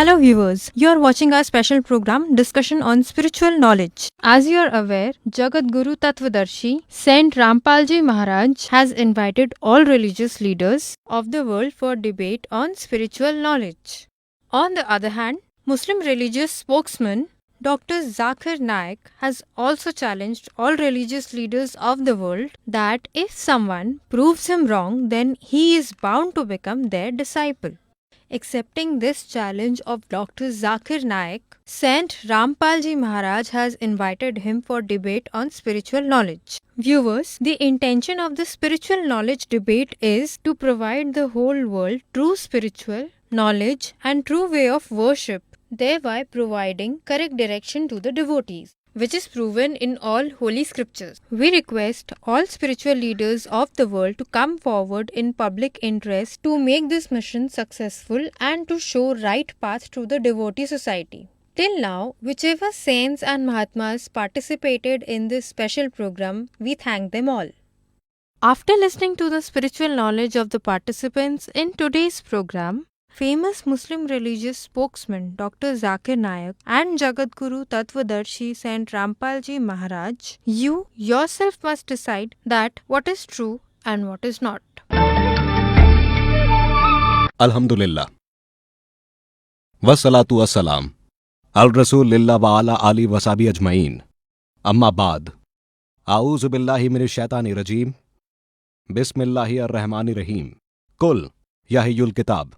Hello viewers, you are watching our special program Discussion on Spiritual Knowledge. As you are aware, Jagat Guru Tattvadarshi Sant Rampal Ji Maharaj has invited all religious leaders of the world for debate on spiritual knowledge. On the other hand, Muslim religious spokesman Dr. Zakir Naik has also challenged all religious leaders of the world that if someone proves him wrong, then he is bound to become their disciple. Accepting this challenge of Dr. Zakir Naik, Sant Rampal Ji Maharaj has invited him for debate on spiritual knowledge. Viewers, the intention of the spiritual knowledge debate is to provide the whole world true spiritual knowledge and true way of worship, thereby providing correct direction to the devotees, which is proven in all holy scriptures. We request all spiritual leaders of the world to come forward in public interest to make this mission successful and to show right path to the devotee society. Till now, whichever saints and Mahatmas participated in this special program, we thank them all. After listening to the spiritual knowledge of the participants in today's program, famous Muslim religious spokesman Dr. Zakir Naik and Jagat Guru Tattvadarshi Sant Rampal Ji Maharaj, you yourself must decide that what is true and what is not. Alhamdulillah. Wassalatu wassalam. Al-Rasul lillah wa ala ali wasabi ajma'in. Amma ba'd. A'udhu billahi minash shaitani rajim. Bismillahi ar-Rahmani rahim. Kul yahiyyul kitab.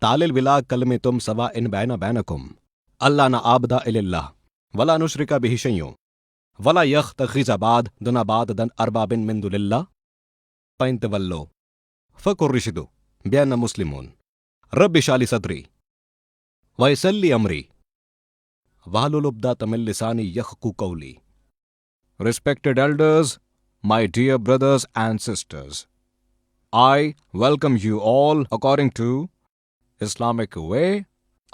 तालिल विला कल में तुम सवा इन बैना बैनकुम अल्लाह न आबदा इल्लाह वला नुशरिका बिही शय्युं वला यख्तखिज़ बाद दुनाबाद दन अरबाबिन मिन दुनिल्लाह फ़इन तवल्लो फ़कुर्रिशदु बिअन्ना मुस्लिमून रब्बि इश्रह सदरी व यस्सिर ली अमरी वहलुल उक़दतम मिन लिसानी यफ़क़हू क़ौली. Respected elders, my dear brothers and sisters, I welcome you all according to Islamic way.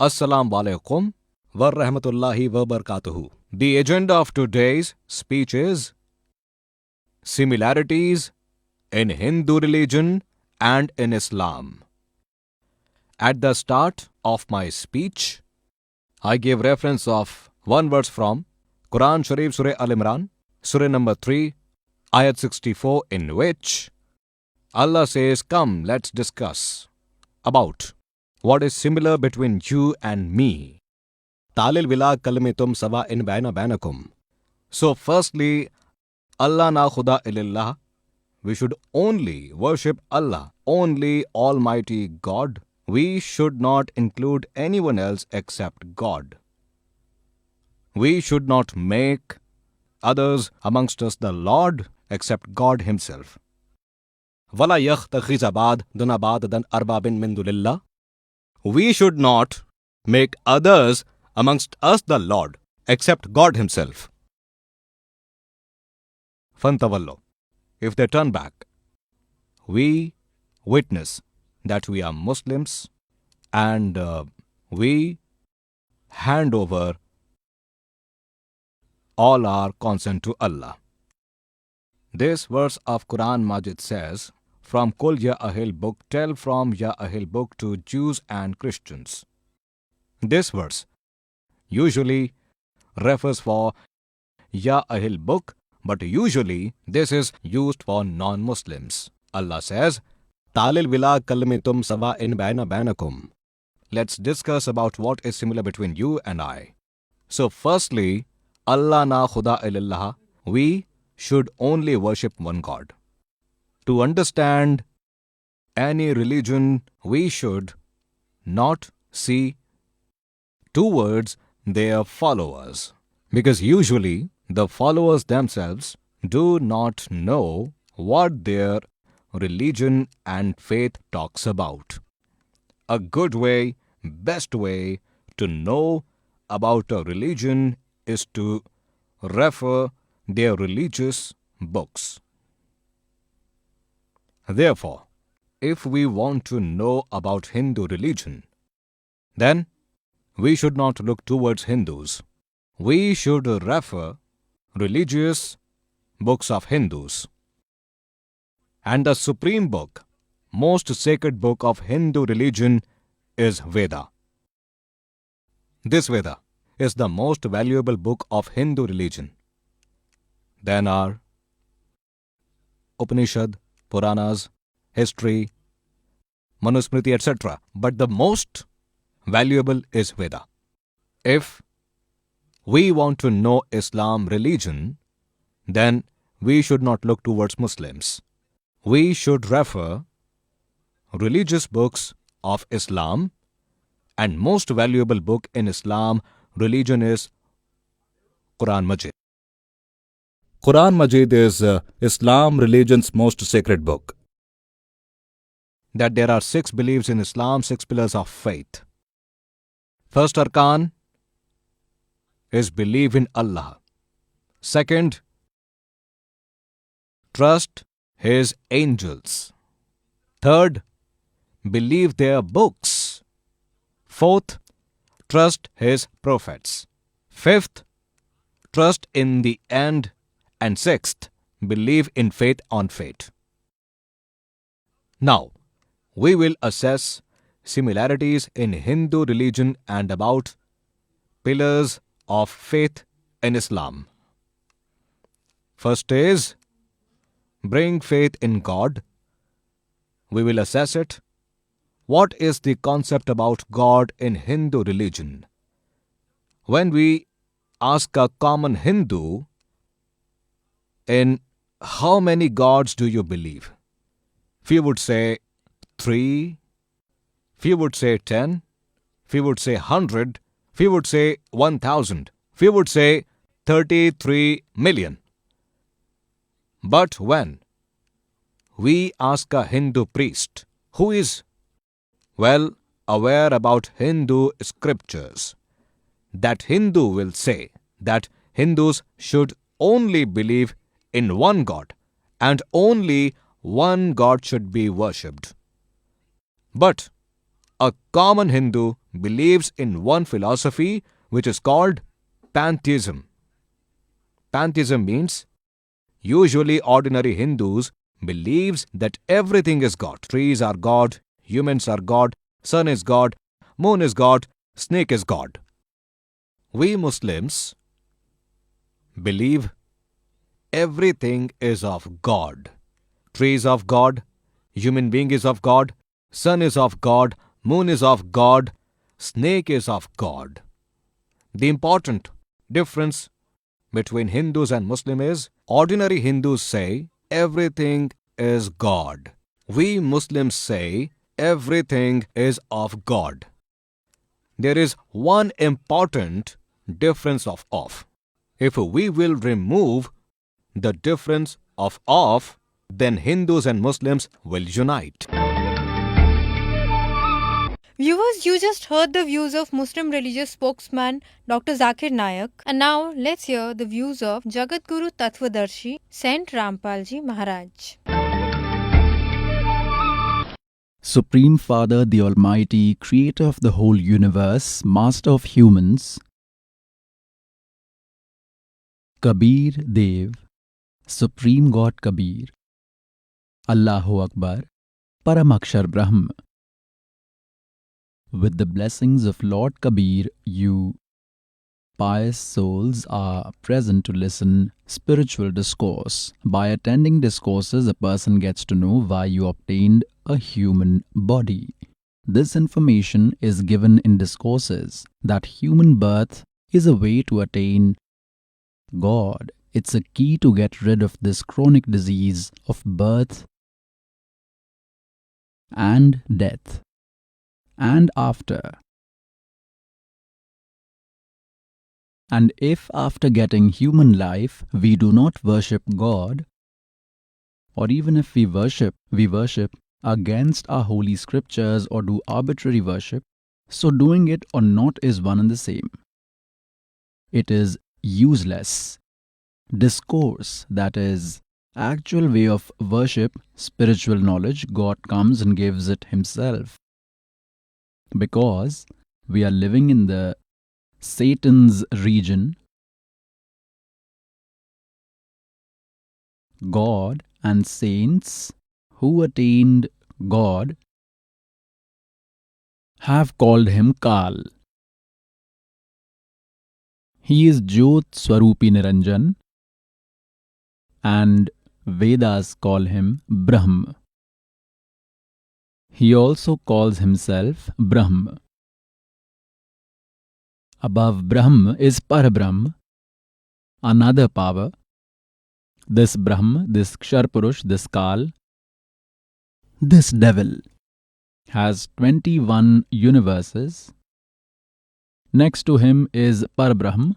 Assalamu alaikum wa rahmatullahi wa barakatuhu. The agenda of today's speech is similarities in Hindu religion and in Islam. At the start of my speech, I gave reference of one verse from Quran Sharif Surah Al-Imran, Surah number 3, Ayat 64, in which Allah says, "Come, let's discuss about what is similar between you and me. Talil vila kal mein tum sawa in baina bainakum." So firstly, Allah na khuda illallah. We should only worship Allah, only Almighty God. We should not include anyone else except God. We should not make others amongst us the Lord except God Himself. Wala yakhtakhiza ba'd dunabad dan arbabin min dunillah. We should not make others amongst us the Lord except God Himself. Fantavallo. If they turn back, we witness that we are Muslims and we hand over all our consent to Allah. This verse of Quran Majid says, "From Kul Ya Ahil book, tell from Ya Ahil book to Jews and Christians." This verse usually refers for Ya Ahil book, but usually this is used for non-Muslims. Allah says, "Talil vila kal mein tum sawa in baina bainakum." Let's discuss about what is similar between you and I. So firstly, Allah na khuda illallah. We should only worship one God. To understand any religion, we should not see towards their followers, because usually the followers themselves do not know what their religion and faith talks about. A good way, best way to know about a religion is to refer their religious books. Therefore, if we want to know about Hindu religion, then we should not look towards Hindus. We should refer religious books of Hindus. And the supreme book, most sacred book of Hindu religion is Veda. This Veda is the most valuable book of Hindu religion. Then are Upanishad, Puranas, history, Manusmriti, etc. But the most valuable is Veda. If we want to know Islam religion, then we should not look towards Muslims. We should refer religious books of Islam, and most valuable book in Islam religion is Quran Majid. Quran Majid is Islam religion's most sacred book. That there are 6 beliefs in Islam, 6 pillars of faith. First arkan is believe in Allah. Second, trust His angels. Third, believe their books. Fourth, trust His prophets. Fifth, trust in the end. And sixth, believe in faith on fate. Now, we will assess similarities in Hindu religion and about pillars of faith in Islam. First is, bring faith in God. We will assess it. What is the concept about God in Hindu religion? When we ask a common Hindu, in how many gods do you believe? Few would say 3, few would say 10, few would say 100, few would say 1,000, few would say 33 million. But when we ask a Hindu priest who is well aware about Hindu scriptures, that Hindu will say that Hindus should only believe in one God, and only one God should be worshipped. But a common Hindu believes in one philosophy which is called pantheism. Pantheism means usually ordinary Hindus believes that everything is God. Trees are God, humans are God, sun is God, moon is God, snake is God. We Muslims believe everything is of God. Tree is of God, human being is of God, sun is of God, moon is of God, snake is of God. The important difference between Hindus and Muslims is, ordinary Hindus say everything is God. We Muslims say everything is of God. There is one important difference of. If we will remove the difference of, then Hindus and Muslims will unite. Viewers, you just heard the views of Muslim religious spokesman Dr. Zakir Naik, and now let's hear the views of Jagat Guru Tattvadarshi Sant Rampal Ji Maharaj. Supreme Father, the Almighty, Creator of the whole universe, Master of humans, Kabir Dev, Supreme God Kabir, Allahu Akbar, Paramakshar Brahm. With the blessings of Lord Kabir, you pious souls are present to listen spiritual discourse. By attending discourses, a person gets to know why you obtained a human body. This information is given in discourses, that human birth is a way to attain God. It's a key to get rid of this chronic disease of birth and death and after. And if after getting human life we do not worship God, or even if we worship against our holy scriptures or do arbitrary worship, so doing it or not is one and the same. It is useless. Discourse, that is, actual way of worship, spiritual knowledge, God comes and gives it Himself. Because we are living in the Satan's region, God and saints who attained God have called Him Kal. He is Jyot Swarupi Niranjan, and Vedas call him Brahm. He also calls himself Brahm. Above Brahm is Parabrahm, another power. This Brahm, this Ksharpurush, this Kal, this devil has 21 universes. Next to him is Parabrahm,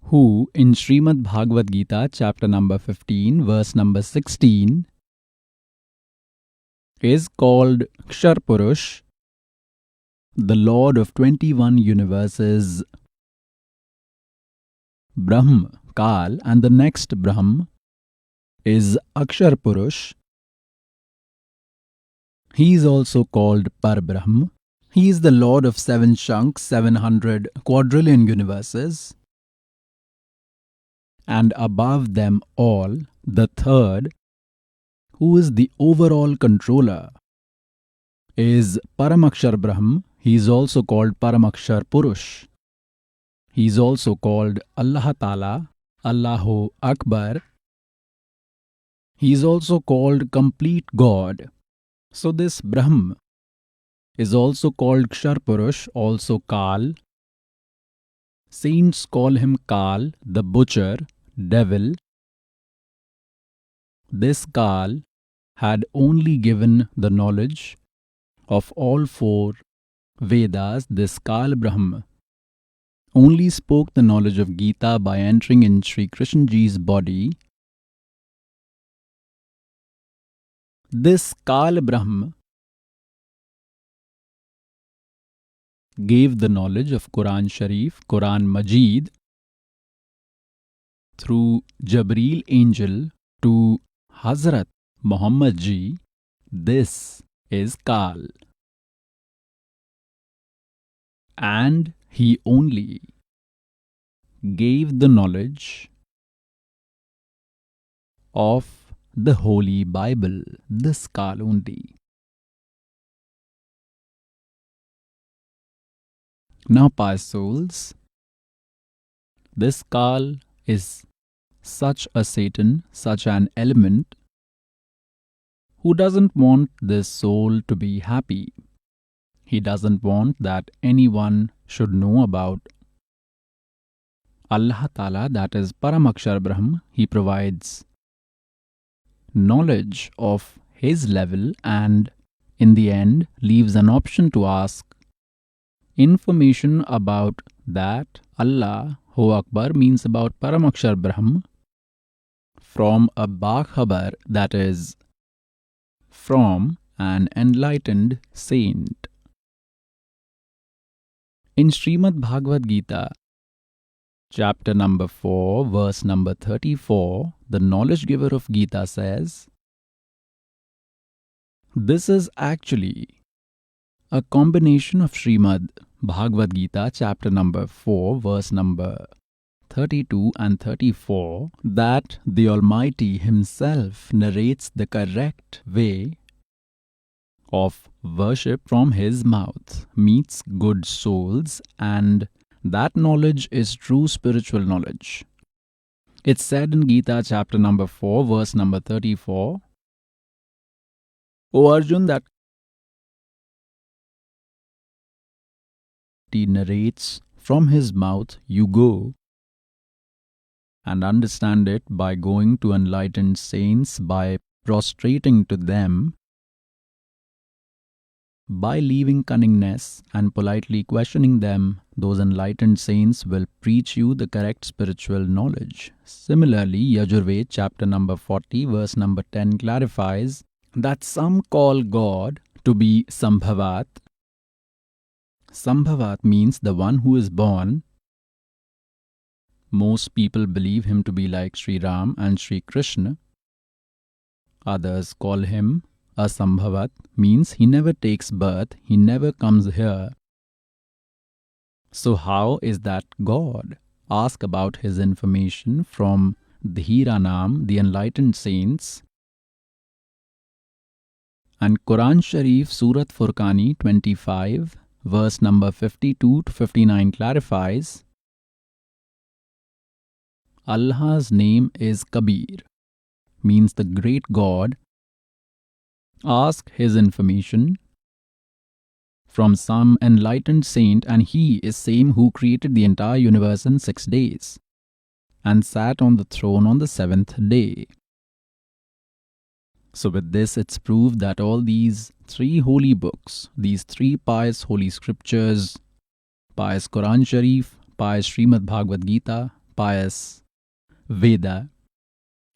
who in Srimad Bhagavad Gita, chapter number 15, verse number 16, is called Ksharpurush, the Lord of 21 universes. Brahm, Kal, and the next Brahm is Aksharpurush. He is also called Parbrahm. He is the Lord of 7 Shanks, 700 quadrillion universes. And above them all, the third, who is the overall controller, is Paramakshar Brahm. He is also called Paramakshar Purush. He is also called Allah Ta'ala, Allahu Akbar. He is also called complete God. So this Brahm is also called Ksharpurush, also Kal. Saints call him Kal, the butcher, devil. This Kal had only given the knowledge of all 4 Vedas. This Kal Brahm only spoke the knowledge of Gita by entering in Sri Krishna Ji's body. This Kal Brahm gave the knowledge of Quran Sharif, Quran Majid, through Jabreel angel to Hazrat Muhammad Ji. This is Kal. And he only gave the knowledge of the Holy Bible, this Kal only. Now, pious souls, this Kal is such a Satan, such an element, who doesn't want this soul to be happy. He doesn't want that anyone should know about Allah Ta'ala, that is Paramakshar Brahm. He provides knowledge of his level and in the end leaves an option to ask information about that Allah Hu Akbar means about Paramakshar Brahm from a Bakhabar, that is from an enlightened saint. In Srimad Bhagavad Gita, chapter number 4, verse number 34, the knowledge giver of Gita says, this is actually a combination of Srimad Bhagavad Gita, chapter number 4, verse number 32 and 34, that the Almighty Himself narrates the correct way of worship from His mouth, meets good souls, and that knowledge is true spiritual knowledge. It's said in Gita chapter number 4, verse number 34, O Arjun, that He narrates from His mouth, you go and understand it by going to enlightened saints, by prostrating to them, by leaving cunningness and politely questioning them. Those enlightened saints will preach you the correct spiritual knowledge. Similarly, Yajurved chapter number 40 verse number 10 clarifies that some call God to be Sambhavat. Sambhavat means the one who is born. Most people believe him to be like Sri Ram and Sri Krishna. Others call him Asambhavat, means he never takes birth, he never comes here. So how is that God? Ask about his information from Dhiranam, the enlightened saints. And Quran Sharif, Surat Furqani 25, verse number 52 to 59 clarifies Allah's name is Kabir, means the great God. Ask his information from some enlightened saint, and he is same who created the entire universe in 6 days and sat on the throne on the 7th day. So with this, it's proved that all these 3 holy books, these 3 pious holy scriptures, pious Quran Sharif, pious Srimad Bhagavad Gita, pious Veda,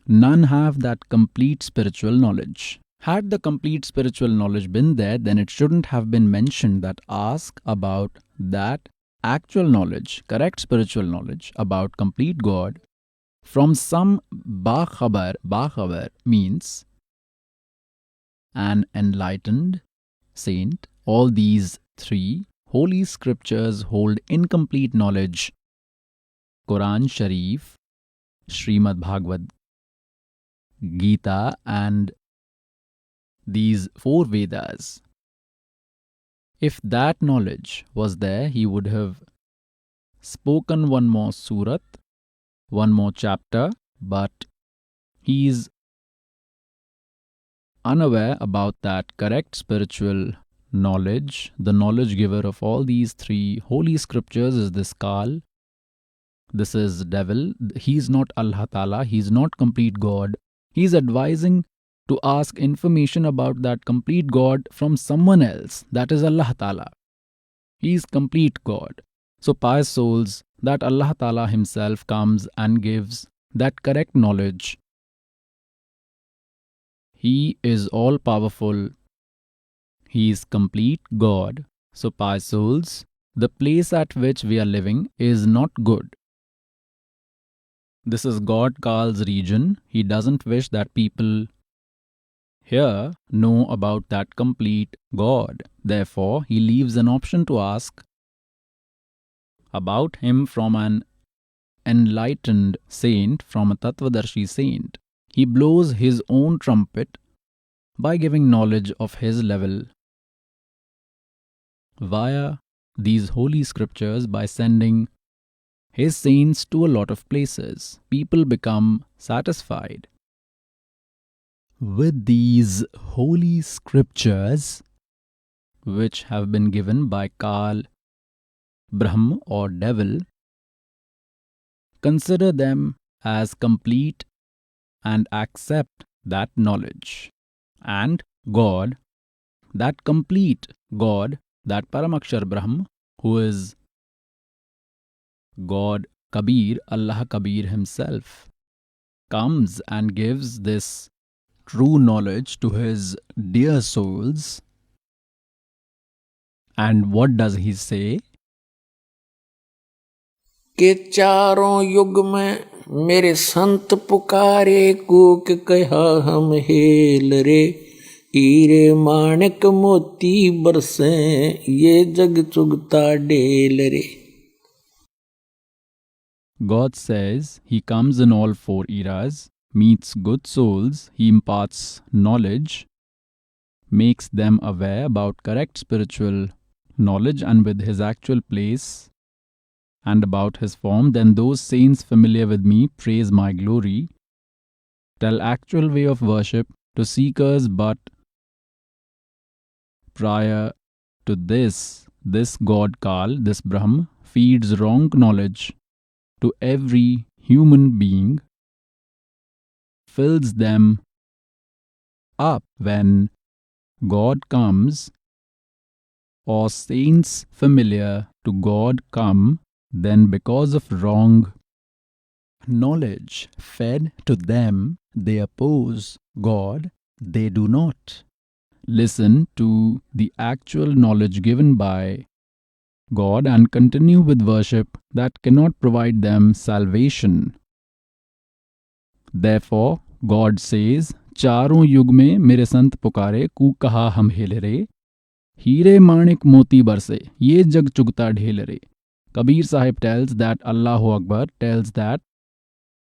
none have that complete spiritual knowledge. Had the complete spiritual knowledge been there, then it shouldn't have been mentioned that ask about that actual knowledge, correct spiritual knowledge about complete God from some Bakhabar. Bakhabar means an enlightened saint. All these 3 holy scriptures hold incomplete knowledge. Quran Sharif, Srimad Bhagavad Gita, and these 4 Vedas. If that knowledge was there, he would have spoken one more surat, one more chapter, but he is unaware about that correct spiritual knowledge. The knowledge giver of all these 3 holy scriptures is this Kal. This is devil. He is not Allah Ta'ala. He is not complete God. He is advising to ask information about that complete God from someone else. That is Allah Ta'ala. He is complete God. So pious souls, that Allah Ta'ala himself comes and gives that correct knowledge. He is all powerful. He is complete God. So pious souls, the place at which we are living is not good. This is God Kal's region. He doesn't wish that people here know about that complete God. Therefore, he leaves an option to ask about him from an enlightened saint, from a Tattvadarshi saint. He blows his own trumpet by giving knowledge of his level via these holy scriptures. By sending his saints to a lot of places, people become satisfied with these holy scriptures which have been given by Kal, Brahm or devil. Consider them as complete and accept that knowledge. And God, that complete God, that Paramakshar Brahm, who is God Kabir, Allah Kabir himself, comes and gives this true knowledge to his dear souls. And what does he say? के चारों युग में मेरे संत पुकारे, कूक कहा हम hello रे, हीरे माणिक मोती बरसे, ये जग चुगता ढेल रे. God says he comes in all 4 eras, meets good souls, he imparts knowledge, makes them aware about correct spiritual knowledge and with his actual place and about his form. Then those saints familiar with me praise my glory, tell actual way of worship to seekers, but prior to this God Kal, this Brahm, feeds wrong knowledge to every human being, fills them up. When God comes or saints familiar to God come, then because of wrong knowledge fed to them, they oppose God. They do not listen to the actual knowledge given by God and continue with worship that cannot provide them salvation. Therefore, God says, चारों युग में मेरे संत पुकारे, कू कहा हम हेले रे, हीरे माणिक मोती बरसे, ये जग चुगता ढेल रे. Kabir Sahib tells that Allahu Akbar tells that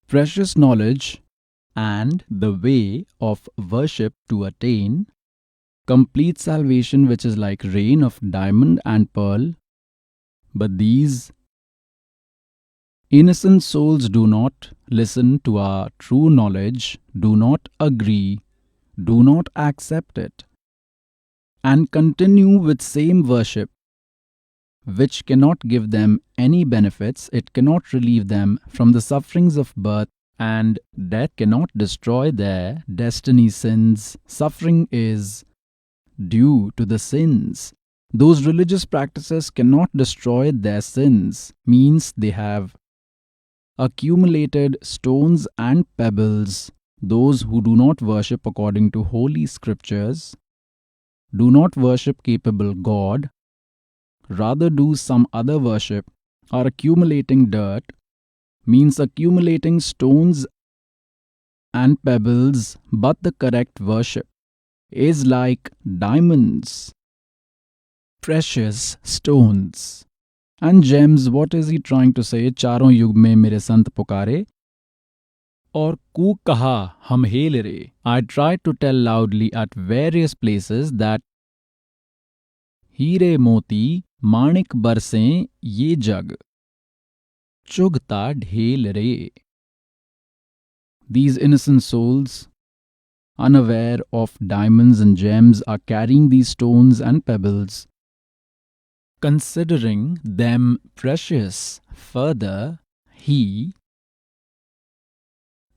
precious knowledge and the way of worship to attain complete salvation, which is like rain of diamond and pearl. But these Innocent souls do not listen to our true knowledge, do not agree, do not accept it, and continue with same worship, which cannot give them any benefits. It cannot relieve them from the sufferings of birth and death, cannot destroy their destiny. Sins. Suffering is due to the sins. Those religious practices cannot destroy their sins, means they have accumulated stones and pebbles. Those who do not worship according to holy scriptures, do not worship capable God, rather do some other worship, are accumulating dirt, means accumulating stones and pebbles. But the correct worship is like diamonds, precious stones and gems. What is he trying to say? चारों युग में मेरे संत पुकारे और कूक कहा हम hello रे. I tried to tell loudly at various places that हीरे मोती माणिक बरसें ये जग चुगता ढेल रे. These innocent souls, unaware of diamonds and gems, are carrying these stones and pebbles, considering them precious. Further, he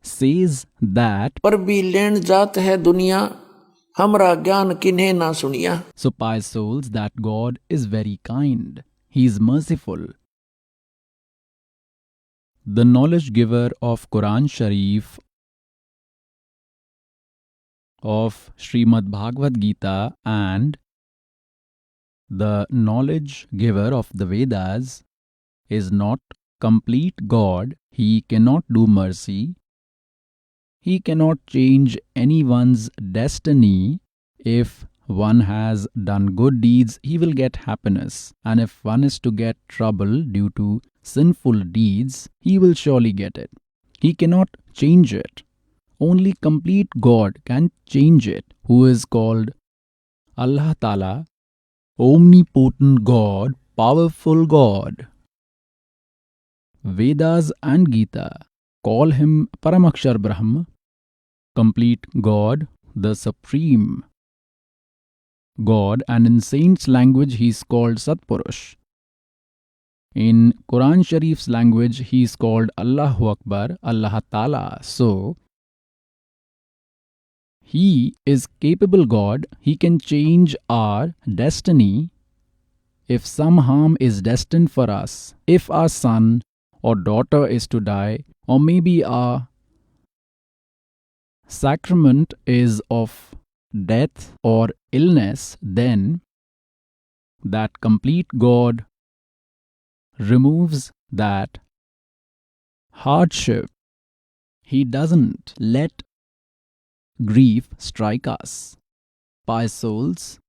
says that पर भी लेन जात है दुनिया, हमरा ज्ञान किन्हें ना सुनिया. So pious souls, that God is very kind. He is merciful. The knowledge giver of Quran Sharif, of Srimad Bhagavad Gita, and the knowledge giver of the Vedas is not complete God. He cannot do mercy. He cannot change anyone's destiny. If one has done good deeds, he will get happiness. And if one is to get trouble due to sinful deeds, he will surely get it. He cannot change it. Only complete God can change it, who is called Allah Ta'ala, omnipotent God, powerful God. Vedas and Gita call him Paramakshar Brahma, complete God, the supreme God, and in saints' language he is called Satpurush. In Quran Sharif's language he is called Allahu Akbar, Allah Ta'ala. So, he is capable God. He can change our destiny. If some harm is destined for us, if our son or daughter is to die, or maybe our sacrament is of death or illness, then that complete God removes that hardship. He doesn't let grief strike us. Pious souls,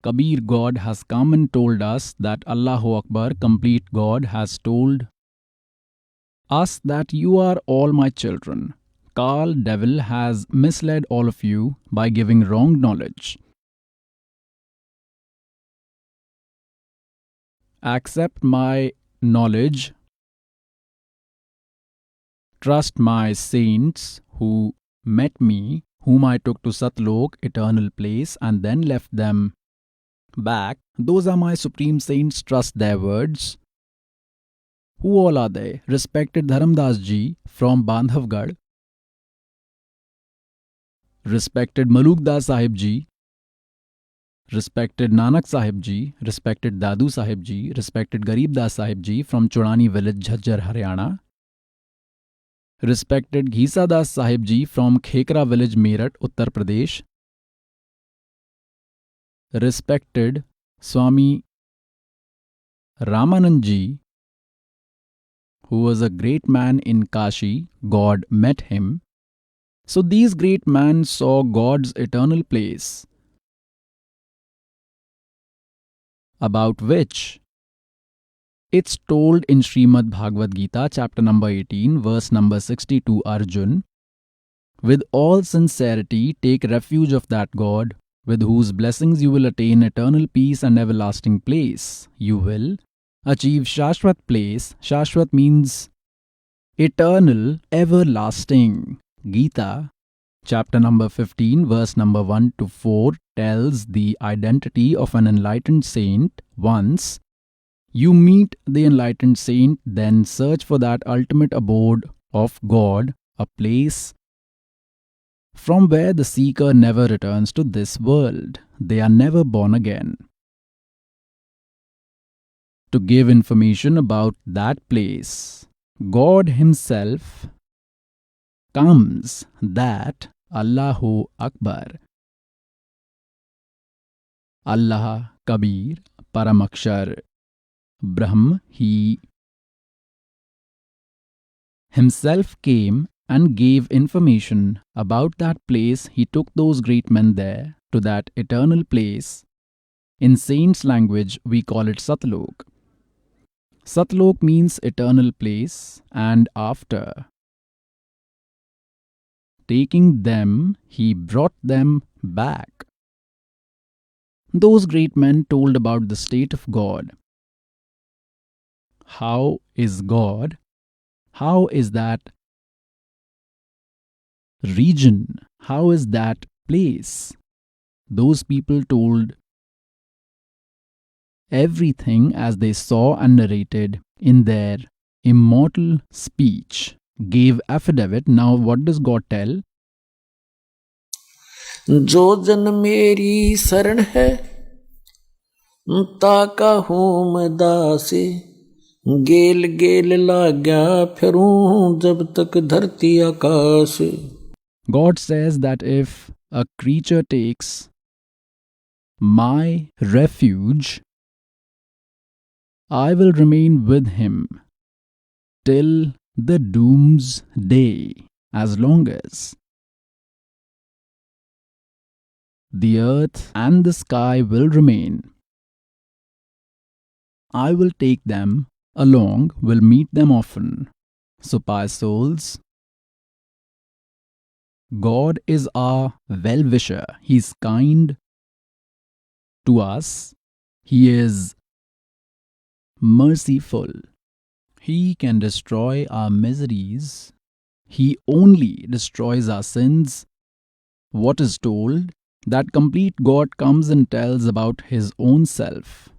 Kabir God has come and told us that Allahu Akbar, complete God, has told us that you are all my children. Kal, devil, has misled all of you by giving wrong knowledge. Accept my knowledge. Trust my saints who met me, whom I took to Satlok, eternal place, and then left them back. Those are my supreme saints. Trust their words. Who all are they? Respected Dharamdas Ji from Bandhavgarh, respected Malukdas Sahib Ji, respected Nanak Sahib Ji, respected Dadu Sahib Ji, respected Garibdas Sahib Ji from Churani village, Jhajjar, Haryana, respected Ghisadas Sahib Ji from Khekra village, Meerut, Uttar Pradesh, respected Swami Ramanand Ji, who was a great man in Kashi. God met him. So these great men saw God's eternal place, about which it's told in Srimad Bhagavad Gita, chapter number 18, verse number 62, Arjun, with all sincerity take refuge of that God, with whose blessings you will attain eternal peace and everlasting place. You will achieve Shashwat place. Shashwat means eternal, everlasting. Gita, chapter number 15, verse number 1 to 4 tells the identity of an enlightened saint. Once you meet the enlightened saint, then search for that ultimate abode of God, a place from where the seeker never returns to this world. They are never born again. To give information about that place, God Himself comes, that Allahu Akbar. Allah Kabir Paramakshar Brahm, He Himself came and gave information about that place. He took those great men there to that eternal place. In saints' language, we call it Satlok. Satlok means eternal place, and after taking them, He brought them back. Those great men told about the state of God. How is God? How is that region? How is that place? Those people told everything as they saw and narrated in their immortal speech, gave affidavit. Now what does God tell? जो जन मेरी शरण है ताका हूँ मैं दासे गेल गेल लाग्या फिरूं जब तक धरती आकाश. God says that if a creature takes my refuge, I will remain with him till the doomsday, as long as the earth and the sky will remain. I will take them along, will meet them often. So, pious souls, God is our well-wisher. He is kind to us. He is merciful. He can destroy our miseries. He only destroys our sins. What is told? That complete God comes and tells about His own self.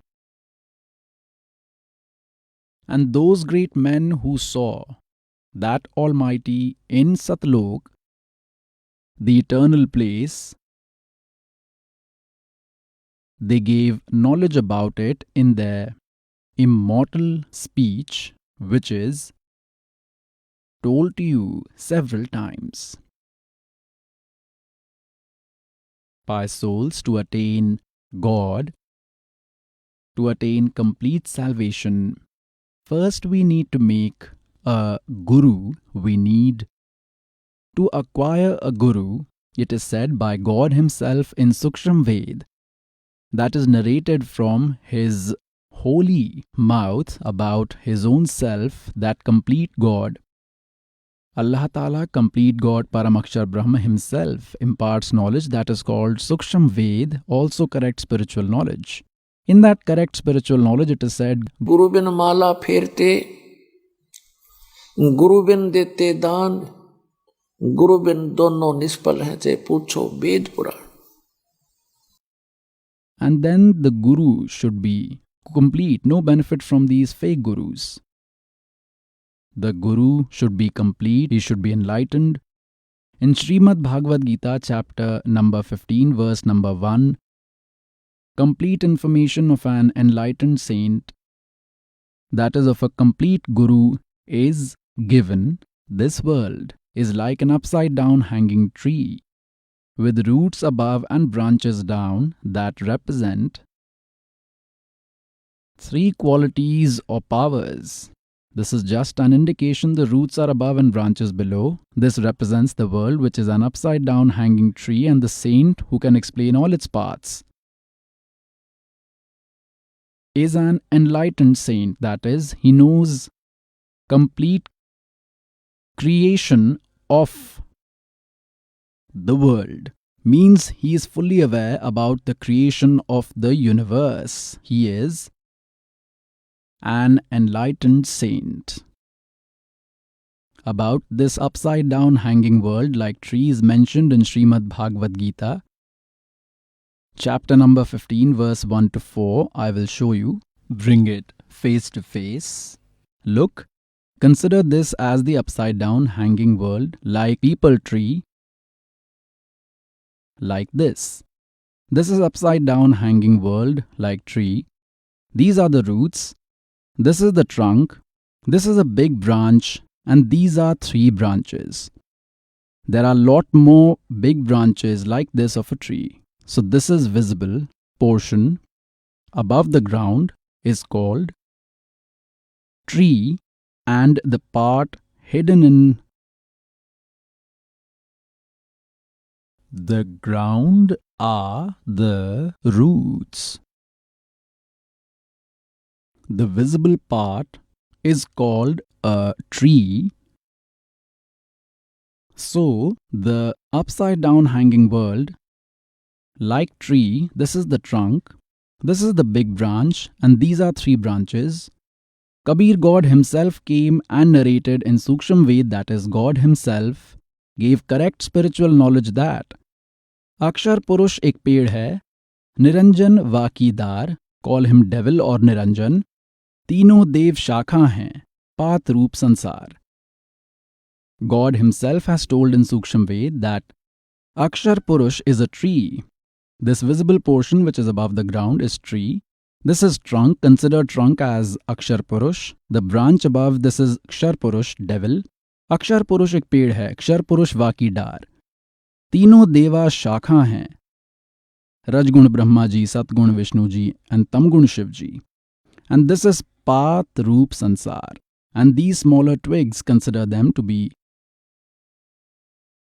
And those great men who saw that Almighty in Satlok, the eternal place, they gave knowledge about it in their immortal speech, which is told to you several times. Pious souls, to attain God, to attain complete salvation, first we need to make a guru. We need to acquire a guru. It is said by God Himself in Suksham Ved, that is narrated from His holy mouth about His own self, that complete God, Allah Ta'ala, complete God, Paramakshar Brahma Himself, imparts knowledge that is called Suksham Ved, also correct spiritual knowledge. In that correct spiritual knowledge, it is said, गुरु बिन माला फेरते, गुरु बिन देते दान, गुरु बिन दोनों निष्फल हैं, चाहे पूछो Veda Purana. and then the guru should be complete, no benefit from these fake gurus. The guru should be complete, he should be enlightened. In Srimad Bhagavad Gita, chapter number 15, verse number 1, complete information of an enlightened saint, that is of a complete guru, is given. This world is like an upside down hanging tree, with roots above and branches down, that represent three qualities or powers. This is just an indication. The roots are above and branches below. This represents the world, which is an upside down hanging tree, and the saint who can explain all its parts is an enlightened saint. That is, he knows complete creation of the world. Means he is fully aware about the creation of the universe. He is an enlightened saint. About this upside down hanging world like trees mentioned in Srimad Bhagavad Gita, chapter number 15, verse 1 to 4, I will show you. Bring it face to face. Look, consider this as the upside down hanging world like peepal tree, like this. This is upside down hanging world like tree. These are the roots. This is the trunk. This is a big branch, and these are 3 branches. There are a lot more big branches like this of a tree. So this is visible portion above the ground is called tree, and the part hidden in the ground are the roots. The visible part is called a tree. So the upside down hanging world like tree, this is the trunk, this is the big branch, and these are 3 branches. Kabir, God himself, came and narrated in Suksham Ved, that is, God himself gave correct spiritual knowledge that Akshar Purush ek ped hai, Niranjan Vakidar, call him devil or Niranjan, Tino Dev Shakha hain, Paat Roop Sansar. God himself has told in Suksham Ved that Akshar Purush is a tree. This visible portion which is above the ground is tree. This is trunk, consider trunk as Akshar Purush. The branch above this is Akshar Purush, devil. Akshar Purush ek ped hai, Akshar Purush Vakidar. Tino Deva Shakha hain, Rajgun Brahma ji, Satgun Vishnu ji, and Tamgun Shiv ji. And this is Paat Roop Sansar. And these smaller twigs, consider them to be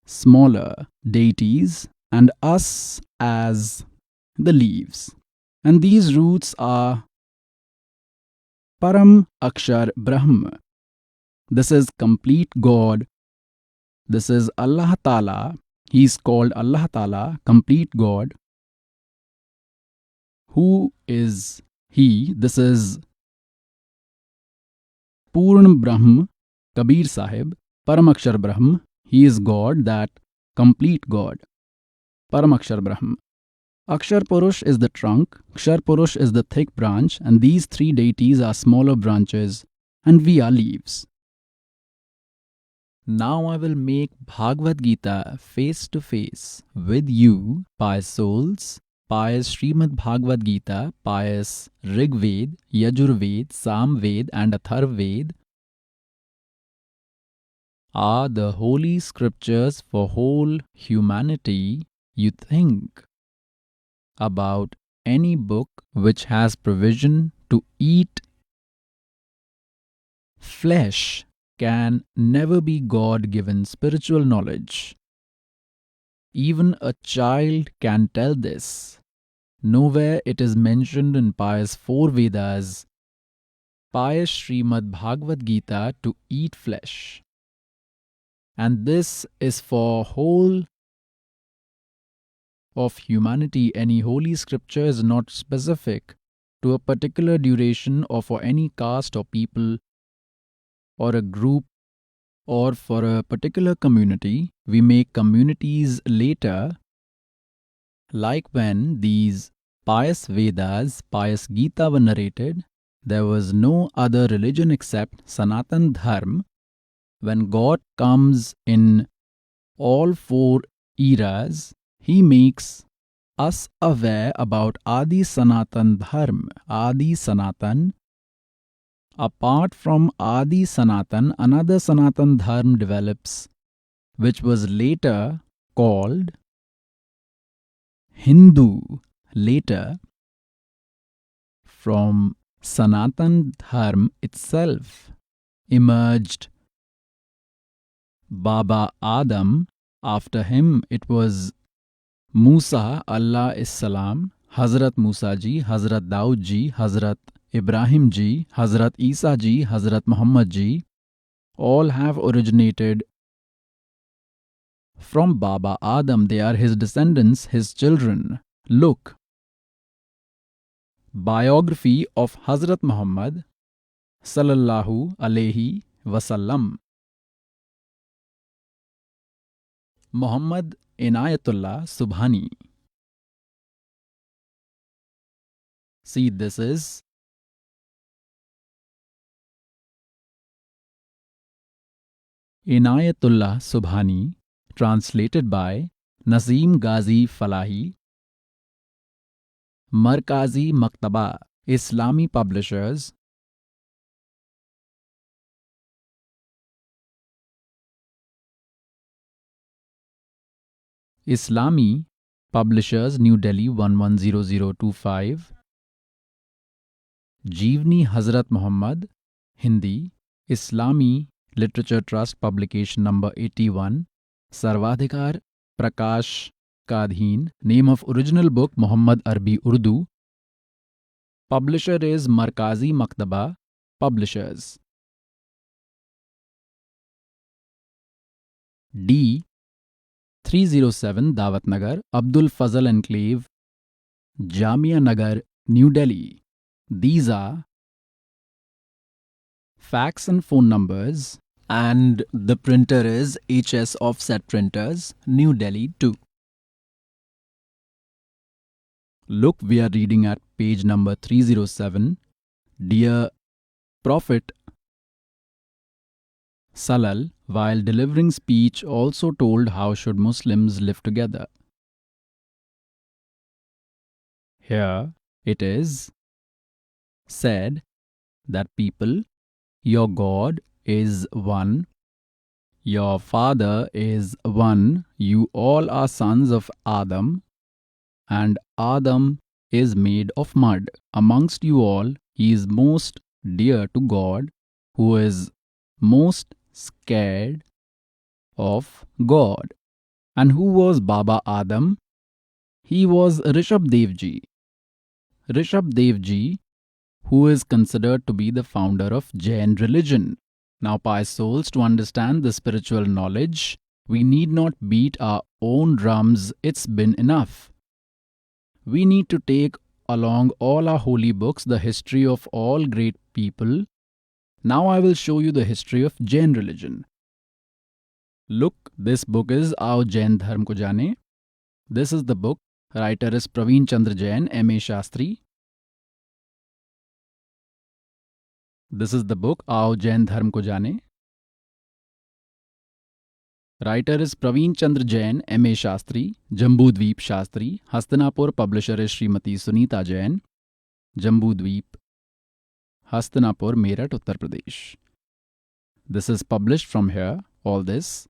smaller deities, and us as the leaves. And these roots are Param Akshar Brahma. This is complete God. This is Allah Ta'ala. He is called Allah Ta'ala, complete God. Who is He? This is Purn Brahm, Kabir Sahib, Param Akshar Brahm. He is God, that complete God. Param Akshar Brahm. Akshar Purush is the trunk, Akshar Purush is the thick branch, and these 3 deities are smaller branches, and we are leaves. Now I will make Bhagavad Gita face to face with you, pious souls, pious Srimad Bhagavad Gita, pious Rig Ved, Yajur Ved, Sam Ved, and Atharv Ved are the holy scriptures for whole humanity. You think about any book which has provision to eat flesh can never be God-given spiritual knowledge. Even a child can tell this. Nowhere it is mentioned in pious 4 Vedas, pious Srimad Bhagavad Gita, to eat flesh. And this is for whole of humanity. Any holy scripture is not specific to a particular duration or for any caste or people or a group or for a particular community. We make communities later, like when these pious Vedas, pious Gita were narrated, there was no other religion except Sanatan Dharma. When God comes in all 4 eras, He makes us aware about Adi Sanatan Dharma. Adi Sanatan. Apart from Adi Sanatan, another Sanatan Dharma develops, which was later called Hindu. Later, from Sanatan Dharma itself emerged Baba Adam. After him it was Musa, Allah is Salam, Hazrat Musa ji, Hazrat Daud ji, Hazrat Ibrahim ji, Hazrat Isa ji, Hazrat Muhammad ji, all have originated from Baba Adam. They are his descendants, his children. Look, biography of Hazrat Muhammad, sallallahu alayhi wasallam. Muhammad Inayatullah Subhani. See, this is Inayatullah Subhani, translated by Naseem Ghazi Falahi, Markazi Maktaba, Islami Publishers, Islami Publishers, New Delhi 110025, Jeevni Hazrat Muhammad, Hindi, Islami Literature Trust, publication number 81, Sarvadhikar Prakash Kadhin, name of original book Muhammad Arbi Urdu, publisher is Markazi Maktaba Publishers. D 307 Dawat Nagar, Abdul Fazal Enclave, Jamia Nagar, New Delhi. These are fax and phone numbers, and the printer is HS Offset Printers, New Delhi 2. Look, we are reading at page number 307. Dear Prophet Salal, while delivering speech, also told how should Muslims live together. Here it is said that people, your God is one, your Father is one, you all are sons of Adam, and Adam is made of mud. Amongst you all, he is most dear to God, who is most scared of God. And who was Baba Adam? He was Rishabh Dev Ji. Rishabh Dev Ji, who is considered to be the founder of Jain religion. Now, pious souls, to understand the spiritual knowledge, we need not beat our own drums, it's been enough. We need to take along all our holy books, the history of all great people. Now I will show you the history of Jain religion. Look, this book is Aao Jain Dharm Ko Jane. This is the book. Writer is Praveen Chandra Jain, M.A. Shastri. This is the book Aao Jain Dharm Ko Jane. Writer is Praveen Chandra Jain, M.A. Shastri, Jambudweep Shastri. Hastinapur, publisher is Srimati Sunita Jain, Jambudweep, Hastinapur, Meerut, Uttar Pradesh. This is published from here, all this.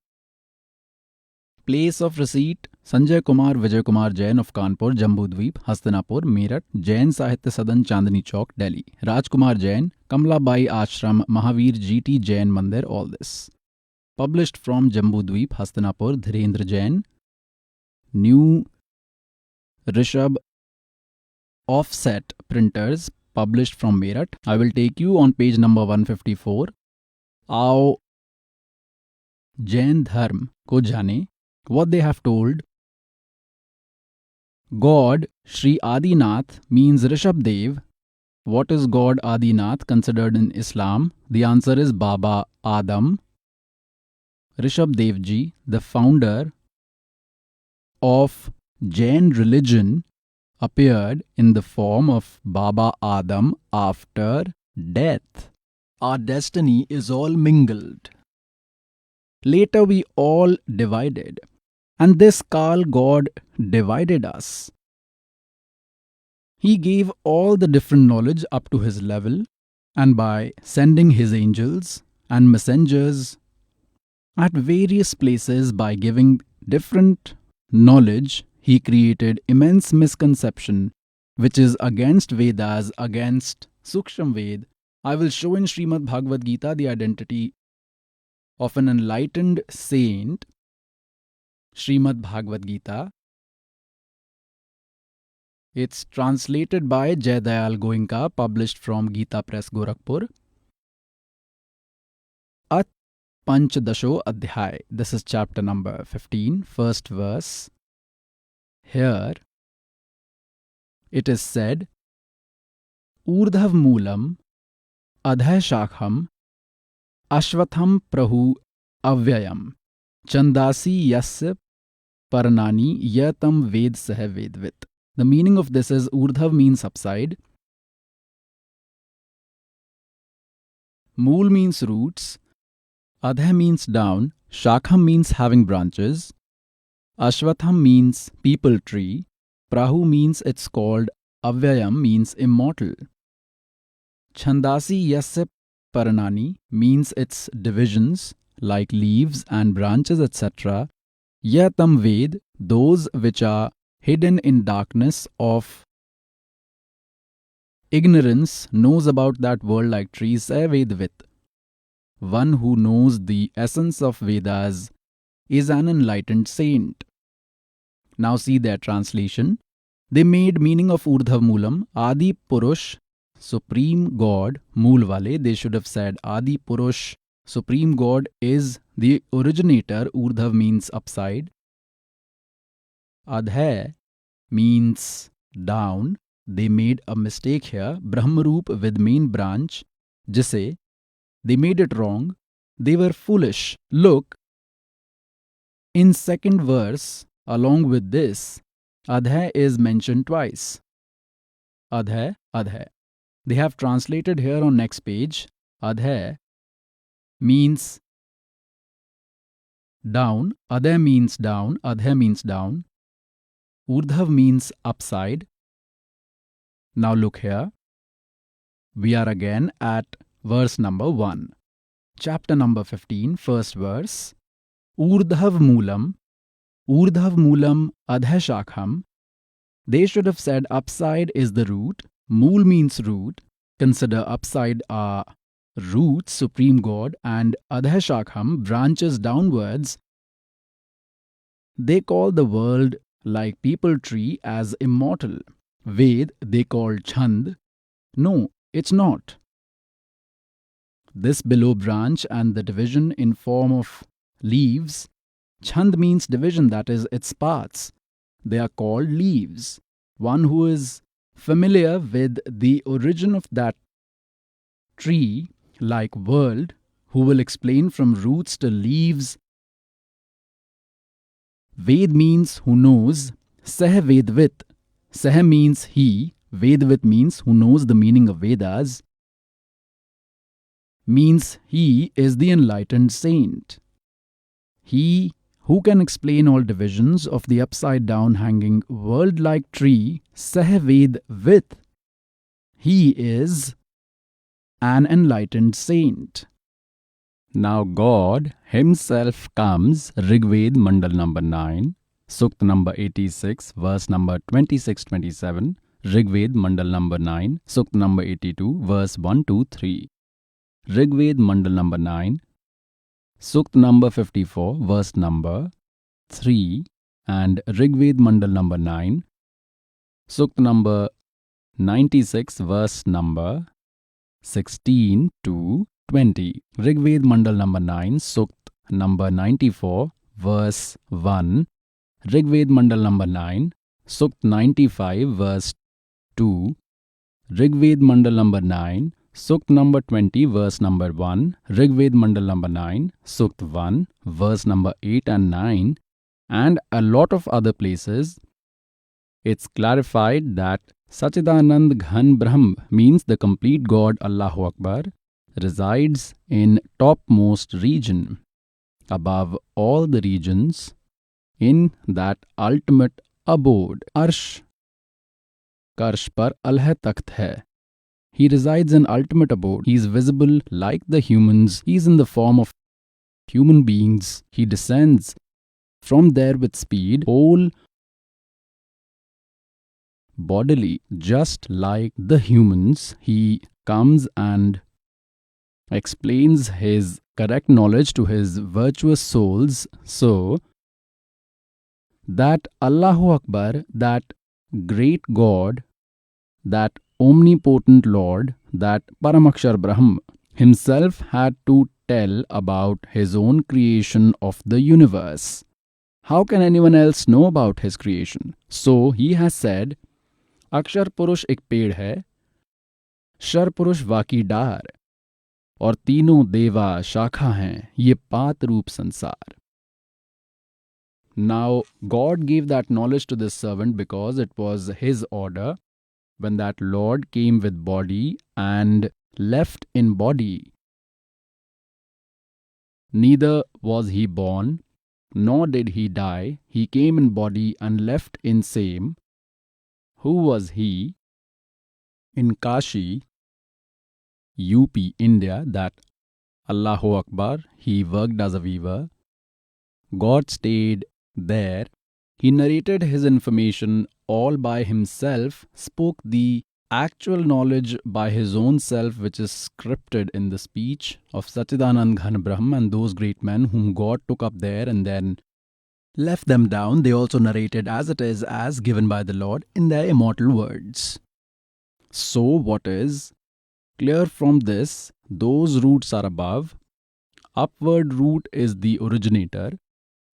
Place of receipt, Sanjay Kumar Vijay Kumar Jain of Kanpur, Jambudweep, Hastinapur, Meerut, Jain Sahitya Sadan, Chandni Chowk, Delhi. Rajkumar Jain, Kamlabai Ashram, Mahavir GT Jain Mandir, all this. Published from Jambudweep, Hastinapur, Dhirendra Jain. New Rishabh Offset Printers, published from Meerut. I will take you on page number 154. Aao Jain Dharm Ko Jane. What they have told. God, Sri Adinath, means Rishabh Dev. What is God Adinath considered in Islam? The answer is Baba Adam. Rishabh Dev Ji, the founder of Jain religion, appeared in the form of Baba Adam after death. Our destiny is all mingled. Later we all divided, and this Kal God divided us. He gave all the different knowledge up to his level, and by sending his angels and messengers at various places by giving different knowledge, he created immense misconception which is against Vedas, against Suksham Ved. I will show in Srimad Bhagavad Gita the identity of an enlightened saint. Srimad Bhagavad Gita. It's translated by Jayadayal Goenka, published from Gita Press, Gorakhpur. At Panchadasho Adhyay. This is chapter number 15, first verse. Here it is said, Urdhav Moolam adhay shakham ashwatham prahu avyayam chandasi yasya paranani yatam ved sah vedvit. The meaning of this is urdhav means upside, mool means roots, adhay means down, shakham means having branches, ashwatham means peepal tree, prahu means it's called, avyayam means immortal. Chandasi yasya paranani means its divisions like leaves and branches etc. Yatam ved, those which are hidden in darkness of ignorance, knows about that world like trees. Vedvit, one who knows the essence of Vedas, is an enlightened saint. Now see their translation. They made meaning of Urdhav Moolam, Adi Purush, Supreme God, Mool Wale. They should have said Adi Purush, Supreme God is the originator. Urdhav means upside. Adhay means down. They made a mistake here. Brahmaroop with main branch. Jise, they made it wrong. They were foolish. Look, in second verse, along with this, Adhay is mentioned twice. Adhay, Adhay. They have translated here on next page. Adhay means down. Adhay means down. Adhay means down. Urdhav means upside. Now look here. We are again at verse number 1. Chapter number 15, first verse. Urdhav Moolam. Urdhav Moolam Adhay Shakham. They should have said upside is the root. Mool means root. Consider upside are roots, Supreme God, and Adhay Shakham, branches downwards. They call the world like peepal tree as immortal. Ved, they call Chand. No, it's not. This below branch and the division in form of leaves. Chand means division, that is, its parts. They are called leaves. One who is familiar with the origin of that tree, like world, who will explain from roots to leaves. Ved means who knows. Sah Vedvit. Sah means he. Vedvit means who knows the meaning of Vedas. Means he is the enlightened saint. He who can explain all divisions of the upside down hanging world-like tree, Sah Vedvit. He is an enlightened saint. Now God himself comes, Rigved Mandal number 9, Sukt number 86, verse number 26-27, Rigved Mandal number 9, Sukt number 82, verse 1-3. Rigved Mandal number 9, Sukt number 54, verse number 3, and Rigved Mandal number 9, Sukt number 96, verse number 16 to 20. Rigved Mandal number 9, Sukt number 94, verse 1. Rigved Mandal number 9, Sukt 95, verse 2. Rigved Mandal number 9, Sukt number 20, verse number 1. Rigved Mandal number 9, Sukt 1, verse number 8 and 9. And a lot of other places. It's clarified that Sachidanand Ghan Brahm means the complete God, Allahu Akbar, resides in topmost region, above all the regions, in that ultimate abode. Arsh Karsh par Alh Takht hai. He resides in ultimate abode. He is visible like the humans. He is in the form of human beings. He descends from there with speed, whole bodily, just like the humans. He comes and explains his correct knowledge to his virtuous souls, so that Allahu Akbar, that great God, that omnipotent Lord, that Paramakshar Brahm himself had to tell about his own creation of the universe. How can anyone else know about his creation? So he has said, Akshar Purush ek ped hai, Shar Purush waki dar. और तीनों देवा शाखा हैं ये पात रूप संसार. Now God gave that knowledge to this servant because it was his order when that Lord came with body and left in body. Neither was he born, nor did he die. He came in body and left in same. Who was he? In Kashi, UP, India, that Allahu Akbar, he worked as a weaver. God stayed there. He narrated his information all by himself, spoke the actual knowledge by his own self, which is scripted in the speech of Sachidanand Ghan Brahm and those great men whom God took up there and then left them down. They also narrated as it is, as given by the Lord in their immortal words. So what is clear from this? Those roots are above. Upward root is the originator,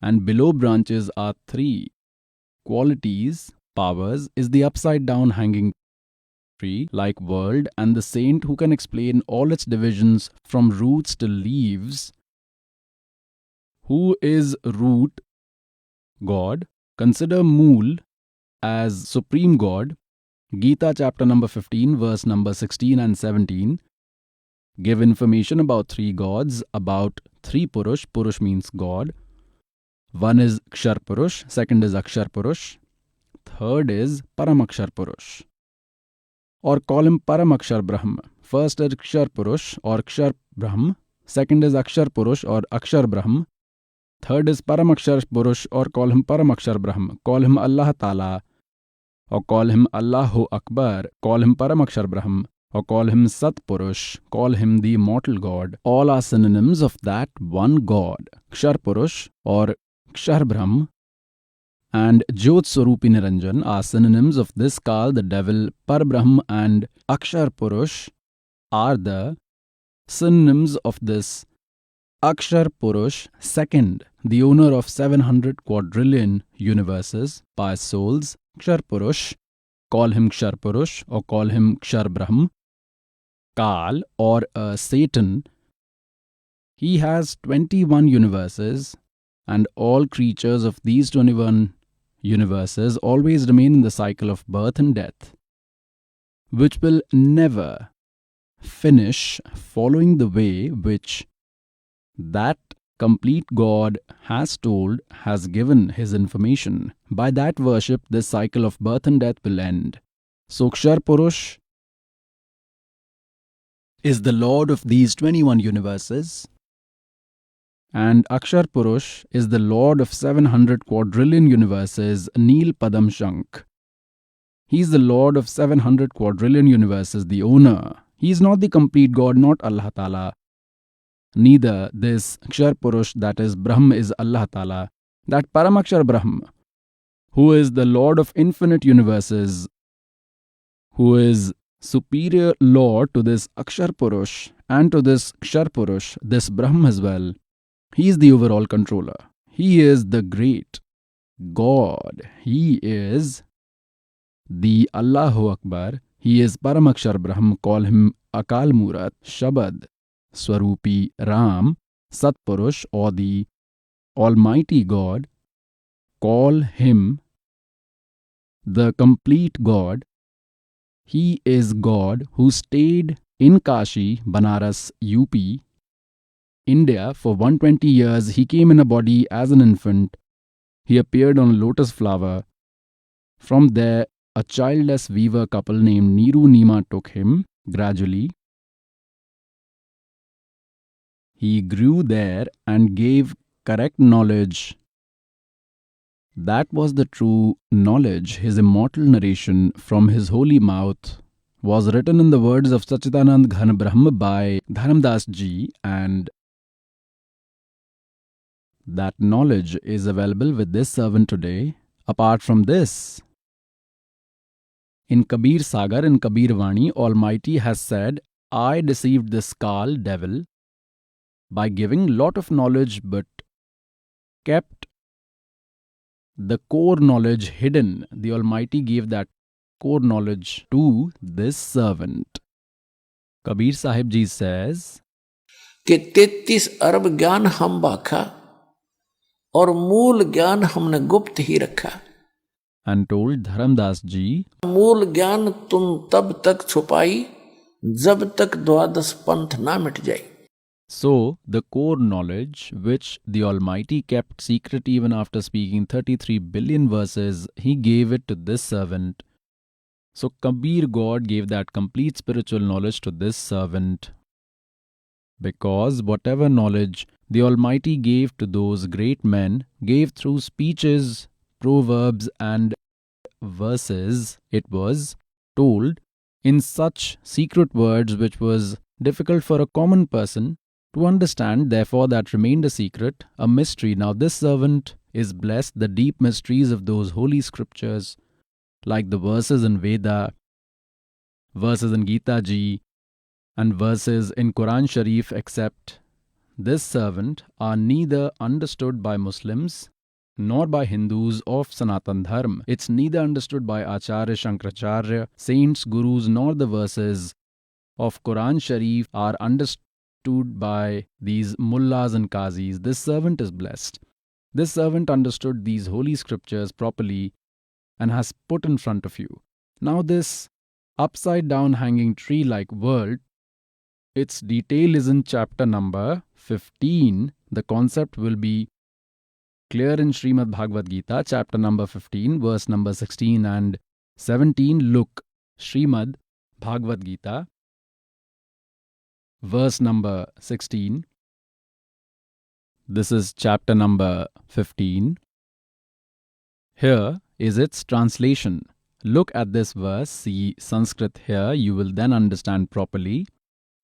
and below branches are three qualities. Powers is the upside down hanging tree like world, and the saint who can explain all its divisions from roots to leaves. Who is root? God. Consider Mool as supreme God. Gita chapter number 15 verse number 16 and 17 give information about three gods, about three Purush. Purush means God. One is Kshar Purush, second is Akshar Purush, third is Paramakshar Purush. Or call him Paramakshar Brahm. First is Kshar Purush or Kshar Brahm, second is Akshar Purush or Akshar Brahm, third is Paramakshar Purush or call him Paramakshar Brahm. Call him Allah Ta'ala or call him Allahu Akbar, call him Paramakshar Brahm or call him Sat Purush, call him the immortal God. All are synonyms of that one God. Kshar Purush or Kshar Brahm and Jyot Swarupi Niranjan are synonyms of this Kal, the devil. Parbrahm and Akshar Purush are the synonyms of this Akshar Purush, second, the owner of 700 quadrillion universes, pious souls. Kshar Purush, call him Kshar Purush or call him Kshar Brahm. Kal or Satan, he has 21 universes, and all creatures of these 21 universes always remain in the cycle of birth and death, which will never finish, following the way which that complete God has told, has given his information. By that worship, this cycle of birth and death will end. So Kshar Purush is the Lord of these 21 universes, and Akshar Purush is the Lord of 700 quadrillion universes, Neel Padam Shankh. He is the Lord of 700 quadrillion universes, the owner. He is not the complete God, not Allah Ta'ala. Neither this Kshar Purush, that is Brahm, is Allah Ta'ala. That Paramakshar Brahm, who is the Lord of infinite universes, who is superior Lord to this Akshar Purush and to this Kshar Purush, this Brahm as well. He is the overall controller. He is the great God. He is the Allahu Akbar. He is Paramakshar Brahm. Call him Akal Murat, Shabad, Swarupi Ram, Satpurush, or the Almighty God. Call him the complete God. He is God who stayed in Kashi, Banaras, UP, India for 120 years. He came in a body as an infant. He appeared on a lotus flower. From there, a childless weaver couple named Niru Nima took him gradually. He grew there and gave correct knowledge. That was the true knowledge. His immortal narration from his holy mouth was written in the words of Sachidanand Ghan Brahm by Dharamdas Ji, and that knowledge is available with this servant today. Apart from this, in Kabir Sagar, in Kabir Vani, Almighty has said, I deceived this Kal, devil, by giving lot of knowledge but kept the core knowledge hidden. The Almighty gave that core knowledge to this servant. Kabir Sahib Ji says, कि 33 अरब ज्ञान हम बाखा और मूल ज्ञान हमने गुप्त ही रखा। And told Dharamdas ji, मूल ज्ञान तुम तब तक छुपाई जब तक द्वादश पंथ ना मिट जाए। so the core knowledge which the Almighty kept secret even after speaking 33 billion verses, he gave it to this servant. So Kabir God gave that complete spiritual knowledge to this servant. Because whatever knowledge the Almighty gave to those great men, gave through speeches, proverbs and verses, it was told in such secret words which was difficult for a common person to understand, therefore that remained a secret, a mystery. Now this servant is blessed the deep mysteries of those holy scriptures, like the verses in Veda, verses in Gita Ji, and verses in Quran Sharif, except this servant are neither understood by Muslims nor by Hindus of Sanatan Dharma. It's neither understood by Acharya Shankaracharya, saints, gurus, nor the verses of Quran Sharif are understood by these mullahs and qazis. This servant is blessed. This servant understood these holy scriptures properly and has put in front of you. Now this upside down hanging tree like world, its detail is in chapter number 15. The concept will be clear in Srimad Bhagavad Gita, chapter number 15, verse number 16 and 17. Look, Srimad Bhagavad Gita, verse number 16. This is chapter number 15. Here is its translation. Look at this verse, see Sanskrit here, you will then understand properly.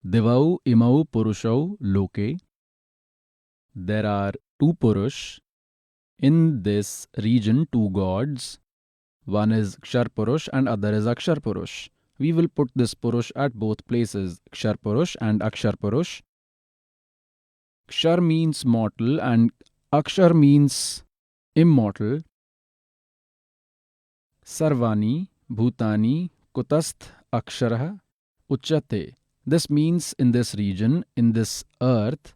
Divau imau purushau loke. There are two Purush. In this region, two gods. One is Kshar Purush and other is Akshar Purush. We will put this Purush at both places, Kshar Purush and Akshar Purush. Kshar means mortal and Akshar means immortal. Sarvani, Bhutani, Kutastha Aksharaha, Uchate. This means in this region, in this earth,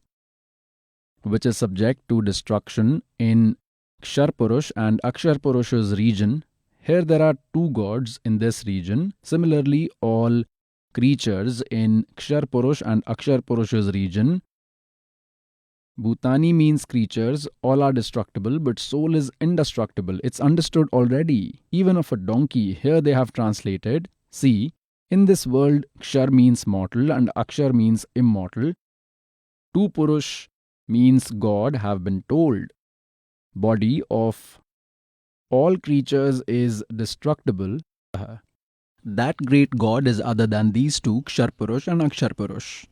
which is subject to destruction in Kshar Purush and Akshar Purush's region. Here there are two gods in this region. Similarly, all creatures in Kshar Purush and Akshar Purush's region. Bhutani means creatures, all are destructible, but soul is indestructible. It's understood already. Even of a donkey, here they have translated. See, in this world, Kshar means mortal and Akshar means immortal. Two Purush means God have been told. Body of all creatures is destructible. That great God is other than these two, Kshar Purush and Akshar Purush.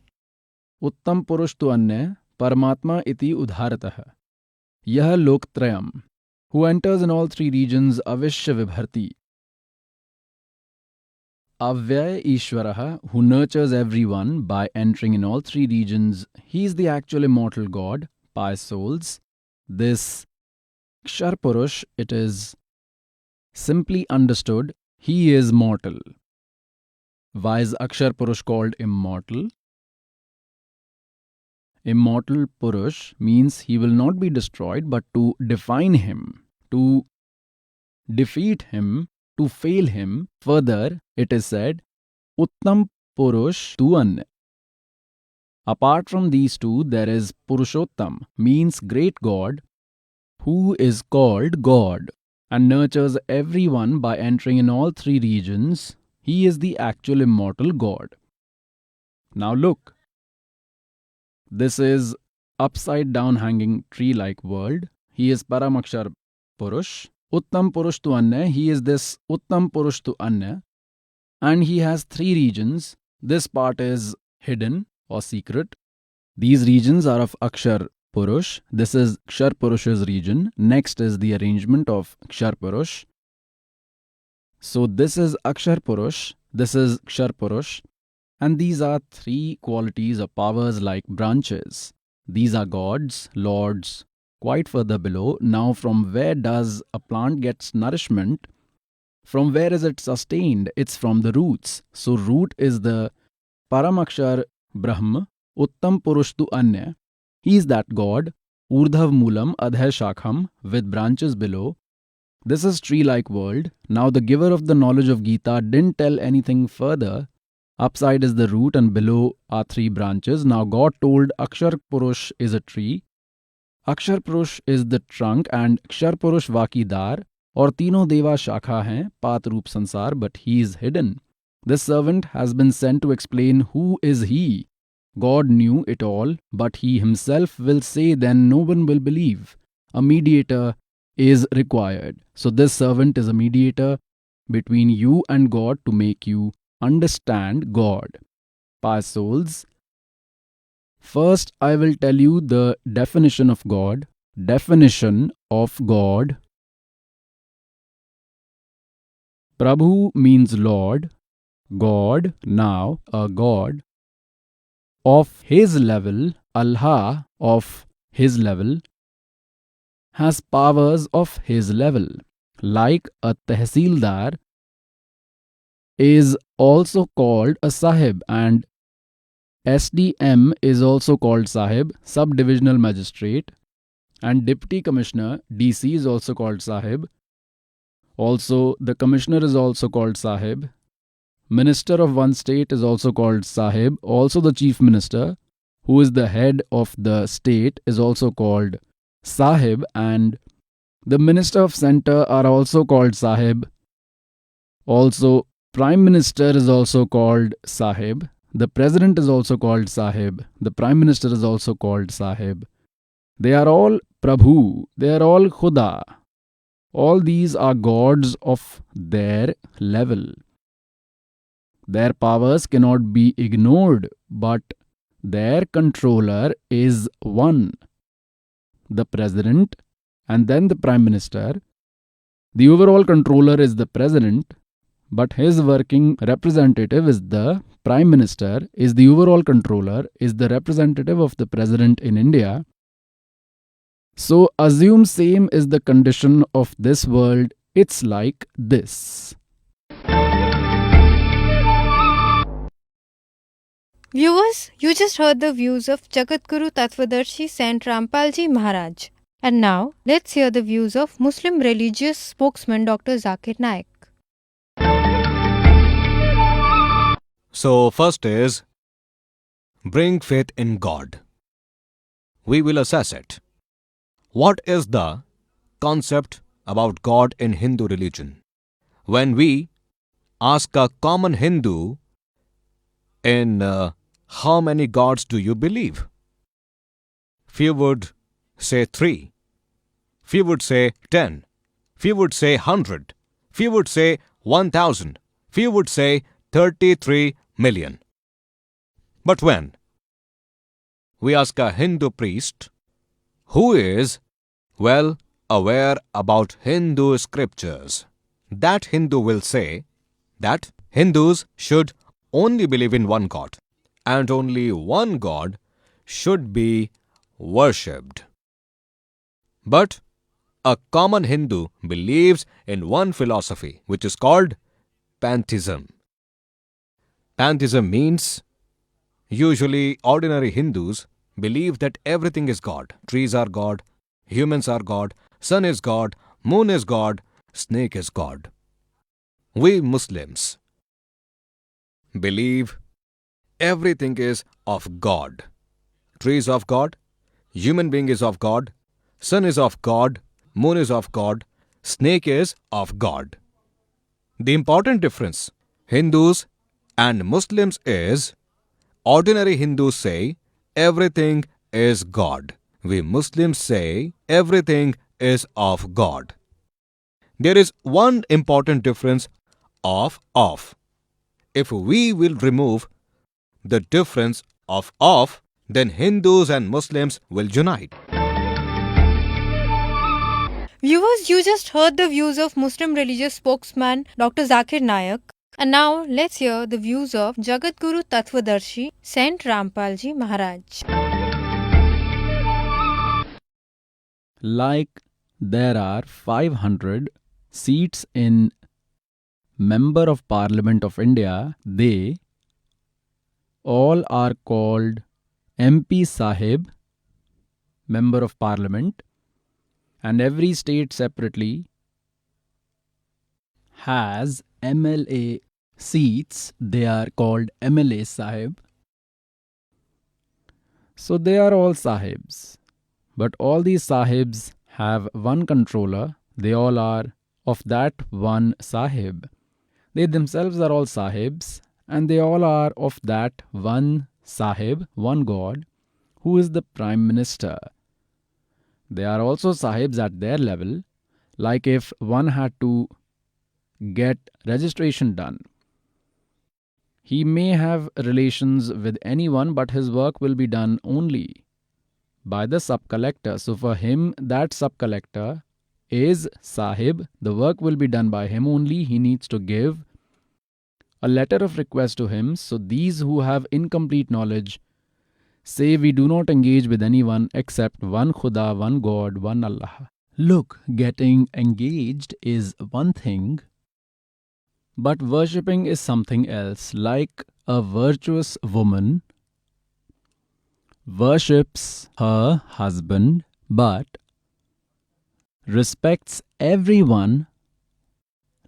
Uttam Purush tu anya, Paramatma iti udharatah. Yah loktrayam, who enters in all three regions, Avishya Vibharti. Avyaya Ishwaraha, who nurtures everyone by entering in all three regions. He is the actual immortal God, pious souls. This Kshar Purush, it is simply understood, he is mortal. Why is Akshar Purush called immortal? Immortal Purush means he will not be destroyed, but to define him, to defeat him, to fail him. Further, it is said, Uttam Purush tu anya. Apart from these two, there is Purushottam, means great God, who is called God and nurtures everyone by entering in all three regions. He is the actual immortal God. Now look, this is upside down hanging tree like world. He is Paramakshar Purush. Uttam Purush tu anya, he is this Uttam Purush tu anya, and he has three regions. This part is hidden or secret. These regions are of Akshar Purush. This is Kshar Purush's region. Next is the arrangement of Kshar Purush. So this is Akshar Purush, this is Kshar Purush, and these are three qualities or powers like branches. These are gods, lords, quite further below. Now from where does a plant gets nourishment? From where is it sustained? It's from the roots. So root is the Paramakshar Brahma, Uttam Purushtu Anya. He is that God, Urdhav Moolam Adhay Shakham, with branches below. This is tree-like world. Now the giver of the knowledge of Gita didn't tell anything further. Upside is the root and below are three branches. Now God told Akshar Purush is a tree. Akshar Purush is the trunk and Akshar Purush Vakidar. और तीनों देवा शाखा हैं पात रूप संसार, but he is hidden. This servant has been sent to explain who is he. God knew it all, but he himself will say, then no one will believe. A mediator is required. So this servant is a mediator between you and God to make you understand God. Pious souls, first I will tell you the definition of God. Definition of God. Prabhu means Lord, God, now a God. Of his level, Allah of his level, has powers of his level. Like a Tehsildar is also called a Sahib and SDM is also called Sahib, Sub-Divisional Magistrate, and Deputy Commissioner, DC, is also called Sahib. Also, the Commissioner is also called Sahib. Minister of one state is also called Sahib. Also, the Chief Minister, who is the head of the state, is also called Sahib, and the Minister of Center are also called Sahib. Also, Prime Minister is also called Sahib. The President is also called Sahib. The Prime Minister is also called Sahib. They are all Prabhu. They are all Khuda. All these are gods of their level. Their powers cannot be ignored, but their controller is one. The President and then the Prime Minister. The overall controller is the President, but his working representative is the Prime Minister, is the overall controller, is the representative of the President in India. So assume same is the condition of this world. It's like this. Viewers, you just heard the views of Jagadguru Tattvadarshi Sant Rampal Ji Maharaj. And now, let's hear the views of Muslim religious spokesman Dr. Zakir Naik. So, first is bring faith in God. We will assess it. What is the concept about God in Hindu religion? When we ask a common Hindu, in how many gods do you believe? Few would say 3. Few would say 10. Few would say 100. Few would say 1,000. Few would say 33 million. But when we ask a Hindu priest who is well aware about Hindu scriptures, that Hindu will say that Hindus should only believe in one God, and only one God should be worshipped. But a common Hindu believes in one philosophy, which is called pantheism. Pantheism means usually ordinary Hindus believe that everything is God. Trees are God, humans are God, sun is God, moon is God, snake is God. We Muslims believe everything is of God. Trees of God, human being is of God, sun is of God, moon is of God, snake is of God. The important difference Hindus and Muslims is ordinary Hindus say everything is God. We Muslims say everything is of God. There is one important difference of. If we will remove the difference of, then Hindus and Muslims will unite. Viewers, you just heard the views of Muslim religious spokesman Dr. Zakir Naik. And now, let's hear the views of Jagadguru Tattvadarshi Sant Rampal Ji Maharaj. Like there are 500 seats in Member of Parliament of India, they all are called MP Sahib, Member of Parliament, and every state separately has MLA seats. They are called MLA Sahib. So they are all Sahibs. But all these Sahibs have one controller. They all are of that one Sahib. They themselves are all Sahibs, and they all are of that one Sahib, one God, who is the Prime Minister. They are also Sahibs at their level, like if one had to get registration done. He may have relations with anyone, but his work will be done only by the sub-collector. So for him, that sub-collector is Sahib. The work will be done by him only. He needs to give a letter of request to him. So these who have incomplete knowledge say we do not engage with anyone except one Khuda, one God, one Allah. Look, getting engaged is one thing, but worshipping is something else. Like a virtuous woman worships her husband but respects everyone,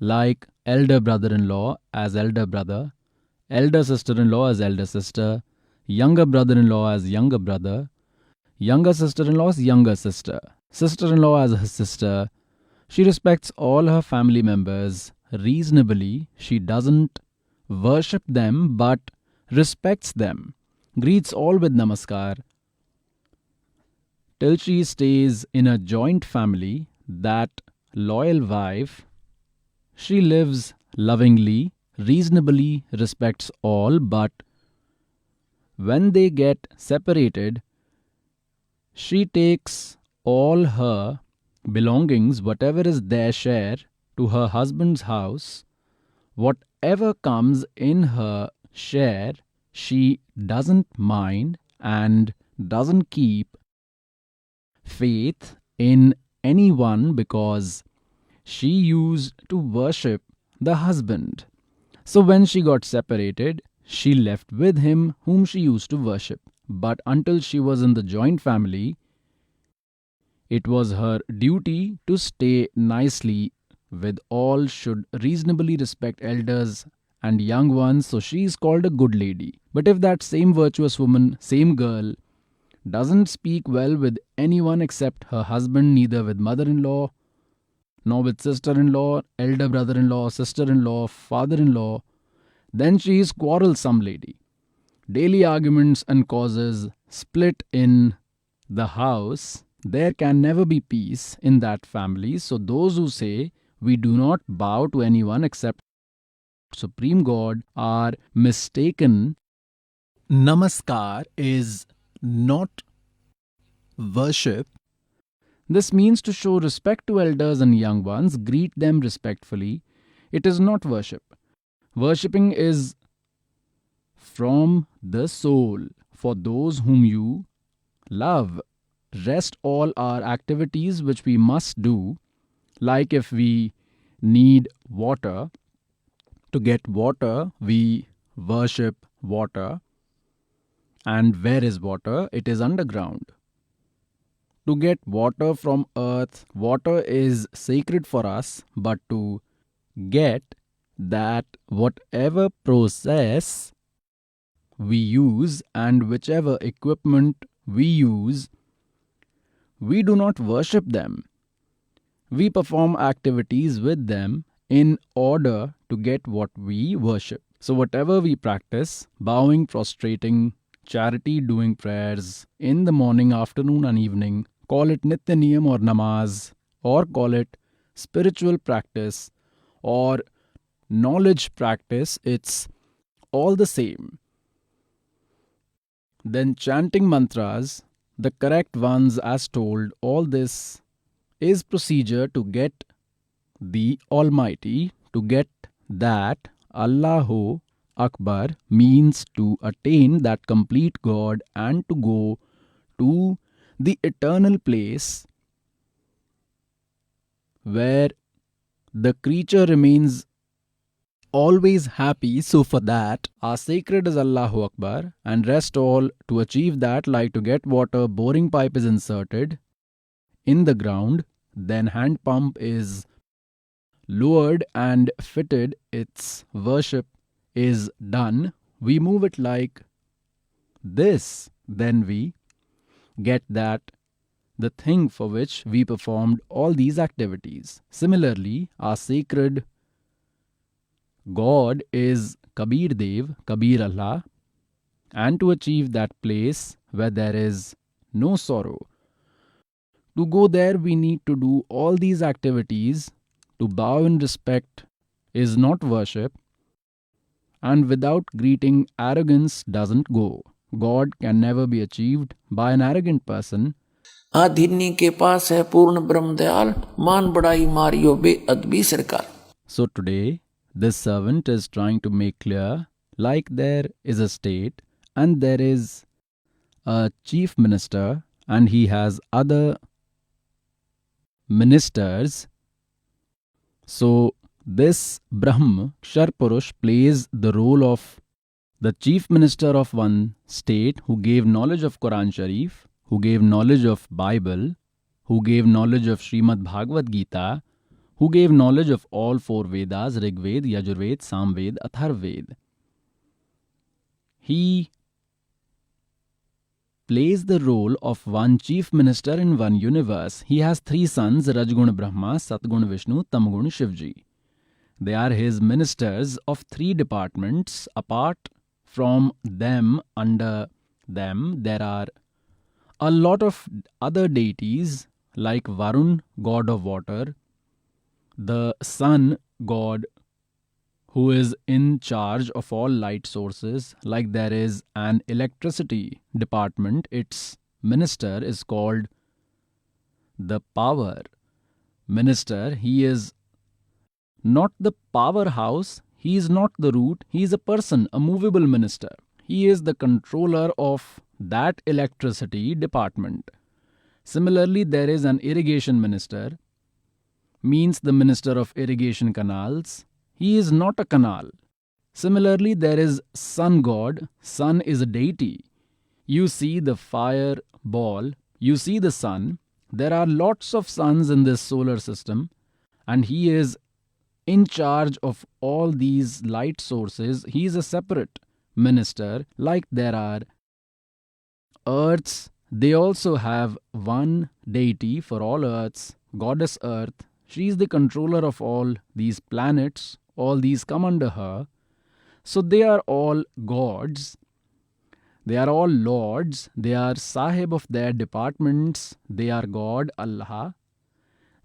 like elder brother-in-law as elder brother, elder sister-in-law as elder sister, younger brother-in-law as younger brother, younger sister-in-law as younger sister, sister-in-law as her sister. She respects all her family members reasonably. She doesn't worship them but respects them, greets all with namaskar. Till she stays in a joint family, that loyal wife, she lives lovingly, reasonably respects all, but when they get separated, she takes all her belongings, whatever is their share, to her husband's house. Whatever comes in her share, she doesn't mind and doesn't keep faith in anyone because she used to worship the husband. So when she got separated, she left with him whom she used to worship. But until she was in the joint family, it was her duty to stay nicely with all, should reasonably respect elders and young ones, so she is called a good lady. But if that same virtuous woman, same girl, doesn't speak well with anyone except her husband, neither with mother-in-law, nor with sister-in-law, elder brother-in-law, sister-in-law, father-in-law, then she is quarrelsome lady. Daily arguments and causes, split in the house. There can never be peace in that family. So those who say we do not bow to anyone except Supreme God are mistaken. Namaskar is not worship. This means to show respect to elders and young ones, greet them respectfully. It is not worship. Worshipping is from the soul for those whom you love. Rest all our activities which we must do, like if we need water, to get water, we worship water. And where is water? It is underground. To get water from earth, water is sacred for us, but to get that, whatever process we use and whichever equipment we use, we do not worship them. We perform activities with them in order to get what we worship. So whatever we practice, bowing, prostrating, charity, doing prayers in the morning, afternoon and evening, call it Nitya Niyam or Namaz, or call it spiritual practice or knowledge practice, it's all the same. Then chanting mantras, the correct ones as told, all this is procedure to get the Almighty, to get that Allahu Akbar, means to attain that complete God and to go to the eternal place where the creature remains always happy. So for that, our sacred is Allahu Akbar, and rest all to achieve that, like to get water, boring pipe is inserted in the ground, then hand pump is lowered and fitted, its worship is done. We move it like this, then we get that the thing for which we performed all these activities. Similarly, our sacred God is Kabir Dev, Kabir Allah, and to achieve that place where there is no sorrow, to go there we need to do all these activities. To bow in respect is not worship, and without greeting arrogance doesn't go. God can never be achieved by an arrogant person. आधिनी के पास है पूर्ण ब्रह्म दयाल, मान बड़ाई Mario बे अदबी सरकार. So today, this servant is trying to make clear, like there is a state and there is a chief minister and he has other ministers. So this Brahm, Kshar Purush, plays the role of the chief minister of one state who gave knowledge of Quran Sharif, who gave knowledge of Bible, who gave knowledge of Srimad Bhagavad Gita, who gave knowledge of all four Vedas, Rig Ved, Yajurved, Samved, Atharved. He plays the role of one chief minister in one universe. He has three sons, Rajgun Brahma, Satgun Vishnu, Tamgun Shivji. They are his ministers of three departments. Apart from them, under them, there are a lot of other deities like Varun, god of water, the sun god who is in charge of all light sources. Like there is an electricity department, its minister is called the power minister. He is not the powerhouse, he is not the root, he is a person, a movable minister. He is the controller of that electricity department. Similarly, there is an irrigation minister, means the minister of irrigation canals. He is not a canal. Similarly, there is sun god. Sun is a deity. You see the fire ball, you see the sun. There are lots of suns in this solar system, and he is in charge of all these light sources. He is a separate minister. Like there are earths, they also have one deity for all earths, goddess Earth. She is the controller of all these planets. All these come under her. So they are all gods. They are all lords. They are sahib of their departments. They are God, Allah.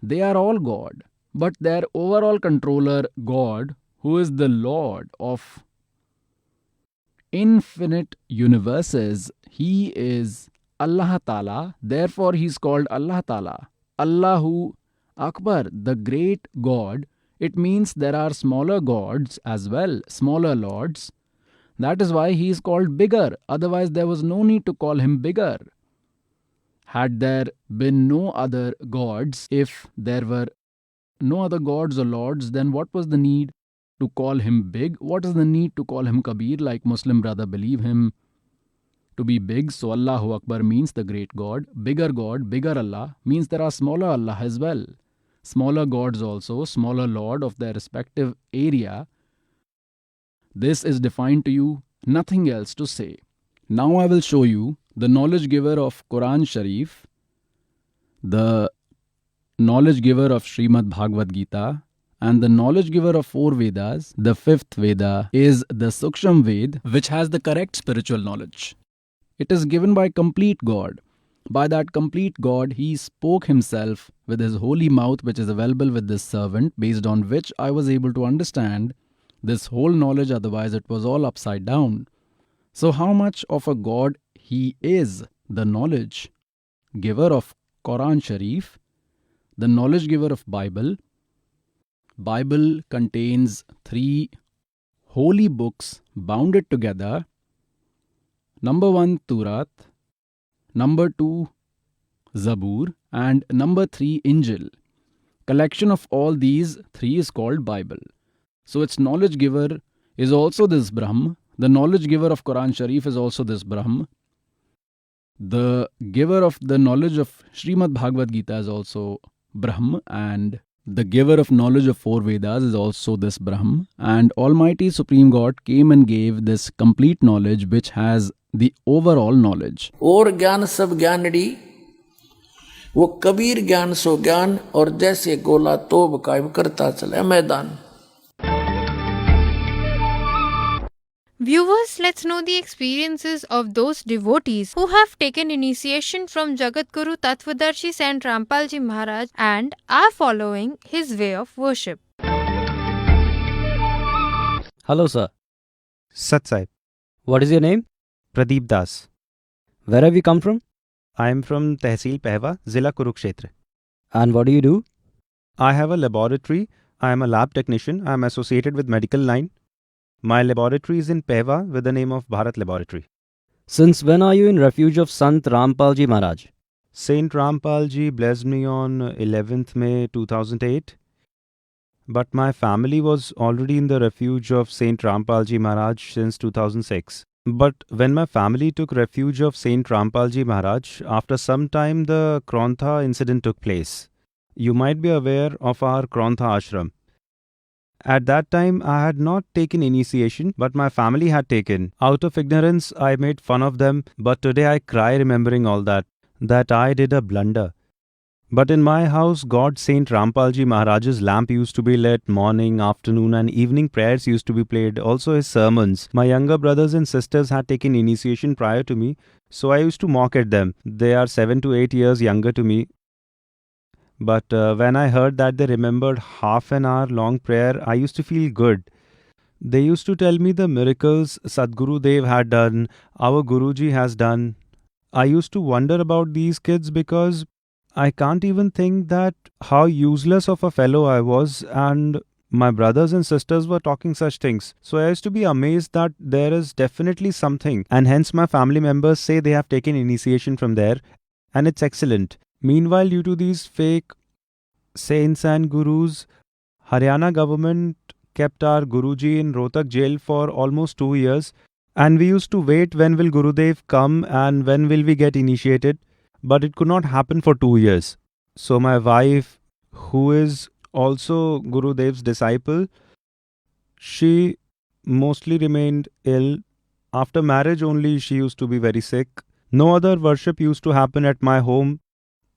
They are all God. But their overall controller, God, who is the Lord of infinite universes, he is Allah Ta'ala. Therefore, he is called Allah Ta'ala. Allahu Akbar, the great God. It means there are smaller gods as well, smaller lords. That is why he is called bigger. Otherwise, there was no need to call him bigger. Had there been no other gods, if there were no other gods or lords, then what was the need to call him big? What is the need to call him Kabir, like Muslim brother believe him to be big? So Allahu Akbar means the great God, bigger Allah means there are smaller Allah as well. Smaller gods also, smaller lord of their respective area. This is defined to you, nothing else to say. Now I will show you the knowledge giver of Quran Sharif, the knowledge giver of Srimad Bhagavad Gita, and the knowledge giver of four Vedas. The fifth Veda is the Suksham Ved, which has the correct spiritual knowledge. It is given by complete God. By that complete God, he spoke himself with his holy mouth, which is available with this servant, based on which I was able to understand this whole knowledge, otherwise it was all upside down. So how much of a God he is? The knowledge giver of Quran Sharif, the knowledge giver of Bible. Bible contains three holy books bounded together. Number 1, Turat. Number 2, Zabur, and number 3, Injil. Collection of all these three is called Bible. So its knowledge giver is also this Brahm. The knowledge giver of Quran Sharif is also this Brahm. The giver of the knowledge of Srimad Bhagavad Gita is also Brahm, and the giver of knowledge of four Vedas is also this Brahm. And Almighty Supreme God came and gave this complete knowledge which has the overall knowledge. और ज्ञान सब ज्ञानड़ी, वो कबीर ज्ञान सो ज्ञान, और जैसे गोला तोब कायम करता चले मैदान. Viewers, let's know the experiences of those devotees who have taken initiation from Jagat Guru Tattvadarshi Sant Rampal Ji Maharaj and are following his way of worship. Hello, sir. Sat Sahib, What is your name? Pradeep Das. Where have you come from? I am from Tehsil Pehwa, Zilla Kurukshetra. And what do you do? I have a laboratory. I am a lab technician. I am associated with medical line. My laboratory is in Pehwa with the name of Bharat Laboratory. Since when are you in refuge of Sant Rampal Ji Maharaj? Saint Rampal Ji blessed me on 11th May 2008. But my family was already in the refuge of Saint Rampal Ji Maharaj since 2006. But when my family took refuge of Saint Rampal Ji Maharaj, after some time the Krontha incident took place. You might be aware of our Krontha ashram. At that time, I had not taken initiation, but my family had taken. Out of ignorance, I made fun of them, but today I cry remembering all that I did a blunder. But in my house, God Saint Rampal Ji Maharaj's lamp used to be lit, morning, afternoon and evening prayers used to be played, also his sermons. My younger brothers and sisters had taken initiation prior to me, so I used to mock at them. They are 7 to 8 years younger to me. But when I heard that they remembered half an hour long prayer, I used to feel good. They used to tell me the miracles Sadguru Dev had done, our Guruji has done. I used to wonder about these kids because I can't even think that how useless of a fellow I was, and my brothers and sisters were talking such things. So I used to be amazed that there is definitely something, and hence my family members say they have taken initiation from there, and it's excellent. Meanwhile, due to these fake saints and gurus, Haryana government kept our Guruji in Rohtak jail for almost 2 years, and we used to wait when will Gurudev come and when will we get initiated, but it could not happen for 2 years. So my wife, who is also Gurudev's disciple, she mostly remained ill. After marriage only she used to be very sick. No other worship used to happen at my home,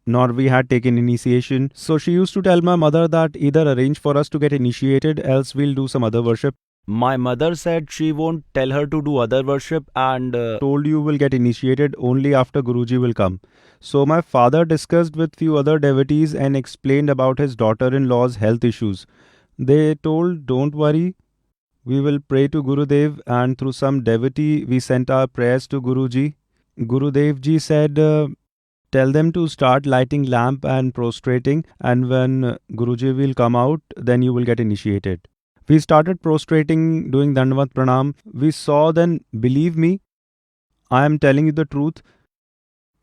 nor we had taken initiation. So she used to tell my mother that either arrange for us to get initiated, else we'll do some other worship. My mother said she won't tell her to do other worship and told you will get initiated only after Guruji will come. So my father discussed with few other devotees and explained about his daughter-in-law's health issues. They told, don't worry, we will pray to Gurudev, and through some devotee we sent our prayers to Guruji. Gurudev ji said, tell them to start lighting lamp and prostrating, and when Guruji will come out, then you will get initiated. We started prostrating, doing Dandavat Pranam. We saw then, believe me, I am telling you the truth.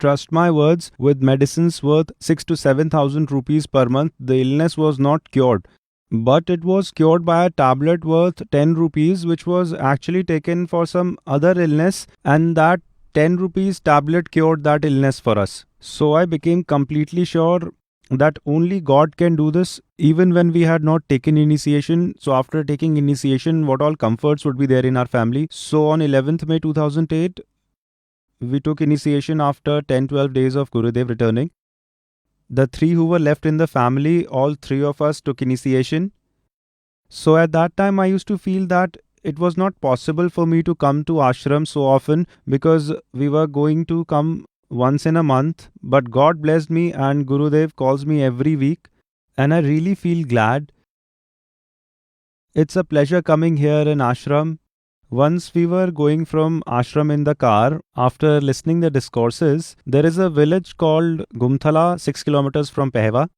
Trust my words, with medicines worth 6 to 7,000 rupees per month, the illness was not cured. But it was cured by a tablet worth 10 rupees, which was actually taken for some other illness, and that 10 rupees tablet cured that illness for us. So I became completely sure that only God can do this, even when we had not taken initiation. So after taking initiation, what all comforts would be there in our family. So on 11th May 2008, we took initiation after 10-12 days of Gurudev returning. The 3 who were left in the family, all 3 of us took initiation. So at that time, I used to feel that it was not possible for me to come to ashram so often, because we were going to come once in a month, but God blessed me and Gurudev calls me every week, and I really feel glad. It's a pleasure coming here in ashram. Once we were going from ashram in the car, after listening the discourses, there is a village called Gumthala, 6 kilometers from Pehwa.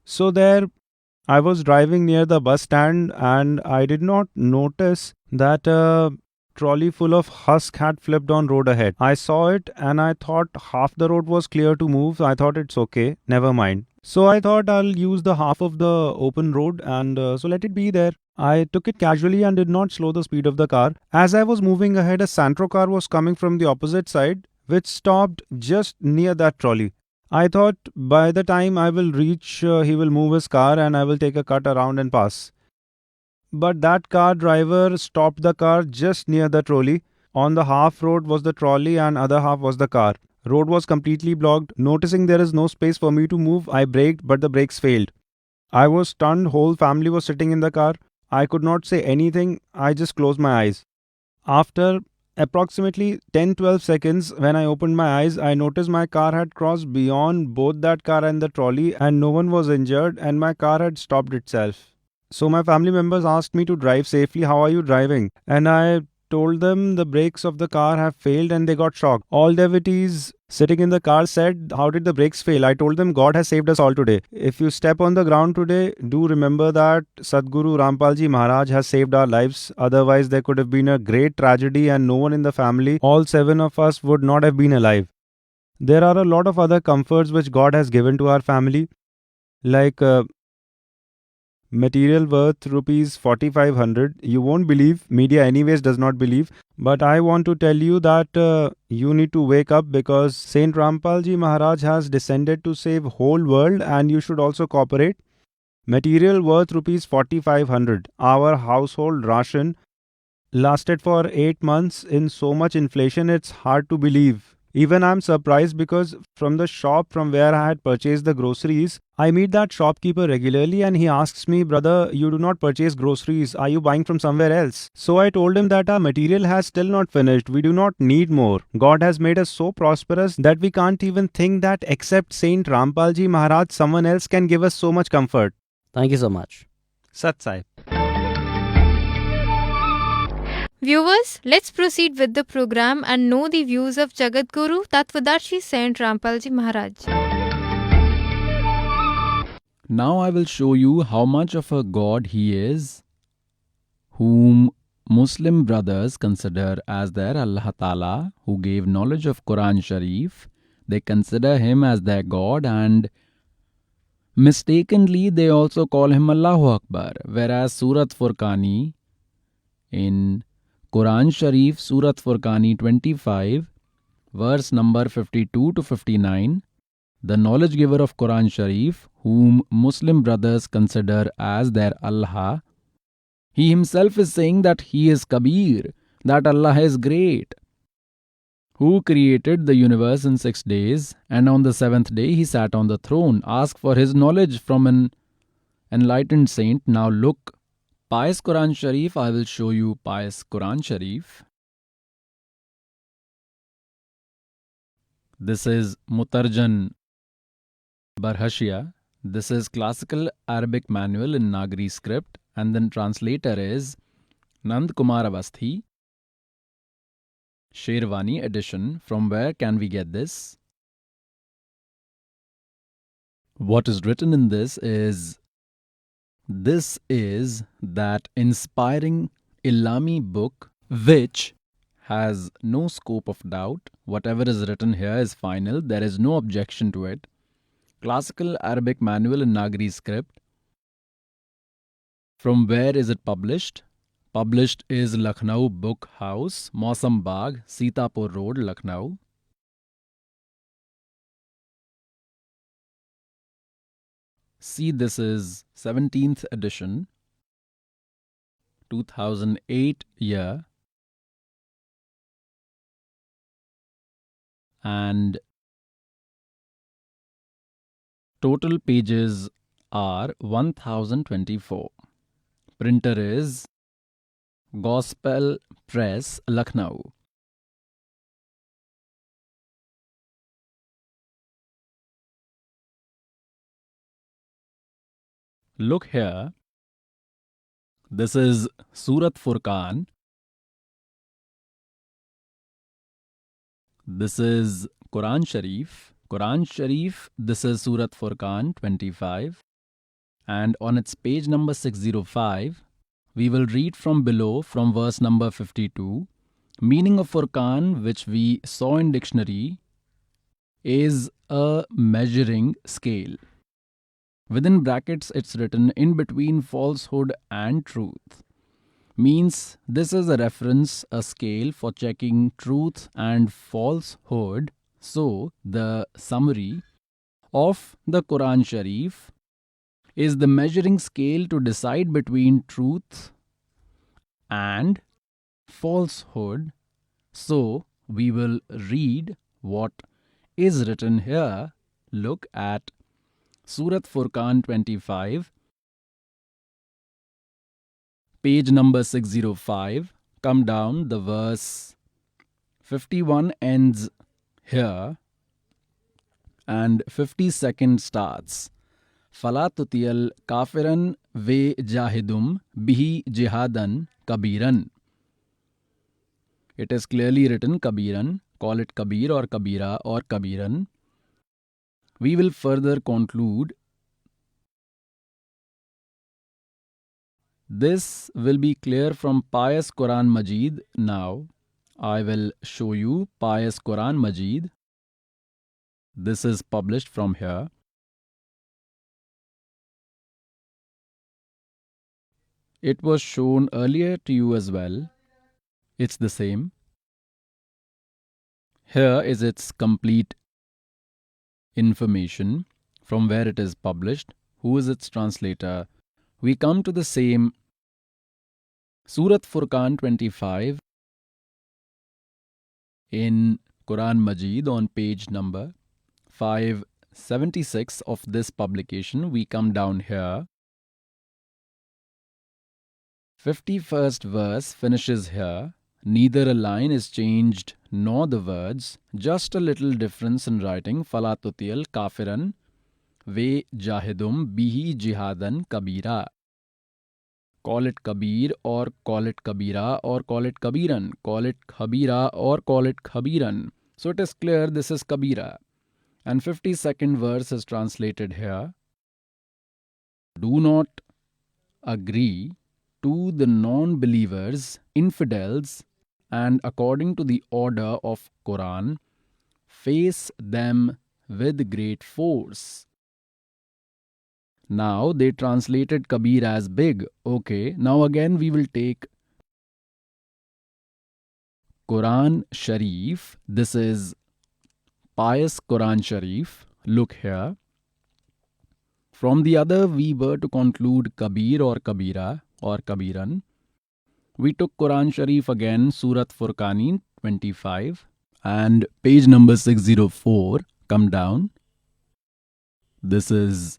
So there I was driving near the bus stand and I did not notice that a trolley full of husk had flipped on road ahead. I saw it and I thought half the road was clear to move. I thought it's okay, never mind. So I thought I'll use the half of the open road and so let it be there. I took it casually and did not slow the speed of the car. As I was moving ahead, a Santro car was coming from the opposite side, which stopped just near that trolley. I thought by the time I will reach, he will move his car and I will take a cut around and pass. But that car driver stopped the car just near the trolley. On the half road was the trolley and other half was the car. Road was completely blocked. Noticing there is no space for me to move, I braked, but the brakes failed. I was stunned. Whole family was sitting in the car. I could not say anything. I just closed my eyes. After approximately 10-12 seconds, when I opened my eyes, I noticed my car had crossed beyond both that car and the trolley and no one was injured and my car had stopped itself. So my family members asked me to drive safely. How are you driving? And I told them the brakes of the car have failed and they got shocked. All devotees sitting in the car said, how did the brakes fail? I told them God has saved us all today. If you step on the ground today, do remember that Sadguru Rampal Ji Maharaj has saved our lives. Otherwise there could have been a great tragedy and no one in the family, all 7 of us, would not have been alive. There are a lot of other comforts which God has given to our family, like material worth rupees 4500. You won't believe, media anyways does not believe, but I want to tell you that you need to wake up because Sant Rampal Ji Maharaj has descended to save whole world and you should also cooperate. Material worth rupees 4500. Our household ration lasted for 8 months in so much inflation, it's hard to believe. Even I'm surprised because from the shop from where I had purchased the groceries, I meet that shopkeeper regularly and he asks me, brother, you do not purchase groceries. Are you buying from somewhere else? So I told him that our material has still not finished. We do not need more. God has made us so prosperous that we can't even think that except Saint Rampal Ji Maharaj, someone else can give us so much comfort. Thank you so much. Sat Sai. Viewers, let's proceed with the program and know the views of Jagat Guru Tattvadarshi Sant Rampal Ji Maharaj. Now I will show you how much of a God he is, whom Muslim brothers consider as their Allah Ta'ala, who gave knowledge of Quran Sharif. They consider him as their God and mistakenly they also call him Allahu Akbar, whereas Surat Furqani in Quran Sharif, Surat Furqani 25, verse number 52 to 59, the knowledge giver of Quran Sharif, whom Muslim brothers consider as their Allah, he himself is saying that he is Kabir, that Allah is great, who created the universe in 6 days, and on the 7th day he sat on the throne. Ask for his knowledge from an enlightened saint. Now look, pious Quran Sharif, I will show you pious Quran Sharif. This is Mutarjan Barhashia. This is classical Arabic manual in Nagari script and then translator is Nand Kumar Avasthi. Sherwani edition. From where can we get this? What is written in this is that inspiring Ilami book which has no scope of doubt. Whatever is written here is final. There is no objection to it. Classical Arabic manual in Nagari script. From where is it published? Published is Lucknow Book House, Mausam Bagh, Sitapur Road, Lucknow. See, this is 17th edition, 2008 year, and total pages are 1024. Printer is Gospel Press, Lucknow. Look here. This is Surat Furqan. This is Quran Sharif. Quran Sharif, this is Surat Furqan 25. And on its page number 605, we will read from below from verse number 52. Meaning of Furqan, which we saw in dictionary, is a measuring scale. Within brackets, it's written in between falsehood and truth. Means this is a reference, a scale for checking truth and falsehood. So, the summary of the Quran Sharif is the measuring scale to decide between truth and falsehood. So, we will read what is written here. Look at Surat Furqan 25, page number 605. Come down, the verse 51 ends here and 52nd starts. Fala tutiyal kafiran ve jahidum bihi jihadan kabiran. It is clearly written Kabiran. Call it Kabir or Kabira or Kabiran. We will further conclude. This will be clear from Pious Quran Majid. Now, I will show you Pious Quran Majid. This is published from here. It was shown earlier to you as well. It's the same. Here is its complete information from where it is published, who is its translator. We come to the same Surat Furqan 25 in Quran Majid on page number 576 of this publication. We come down here. 51st verse finishes here. Neither a line is changed nor the words, just a little difference in writing. Fala tutiyal kafiran ve jahidum bihi jihadan kabira. Call it Kabir or call it Kabira or call it Kabiran. Call it Khabira or call it Khabiran. So it is clear this is Kabira. And 52nd verse is translated here. Do not agree to the non-believers, infidels, and according to the order of Quran, face them with great force. Now they translated Kabir as big. Okay, now again we will take Quran Sharif. This is Pious Quran Sharif. Look here. From the other we were to conclude Kabir or Kabira or Kabiran. We took Quran Sharif again, Surat Furqani 25 and page number 604. Come down. This is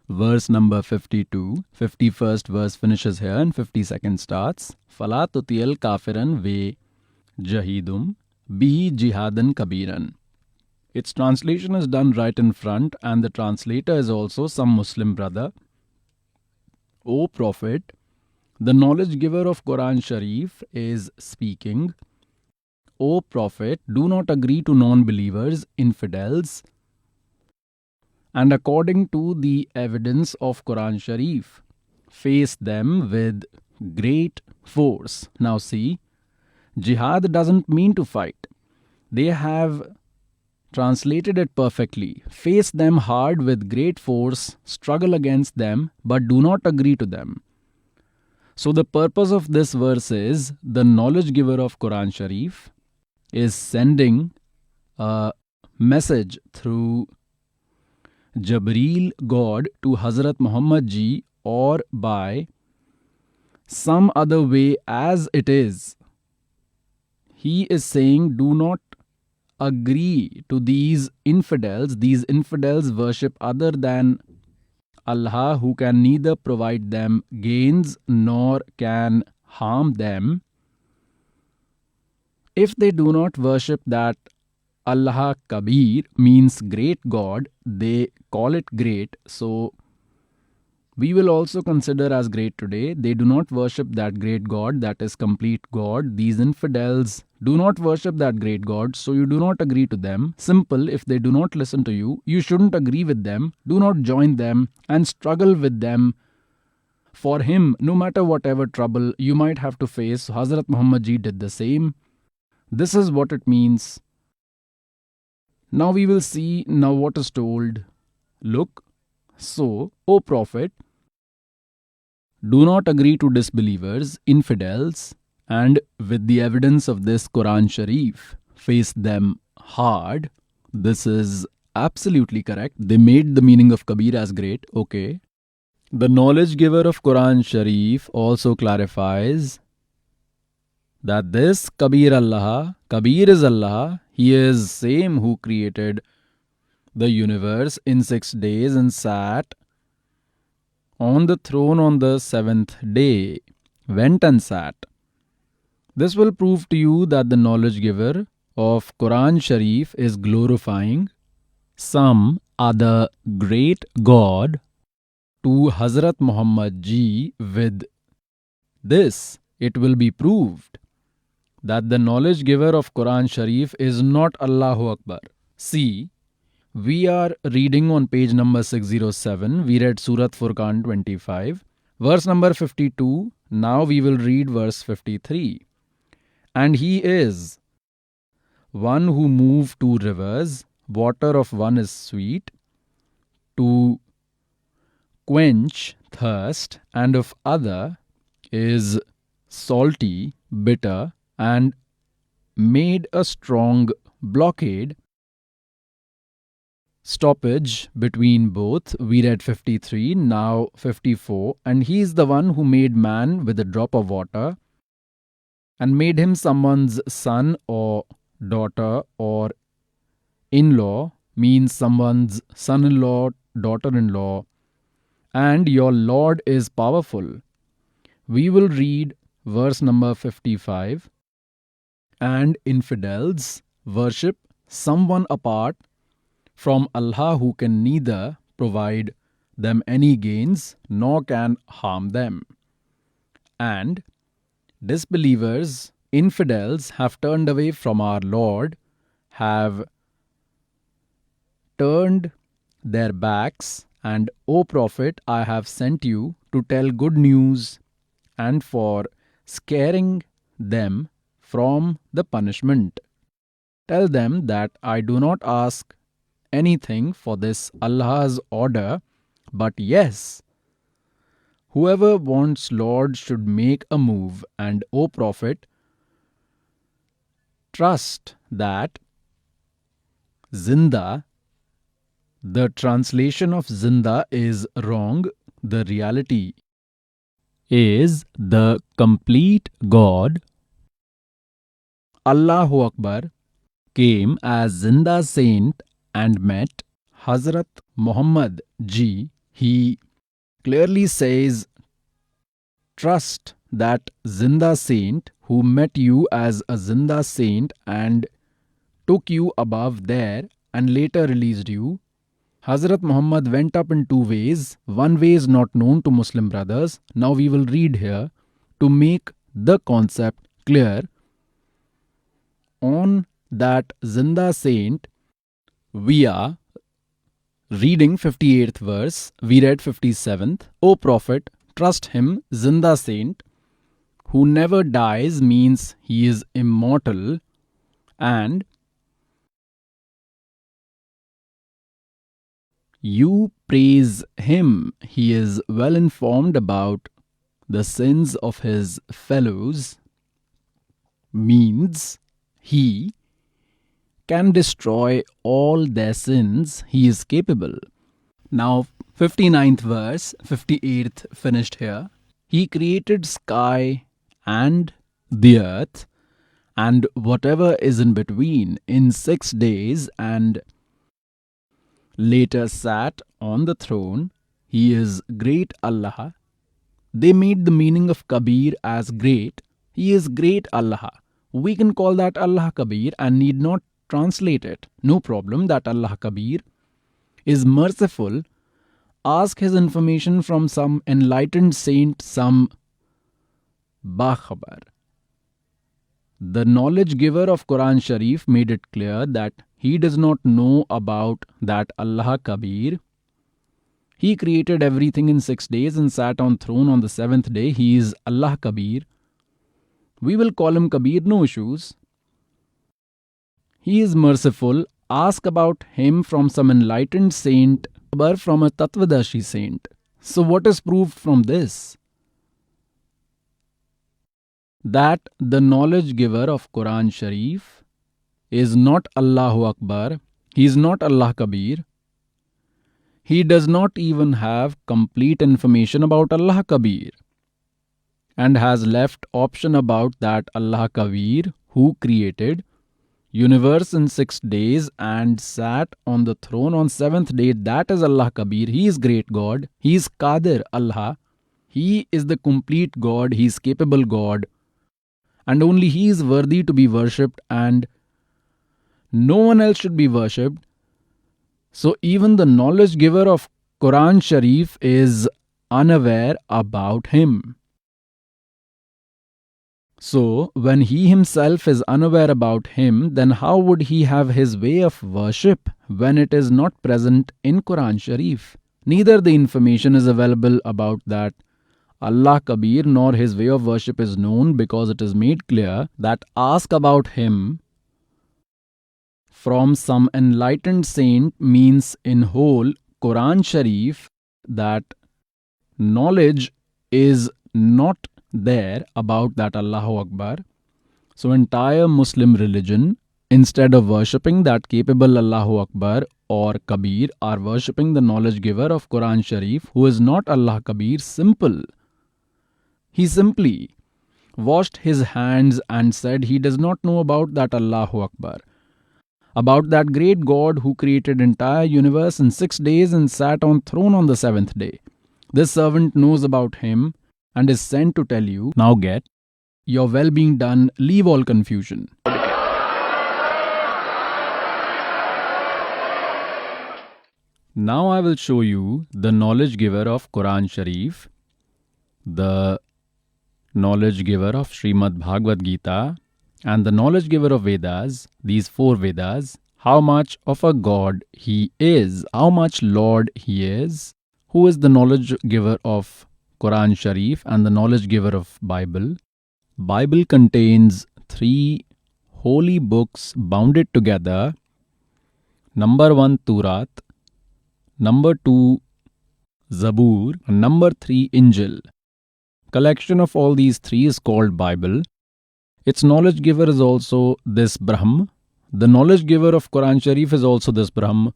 verse number 52. 51st verse finishes here and 52nd starts. Fala tutiyal kafiran ve jahidum bihi jihadan kabiran. Its translation is done right in front and the translator is also some Muslim brother. O Prophet, the knowledge giver of Quran Sharif is speaking. O Prophet, do not agree to non-believers, infidels, and according to the evidence of Quran Sharif, face them with great force. Now see, jihad doesn't mean to fight. They have translated it perfectly. Face them hard with great force, struggle against them, but do not agree to them. So the purpose of this verse is the knowledge giver of Quran Sharif is sending a message through Jabreel God to Hazrat Muhammad ji or by some other way as it is. He is saying do not agree to these infidels. These infidels worship other than Allah, who can neither provide them gains nor can harm them. If they do not worship that Allah Kabir means great God, they call it great. So we will also consider as great today. They do not worship that great God, that is complete God. These infidels do not worship that great God, so you do not agree to them. Simple, if they do not listen to you, you shouldn't agree with them. Do not join them and struggle with them. For him, no matter whatever trouble you might have to face, Hazrat Muhammad ji did the same. This is what it means. Now we will see now what is told. Look, so, O Prophet, do not agree to disbelievers, infidels, and with the evidence of this Quran Sharif, face them hard. This is absolutely correct. They made the meaning of Kabir as great. Okay. The knowledge giver of Quran Sharif also clarifies that this Kabir is Allah. He is same who created the universe in 6 days and sat on the throne on the 7th day, went and sat. This will prove to you that the knowledge giver of Quran Sharif is glorifying some other great God to Hazrat Muhammad ji. With this, it will be proved that the knowledge giver of Quran Sharif is not Allahu Akbar. See, we are reading on page number 607. We read Surat Furqan 25, verse number 52. Now we will read verse 53. And he is one who moved two rivers. Water of one is sweet to quench thirst, and of other is salty, bitter, and made a strong blockade, stoppage between both. We read 53, now 54. And he is the one who made man with a drop of water and made him someone's son or daughter or in-law, means someone's son-in-law, daughter-in-law, and your Lord is powerful. We will read verse number 55. And infidels worship someone apart from Allah who can neither provide them any gains nor can harm them. And disbelievers, infidels, have turned away from our Lord, have turned their backs, and O Prophet, I have sent you to tell good news and for scaring them from the punishment. Tell them that I do not ask anything for this Allah's order, but yes, whoever wants Lord should make a move, and O Prophet, trust that Zinda, the translation of Zinda is wrong. The reality is the complete God, Allahu Akbar, came as Zinda saint and met Hazrat Muhammad ji. He clearly says, trust that Zinda saint who met you as a Zinda saint and took you above there and later released you. Hazrat Muhammad went up in two ways. One way is not known to Muslim brothers. Now we will read here to make the concept clear. On that Zinda saint, we are reading 58th verse. We read 57th. O Prophet, trust him, Zinda saint, who never dies, means he is immortal, and you praise him. He is well informed about the sins of his fellows, means he can destroy all their sins. He is capable. Now 59th verse, 58th finished here. He created sky and the earth and whatever is in between in 6 days and later sat on the throne. He is great Allah. They made the meaning of Kabir as great. He is great Allah. We can call that Allah Kabir and need not translate it. No problem that Allah Kabir is merciful. Ask his information from some enlightened saint, some Bakhabar. The knowledge giver of Quran Sharif made it clear that he does not know about that Allah Kabir. He created everything in 6 days and sat on throne on the 7th day. He is Allah Kabir. We will call him Kabir, no issues. He is merciful. Ask about him from some enlightened saint or from a Tattvadashi saint. So what is proved from this? That the knowledge giver of Quran Sharif is not Allahu Akbar. He is not Allah Kabir. He does not even have complete information about Allah Kabir and has left option about that Allah Kabir who created universe in 6 days and sat on the throne on 7th day. That is Allah Kabir. He is great God. He is Qadir Allah. He is the complete God. He is capable God. And only He is worthy to be worshipped and no one else should be worshipped. So even the knowledge giver of Quran Sharif is unaware about Him. So when He Himself is unaware about Him, then how would He have His way of worship when it is not present in Quran Sharif? Neither the information is available about that Allah Kabir nor His way of worship is known, because it is made clear that ask about Him from some enlightened saint means in whole Quran Sharif that knowledge is not there about that Allahu Akbar. So entire Muslim religion, instead of worshipping that capable Allahu Akbar or Kabir, are worshipping the knowledge giver of Quran Sharif who is not Allah Kabir. Simple. He simply washed his hands and said he does not know about that Allahu Akbar, about that great God who created entire universe in 6 days and sat on throne on the 7th day. This servant knows about him and is sent to tell you, now get your well-being done, leave all confusion. Now I will show you the knowledge giver of Quran Sharif, the knowledge giver of Srimad Bhagavad Gita, and the knowledge giver of Vedas, these 4 Vedas, how much of a God He is, how much Lord He is, who is the knowledge giver of Quran Sharif and the knowledge giver of Bible. Bible contains 3 holy books bounded together. Number 1 Turat, number 2 Zabur, and number 3 Injil. Collection of all these 3 is called Bible. Its knowledge giver is also this Brahm. The knowledge giver of Quran Sharif is also this Brahm.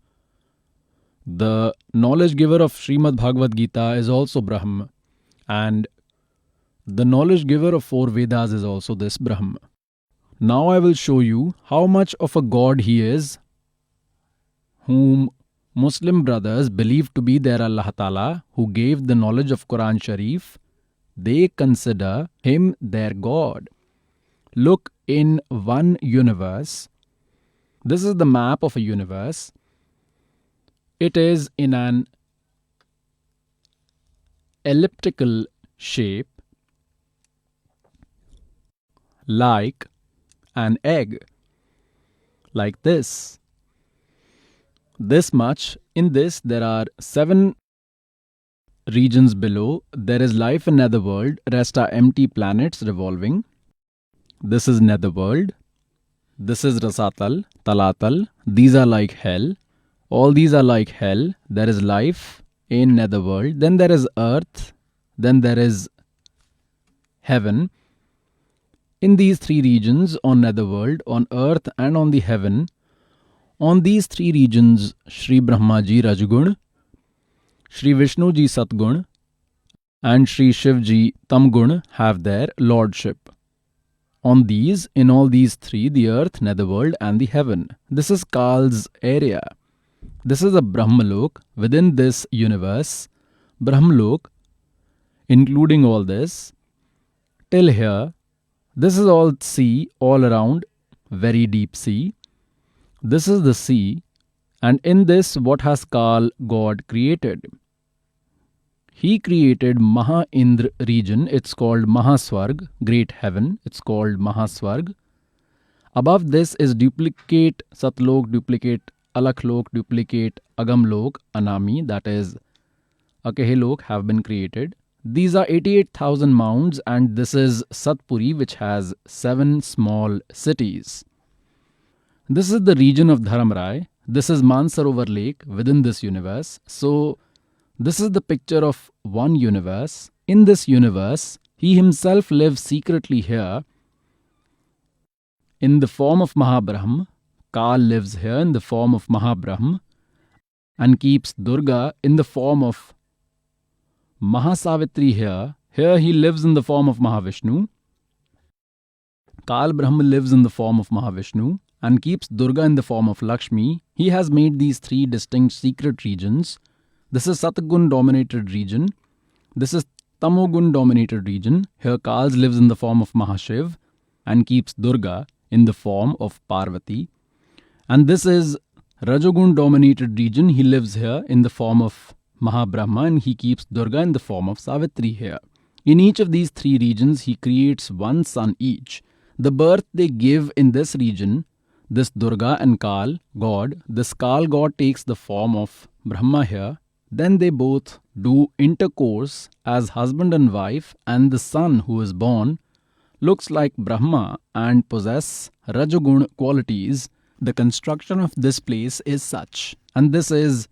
The knowledge giver of Srimad Bhagavad Gita is also Brahm. And the knowledge giver of 4 Vedas is also this Brahm. Now I will show you how much of a God He is, whom Muslim brothers believe to be their Allah Ta'ala, who gave the knowledge of Quran Sharif. They consider Him their God. Look in one universe. This is the map of a universe. It is in an elliptical shape, like an egg, like this. This much. In this there are 7 regions below. There is life in netherworld. Rest are empty planets revolving. This is netherworld. This is Rasatal, Talatal. These are like hell. All these are like hell. There is life in netherworld. Then there is earth. Then there is heaven. In these 3 regions, on netherworld, on earth and on the heaven, on these 3 regions, Shri Brahma Ji Rajgun, Shri Vishnu Ji Satgun, and Shri Shiv Ji Tamgun have their lordship. On these, in all these 3, the earth, netherworld and the heaven. This is Kal's area. This is a Brahmalok. Within this universe, Brahmalok, including all this, till here, this is all sea, all around, very deep sea. This is the sea, and in this, what has Kal, God, created? He created Maha Indra region. It's called Mahaswarg, great heaven. It's called Mahaswarg. Above this is duplicate Satlok, duplicate Alakhlok, duplicate Agamlok, Anami, that is Akehelok, have been created. These are 88,000 mounds, and this is Satpuri, which has 7 small cities. This is the region of Dharamrai. This is Mansarovar Lake within this universe. So, this is the picture of one universe. In this universe, he himself lives secretly here in the form of Mahabrahm. Kal lives here in the form of Mahabrahm and keeps Durga in the form of Mahasavitri here. Here he lives in the form of Mahavishnu. Kal Brahma lives in the form of Mahavishnu and keeps Durga in the form of Lakshmi. He has made these three distinct secret regions. This is Satgun dominated region. This is Tamogun dominated region. Here Kals lives in the form of Mahashiv and keeps Durga in the form of Parvati. And this is Rajogun dominated region. He lives here in the form of Mahabrahma and he keeps Durga in the form of Savitri here. In each of these three regions, he creates one son each. The birth they give in this region, this Durga and Kal god, this Kal god takes the form of Brahma here. Then they both do intercourse as husband and wife, and the son who is born looks like Brahma and possess Rajogun qualities. The construction of this place is such, and this is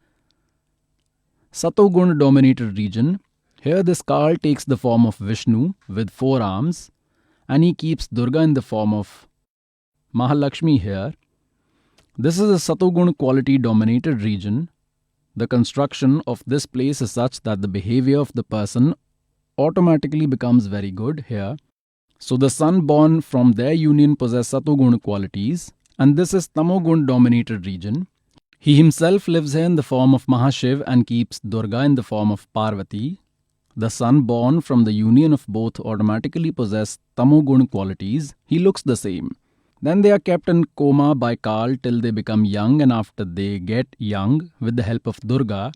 Satogun dominated region. Here this Kal takes the form of Vishnu with 4 arms, and he keeps Durga in the form of Mahalakshmi here. This is a Satogun quality dominated region. The construction of this place is such that the behavior of the person automatically becomes very good here. So the son born from their union possess Satogun qualities, and this is Tamogun dominated region. He himself lives here in the form of Mahashiv and keeps Durga in the form of Parvati. The son born from the union of both automatically possess Tamogun qualities. He looks the same. Then they are kept in coma by Kal till they become young, and after they get young, with the help of Durga,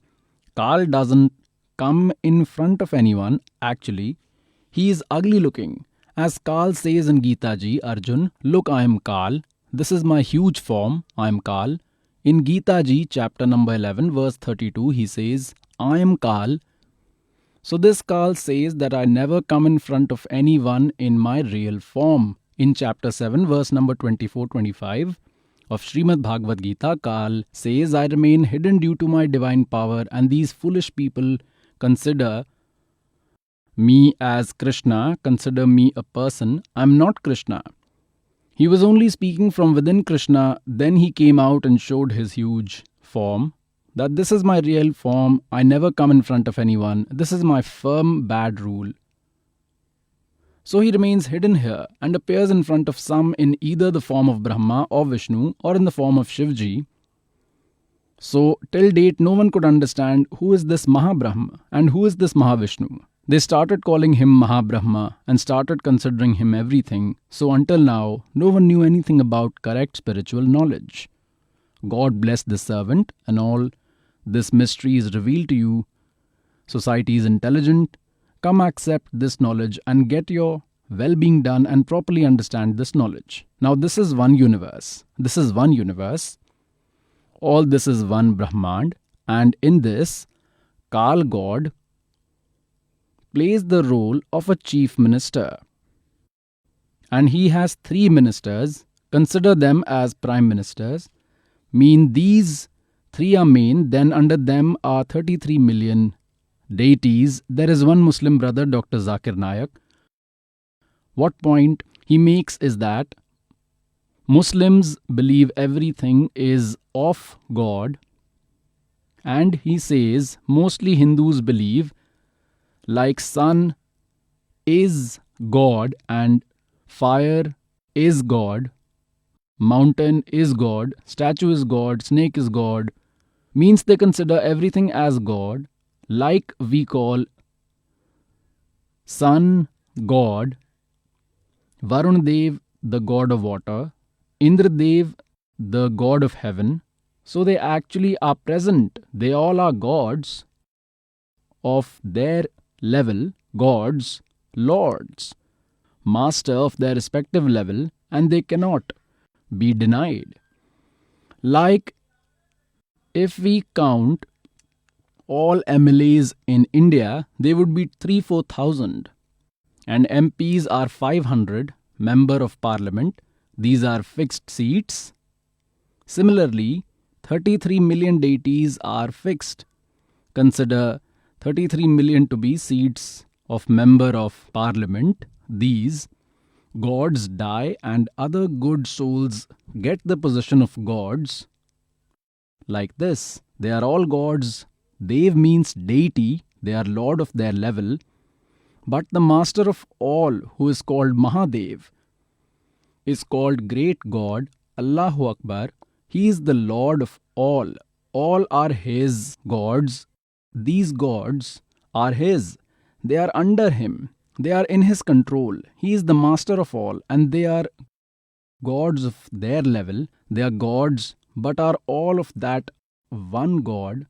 Kal doesn't come in front of anyone. Actually, he is ugly looking. As Kal says in Gita Ji, Arjun, look, I am Kal. This is my huge form. I am Kal. In Gita Ji, chapter number 11, verse 32, he says, I am Kal. So this Kal says that I never come in front of anyone in my real form. In chapter 7, verse number 24-25 of Srimad Bhagavad Gita, Kal says, I remain hidden due to my divine power, and these foolish people consider me as Krishna, consider me a person. I am not Krishna. He was only speaking from within Krishna. Then he came out and showed his huge form, that this is my real form. I never come in front of anyone. This is my firm bad rule. So he remains hidden here and appears in front of some in either the form of Brahma or Vishnu or in the form of Shivji. So till date no one could understand who is this Mahabrahma and who is this Mahavishnu. They started calling him Mahabrahma and started considering him everything. So until now no one knew anything about correct spiritual knowledge. God bless this servant, and all this mystery is revealed to you. Society is intelligent. Come accept this knowledge and get your well-being done and properly understand this knowledge. Now this is one universe. This is one universe. All this is one Brahmand, and in this, Kal God plays the role of a chief minister. And he has 3 ministers. Consider them as prime ministers. Mean these 3 are main, then under them are 33 million deities. There is one Muslim brother, Dr. Zakir Naik. What point he makes is that Muslims believe everything is of God, and he says mostly Hindus believe like sun is God and fire is God, mountain is God, statue is God, snake is God. Means they consider everything as God. Like we call sun God, Varun Dev the god of water, Indra Dev the god of heaven. So they actually are present. They all are gods of their level, gods, lords, master of their respective level, and they cannot be denied. Like if we count all MLAs in India, they would be 3,000-4,000, and MPs are 500, member of parliament. These are fixed seats. Similarly, 33 million deities are fixed. Consider 33 million to be seats of member of parliament. These gods die and other good souls get the position of gods. Like this, they are all gods. Dev means deity, they are lord of their level. But the master of all, who is called Mahadev, is called great God, Allahu Akbar. He is the lord of all. All are his gods. These gods are his. They are under him. They are in his control. He is the master of all, and they are gods of their level. They are gods, but are all of that one God.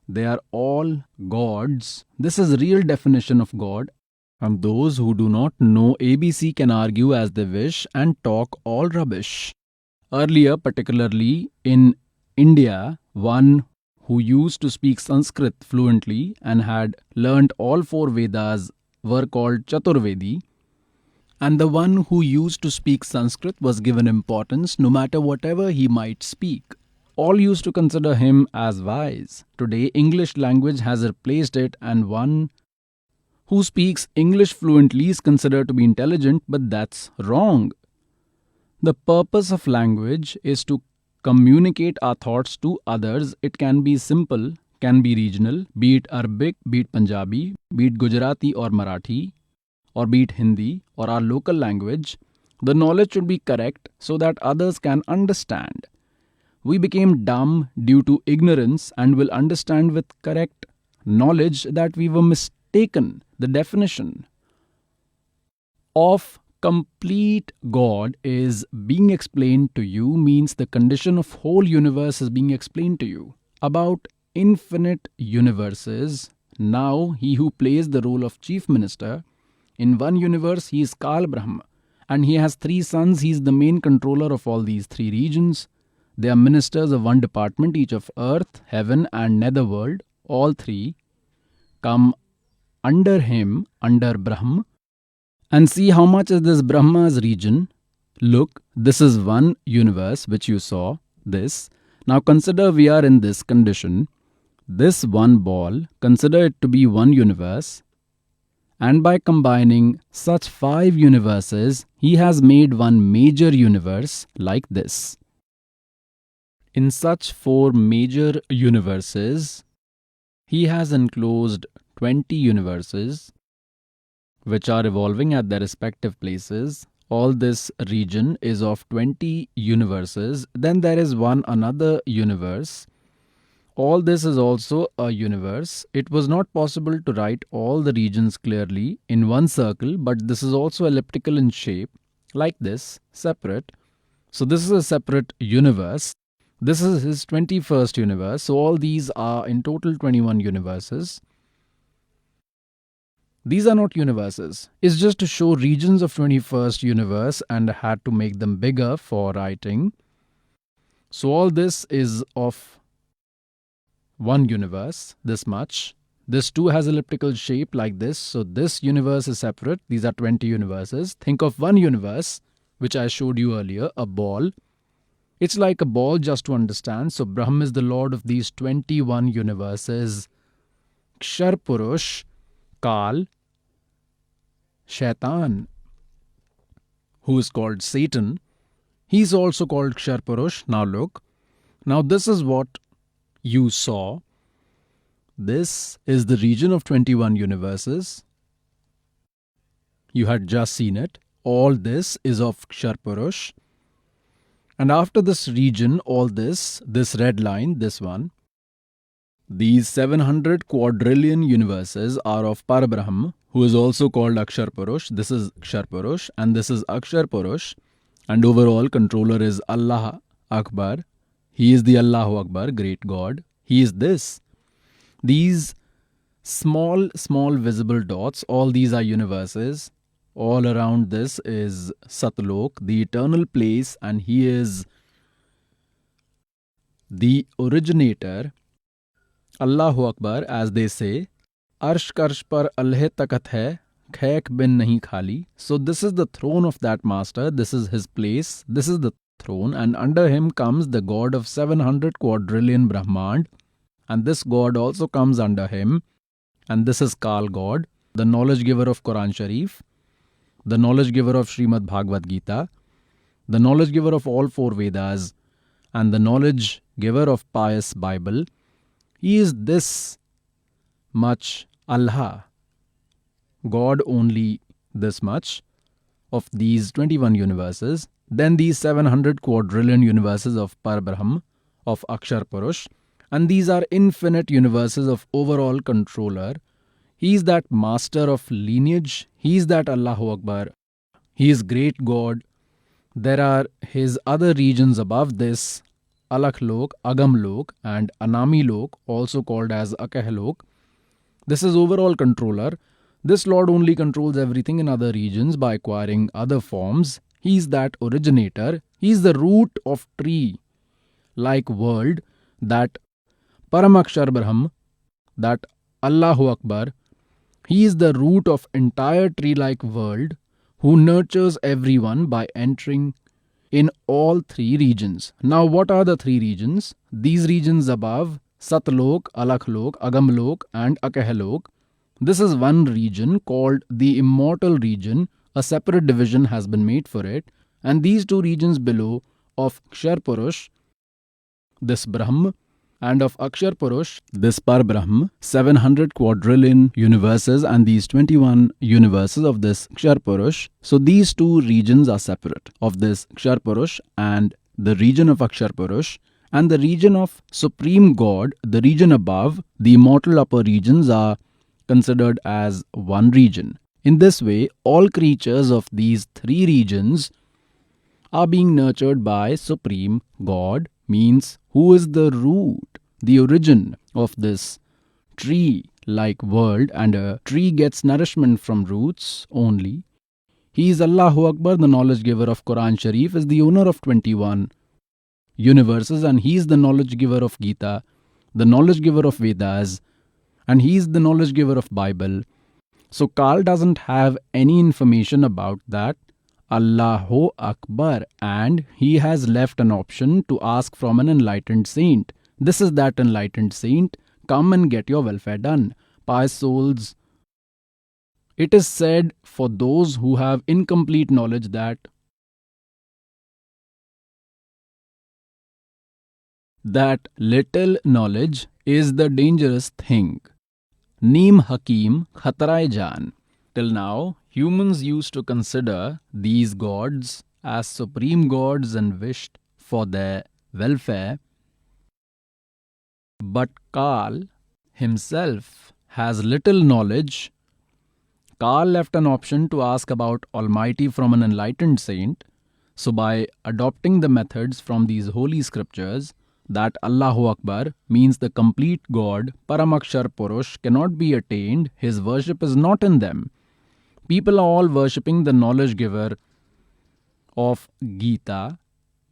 They are all gods. This is real definition of God. And those who do not know ABC can argue as they wish and talk all rubbish. Earlier, particularly in India, one who used to speak Sanskrit fluently and had learnt all four Vedas were called Chaturvedi, and the one who used to speak Sanskrit was given importance no matter whatever he might speak. All used to consider him as wise. Today, English language has replaced it, and one who speaks English fluently is considered to be intelligent, but that's wrong. The purpose of language is to communicate our thoughts to others. It can be simple, can be regional, be it Arabic, be it Punjabi, be it Gujarati or Marathi, or be it Hindi or our local language. The knowledge should be correct so that others can understand. We became dumb due to ignorance and will understand with correct knowledge that we were mistaken. The definition of complete God is being explained to you, means the condition of whole universe is being explained to you. About infinite universes, now he who plays the role of chief minister, in one universe he is Kal Brahma, and he has three sons. He is the main controller of all these three regions. They are ministers of one department, each of earth, heaven and netherworld. All three come under him, under Brahma. And see how much is this Brahma's region. Look, this is one universe which you saw, this. Now consider we are in this condition. This one ball, consider it to be one universe. And by combining such 5 universes, he has made one major universe like this. In such 4 major universes, he has enclosed 20 universes, which are evolving at their respective places. All this region is of 20 universes. Then there is one another universe. All this is also a universe. It was not possible to write all the regions clearly in one circle, but this is also elliptical in shape, like this, separate. So this is a separate universe. This is his 21st universe. So all these are in total 21 universes. These are not universes. It's just to show regions of 21st universe, and I had to make them bigger for writing. So all this is of one universe, this much. This too has elliptical shape like this. So this universe is separate. These are 20 universes. Think of one universe, which I showed you earlier, a ball. It's like a ball, just to understand. So Brahm is the lord of these 21 universes. Kshar Purush, Kal, Shaitan, who is called Satan, he's also called Kshar Purush. Now look. Now this is what you saw. This is the region of 21 universes. You had just seen it. All this is of Kshar Purush. And after this region, all this red line, this one, these 700 quadrillion universes are of Parabrahm, who is also called Akshar Purush. This is Kshar Purush and this is Akshar Purush. And overall controller is Allah Akbar. He is the Allahu Akbar, great God. He is this. These small visible dots, all these are universes. All around this is Satlok, the eternal place, and he is the originator. Allahu Akbar, as they say, Arsh Karsh par Allah takat hai, khek bin nahi khali. So this is the throne of that master. This is his place. This is the throne, and under him comes the god of 700 quadrillion Brahmand, and this god also comes under him, and this is Kal God, the knowledge giver of Quran Sharif, the knowledge giver of Srimad Bhagavad Gita, the knowledge giver of all four Vedas, and the knowledge giver of pious Bible. He is this much Allah, God only this much of these 21 universes, then these 700 quadrillion universes of Parbrahm, of Akshar Purush, and these are infinite universes of overall controller. He is that master of lineage, he is that Allahu Akbar, he is great God. There are his other regions above this, Alakh Lok, Agam Lok, and Anami Lok, also called as Akah Lok. This is overall controller. This Lord only controls everything in other regions by acquiring other forms. He is that originator. He is the root of tree like world, that Paramakshar Brahm, that Allahu Akbar. He is the root of entire tree like world, who nurtures everyone by entering in all three regions. Now what are the three regions? These regions above, Satlok, Alakhlok, Agamlok, and Akahlok. This is one region called the immortal region. A separate division has been made for it. And these two regions below of Akshar Purush, this Brahm, and of Akshar Purush, this Parbrahm, 700 quadrillion universes and these 21 universes of this Akshar Purush. So these two regions are separate, of this Akshar Purush and the region of Akshar Purush, and the region of Supreme God, the region above, the immortal upper regions are considered as one region. In this way, all creatures of these three regions are being nurtured by Supreme God, means who is the root, the origin of this tree-like world, and a tree gets nourishment from roots only. He is Allahu Akbar, the knowledge giver of Quran Sharif, is the owner of 21 universes, and he is the knowledge giver of Gita, the knowledge giver of Vedas, and he is the knowledge giver of Bible. So Kal doesn't have any information about that Allahu Akbar, and he has left an option to ask from an enlightened saint. This is that enlightened saint. Come and get your welfare done. Pious souls, it is said for those who have incomplete knowledge that little knowledge is the dangerous thing. Neem Hakim Khatrai Jan. Till now, humans used to consider these gods as supreme gods and wished for their welfare. But Kal himself has little knowledge. Kal left an option to ask about Almighty from an enlightened saint. So by adopting the methods from these holy scriptures, that Allahu Akbar means the complete God, Paramakshar Purush, cannot be attained, his worship is not in them. People are all worshipping the knowledge giver of Gita,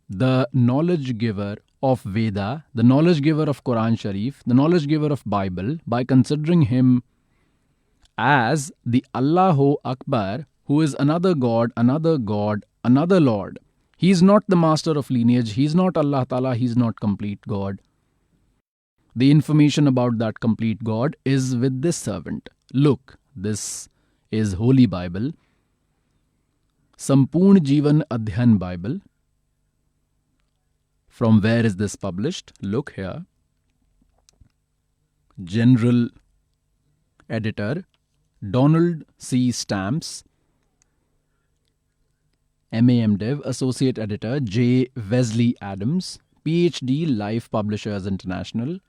the knowledge giver of Veda, the knowledge giver of Quran Sharif, the knowledge giver of Bible, by considering him as the Allahu Akbar, who is another God, another Lord. He is not the master of lineage, he is not Allah Ta'ala, he is not complete God. The information about that complete God is with this servant. Look, this is Holy Bible, Sampoorn Jeevan Adhyan Bible. From where is this published? Look here. General Editor Donald C. Stamps, MAM Dev, Associate Editor J. Wesley Adams, PhD, Life Publishers International.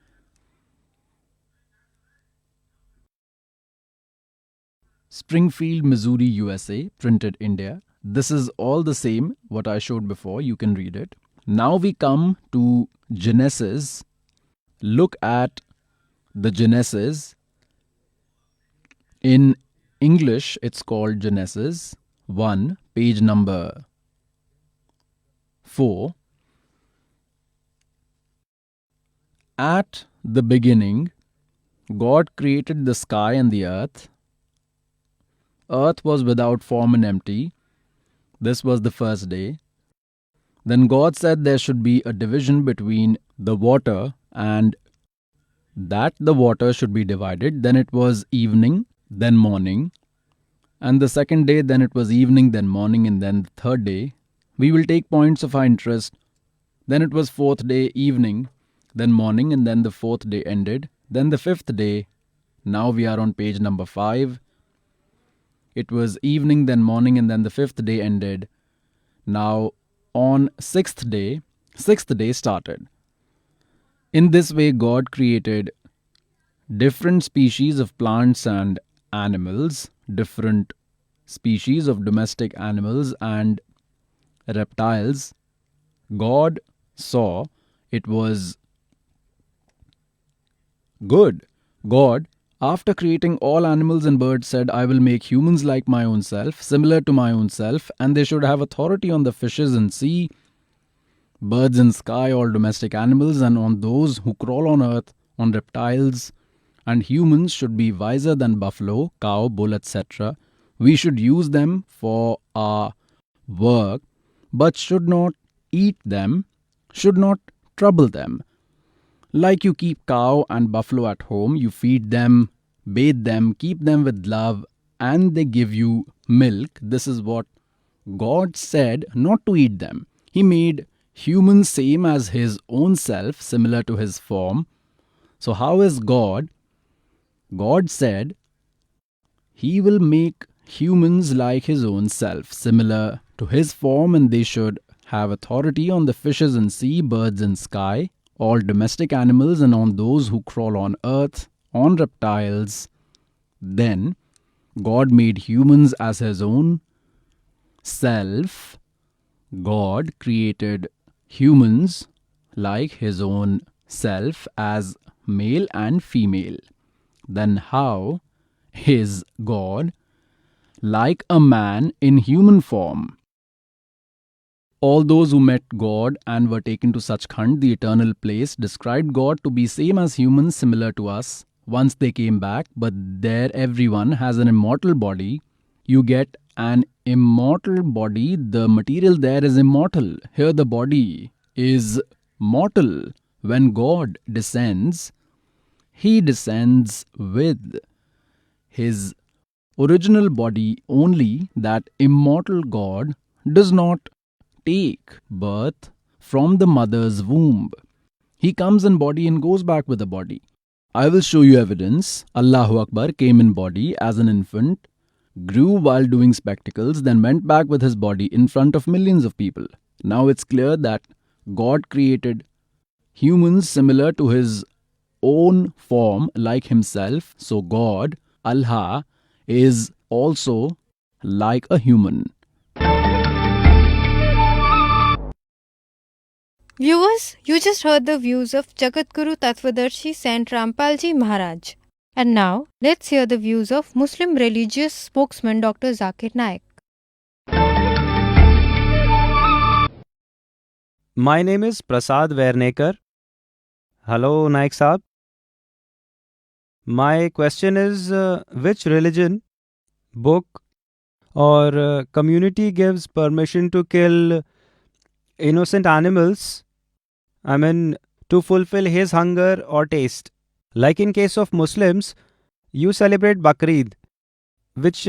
Springfield, Missouri, USA, printed India. This is all the same what I showed before, you can read it. Now we come to Genesis. Look at the Genesis. In English, it's called Genesis 1, page number 4. At the beginning, God created the sky and the earth. Earth was without form and empty. This was the first day. Then God said there should be a division between the water, and that the water should be divided. Then it was evening, then morning. And the second day, then it was evening, then morning, and then the third day. We will take points of our interest. Then it was fourth day, evening, then morning, and then the fourth day ended. Then the fifth day. Now we are on page number 5. It was evening, then morning, and then the fifth day ended. Now on sixth day started. In this way, God created different species of plants and animals, different species of domestic animals and reptiles. God saw it was good. God, after creating all animals and birds, said, I will make humans like my own self, similar to my own self, and they should have authority on the fishes in sea, birds in sky, all domestic animals, and on those who crawl on earth, on reptiles. And humans should be wiser than buffalo, cow, bull, etc. We should use them for our work, but should not eat them, should not trouble them. Like you keep cow and buffalo at home, you feed them, bathe them, keep them with love, and they give you milk. This is what God said, not to eat them. He made humans same as his own self, similar to his form. So how is God? God said he will make humans like his own self, similar to his form, and they should have authority on the fishes in sea, birds in sky, all domestic animals, and on those who crawl on earth, on reptiles. Then God made humans as his own self. God created humans like his own self as male and female. Then how is God like a man in human form? All those who met God and were taken to Sachkhand, the eternal place, described God to be same as humans, similar to us. Once they came back, but there everyone has an immortal body. You get an immortal body. The material there is immortal. Here the body is mortal. When God descends, he descends with his original body only. That immortal God does not take birth from the mother's womb. He comes in body and goes back with the body. I will show you evidence. Allahu Akbar came in body as an infant, grew while doing spectacles, then went back with his body in front of millions of people. Now it's clear that God created humans similar to his own form, like himself. So God, Allah, is also like a human. Viewers, you just heard the views of Jagadguru Tattvadarshi Sant Rampal Ji Maharaj. And now, let's hear the views of Muslim religious spokesman Dr. Zakir Naik. My name is Prasad Vernekar. Hello, Naik Saab. My question is, which religion, book or community gives permission to kill innocent animals, to fulfill his hunger or taste? Like in case of Muslims, you celebrate Bakrid, which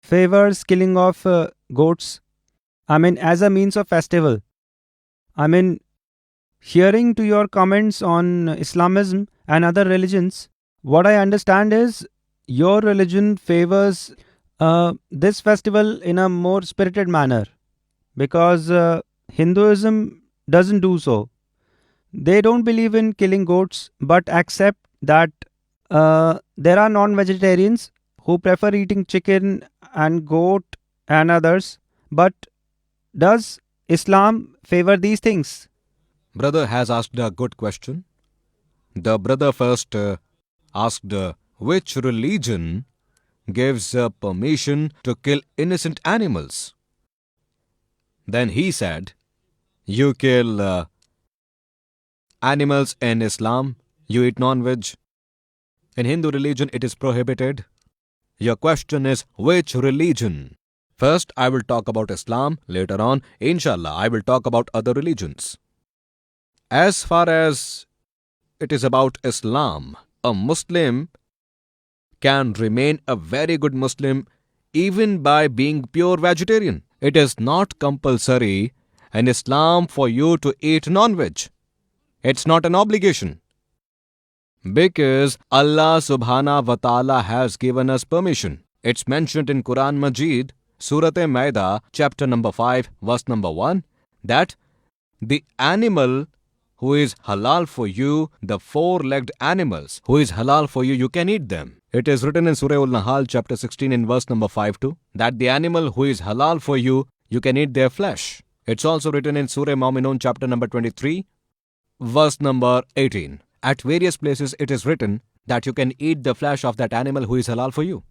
favors killing of goats, as a means of festival. Hearing to your comments on Islamism and other religions, what I understand is your religion favors this festival in a more spirited manner, because Hinduism doesn't do so. They don't believe in killing goats, but accept that there are non-vegetarians who prefer eating chicken and goat and others. But does Islam favor these things? Brother has asked a good question. The brother first asked which religion gives permission to kill innocent animals. Then he said, you kill animals in Islam, you eat non-veg. In Hindu religion it is prohibited. Your question is which religion First, I will talk about Islam. Later on, inshallah, I will talk about other religions. As far as it is about Islam, a Muslim can remain a very good Muslim even by being pure vegetarian. It is not compulsory in Islam for you to eat non-veg. It's not an obligation. Because Allah subhanahu wa ta'ala has given us permission. It's mentioned in Quran Majid, Surat Maida, chapter number 5, verse number 1, that the animal who is halal for you, the four-legged animals who is halal for you, you can eat them. It is written in Surah Al-Nahl, chapter 16, in verse number 5 too, that the animal who is halal for you, you can eat their flesh. It's also written in Surah Mu'minun, chapter number 23, verse number 18. At various places it is written that you can eat the flesh of that animal who is halal for you.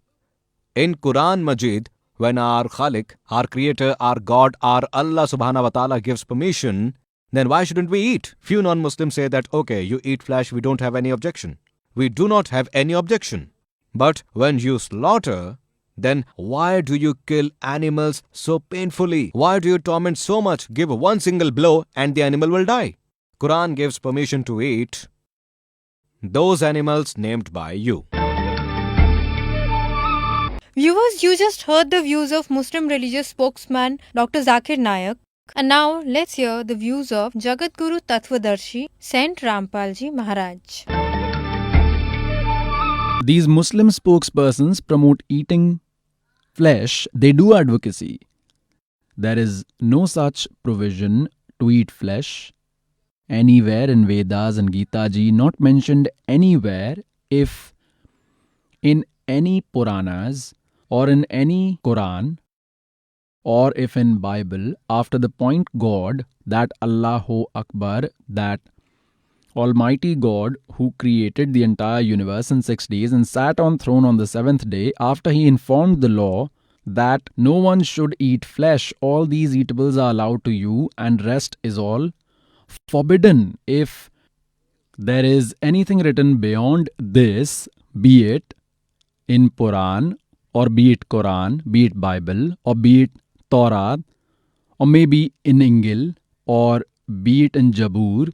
In Quran Majid, when our Khalik, our Creator, our God, our Allah subhanahu wa ta'ala gives permission, then why shouldn't we eat? Few non-Muslims say that, okay, you eat flesh, we don't have any objection. We do not have any objection. But when you slaughter, then why do you kill animals so painfully? Why do you torment so much? Give one single blow and the animal will die. Quran gives permission to eat those animals named by you. Viewers, you just heard the views of Muslim religious spokesman Dr. Zakir Naik. And now let's hear the views of Jagat Guru Tattvadarshi Sant Rampal Ji Maharaj. These Muslim spokespersons promote eating flesh. They do advocacy. There is no such provision to eat flesh anywhere in Vedas and Gita Ji, not mentioned anywhere. If in any Puranas or in any Quran or if in Bible, after the point God, that Allahu Akbar, that Almighty God who created the entire universe in 6 days and sat on throne on the 7th day, after he informed the law that no one should eat flesh, all these eatables are allowed to you and rest is all forbidden. If there is anything written beyond this, be it in Puran or be it Quran, be it Bible or be it Torah or maybe in Injil or be it in Jabur,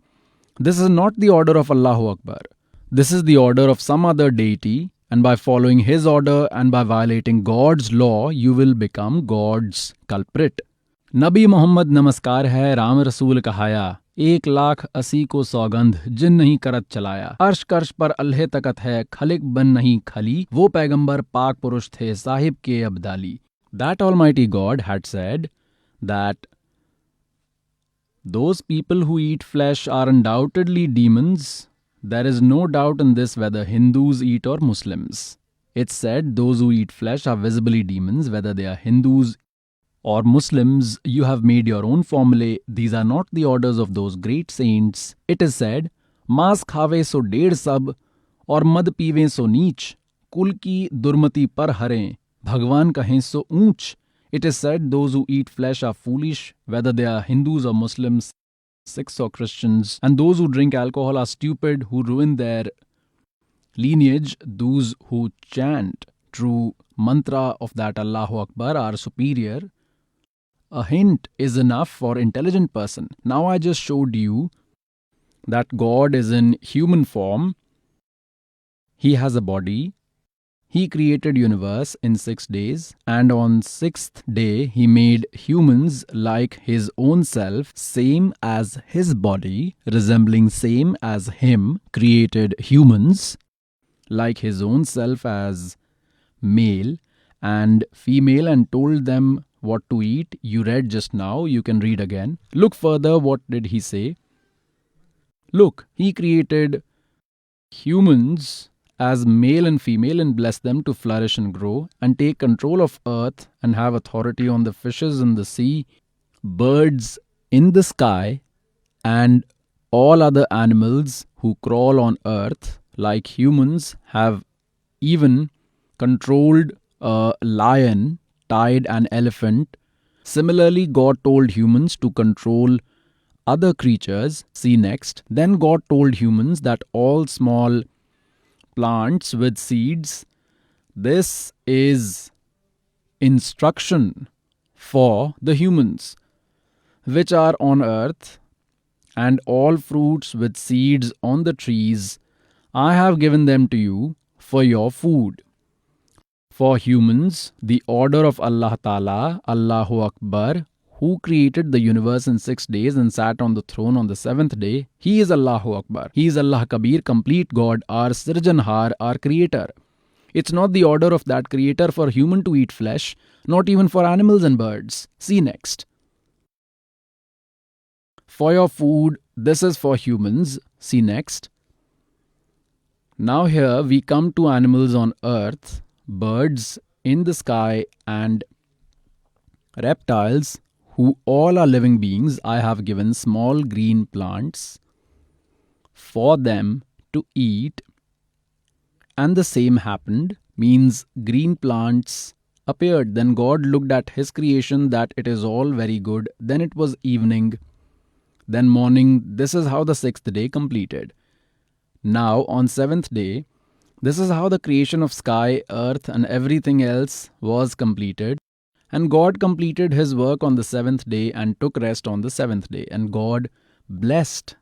this is not the order of Allahu Akbar. This is the order of some other deity, and by following his order and by violating God's law, you will become God's culprit. Nabi Muhammad namaskar hai, Ram Rasool kahaya, 1,80,000 को सौगंध जिन नहीं करत चलाया, अर्श curse पर अल्लाह तकत है, खलिक बन नहीं खली, वो पैगंबर पाक पुरुष थे साहिब के Abdali. That Almighty God had said that those people who eat flesh are undoubtedly demons. There is no doubt in this whether Hindus eat or Muslims. It said those who eat flesh are visibly demons, whether they are Hindus or Muslims. You have made your own formulae. These are not the orders of those great saints. It is said, मांस खावे सो डेढ़ सब और मद पीवे सो नीच, कुल की दुर्मति पर हरें, भगवान कहें सो ऊंच. It is said those who eat flesh are foolish, whether they are Hindus or Muslims, Sikhs or Christians, and those who drink alcohol are stupid, who ruin their lineage. Those who chant true mantra of that Allahu Akbar are superior. A hint is enough for intelligent person. Now I just showed you that God is in human form. He has a body. He created universe in 6 days, and on 6th day he made humans like his own self, same as his body, resembling same as him, created humans like his own self as male and female, and told them what to eat. You read just now, you can read again. Look further, what did he say? Look, he created humans as male and female and bless them to flourish and grow and take control of earth and have authority on the fishes in the sea, birds in the sky, and all other animals who crawl on earth. Like humans have even controlled a lion, tied an elephant. Similarly, God told humans to control other creatures. See next. Then God told humans that all small plants with seeds, this is instruction for the humans which are on earth, and all fruits with seeds on the trees, I have given them to you for your food. For humans, the order of Allah Ta'ala, Allahu Akbar, who created the universe in 6 days and sat on the throne on the 7th day, He is Allahu Akbar. He is Allah Kabir, complete God, our Sirjanhar, our Creator. It's not the order of that Creator for human to eat flesh, not even for animals and birds. See next. For your food, this is for humans. See next. Now here we come to animals on earth, birds in the sky, and reptiles, who all are living beings. I have given small green plants for them to eat. And the same happened, means green plants appeared. Then God looked at His creation, that it is all very good. Then it was evening, then morning. This is how the 6th day completed. Now on 7th day, this is how the creation of sky, earth and everything else was completed. And God completed His work on the 7th day and took rest on the 7th day. And God blessed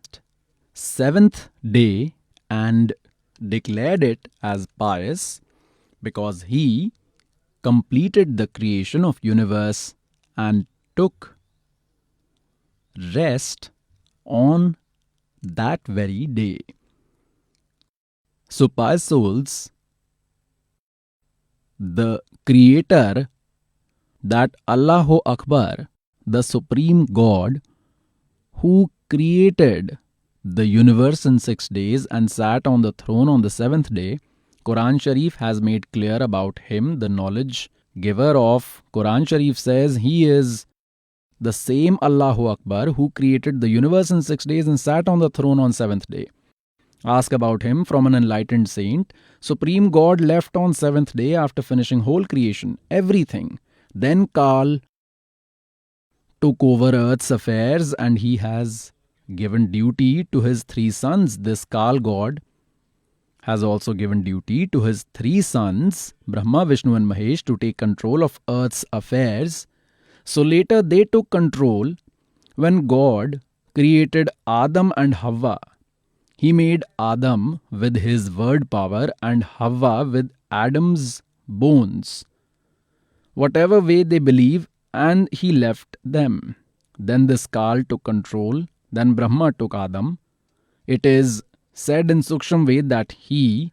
7th day and declared it as pious, because He completed the creation of universe and took rest on that very day. So pious souls, the Creator, that Allahu Akbar, the Supreme God, who created the universe in 6 days and sat on the throne on the 7th day, Quran Sharif has made clear about Him, the knowledge giver of Quran Sharif says He is the same Allahu Akbar who created the universe in 6 days and sat on the throne on 7th day. Ask about Him from an enlightened saint. Supreme God left on 7th day after finishing whole creation, everything. Then Kal took over earth's affairs and He has given duty to His 3 sons. This Kal God has also given duty to His 3 sons, Brahma, Vishnu and Mahesh, to take control of earth's affairs. So later they took control when God created Adam and Hawa. He made Adam with his word power and Hawa with Adam's bones, whatever way they believe, and He left them. Then this Kal took control. Then Brahma took Adam. It is said in Suksham Ved that He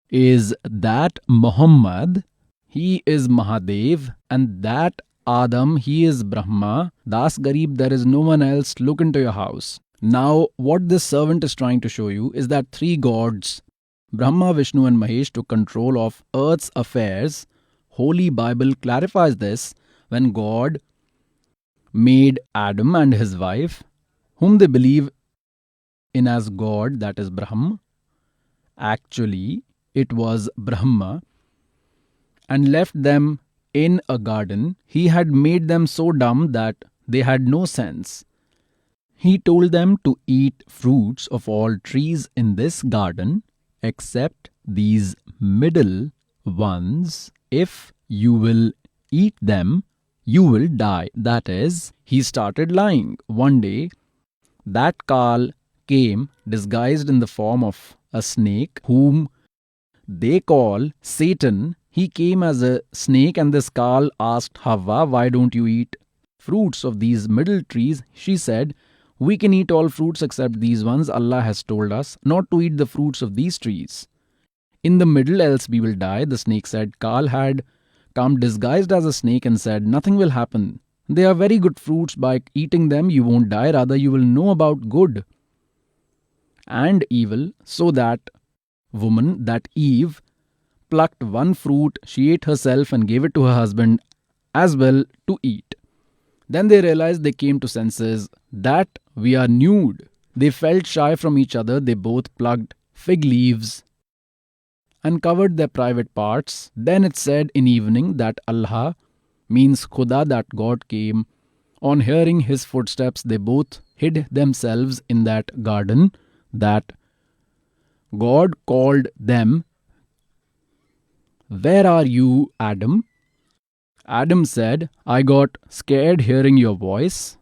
is that Muhammad, He is Mahadev, and that Adam, He is Brahma. Das Garib, there is no one else. Look into your house. Now, what this servant is trying to show you is that 3 gods, Brahma, Vishnu and Mahesh, took control of earth's affairs. Holy Bible clarifies this when God made Adam and his wife, whom they believe in as God, that is Brahm. Actually, it was Brahma, and left them in a garden. He had made them so dumb that they had no sense. He told them to eat fruits of all trees in this garden except these middle ones. If you will eat them, you will die. That is, he started lying. One day, that Kal came disguised in the form of a snake, whom they call Satan. He came as a snake, and this Kal asked Hawa, why don't you eat fruits of these middle trees? She said, we can eat all fruits except these ones. Allah has told us not to eat the fruits of these trees. In the middle, else we will die. The snake said. Kal had come disguised as a snake and said, nothing will happen. They are very good fruits. By eating them, you won't die. Rather, you will know about good and evil. So that woman, that Eve, plucked one fruit. She ate herself and gave it to her husband as well to eat. Then they realized, they came to senses, that we are nude. They felt shy from each other. They both plucked fig leaves and covered their private parts. Then it said in evening that Allah, means Khuda, that God, came. On hearing His footsteps, they both hid themselves in that garden. That God called them, where are you, Adam? Adam said, I got scared hearing your voice,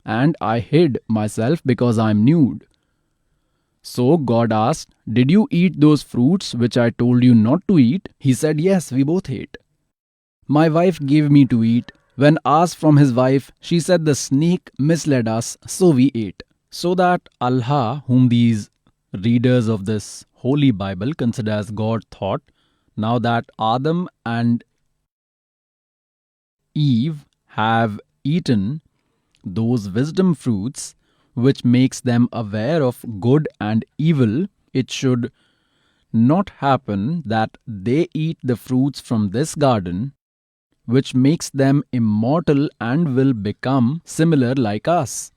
and I hid myself because I am nude. So God asked, Did you eat those fruits which I told you not to eat? He said, Yes, we both ate. My wife gave me to eat. When asked from his wife, she said the snake misled us, so we ate. So that Allah, whom these readers of this holy Bible consider as God, thought, now that Adam and Eve have eaten those wisdom fruits which makes them aware of good and evil, it should not happen that they eat the fruits from this garden which makes them immortal and will become similar like us.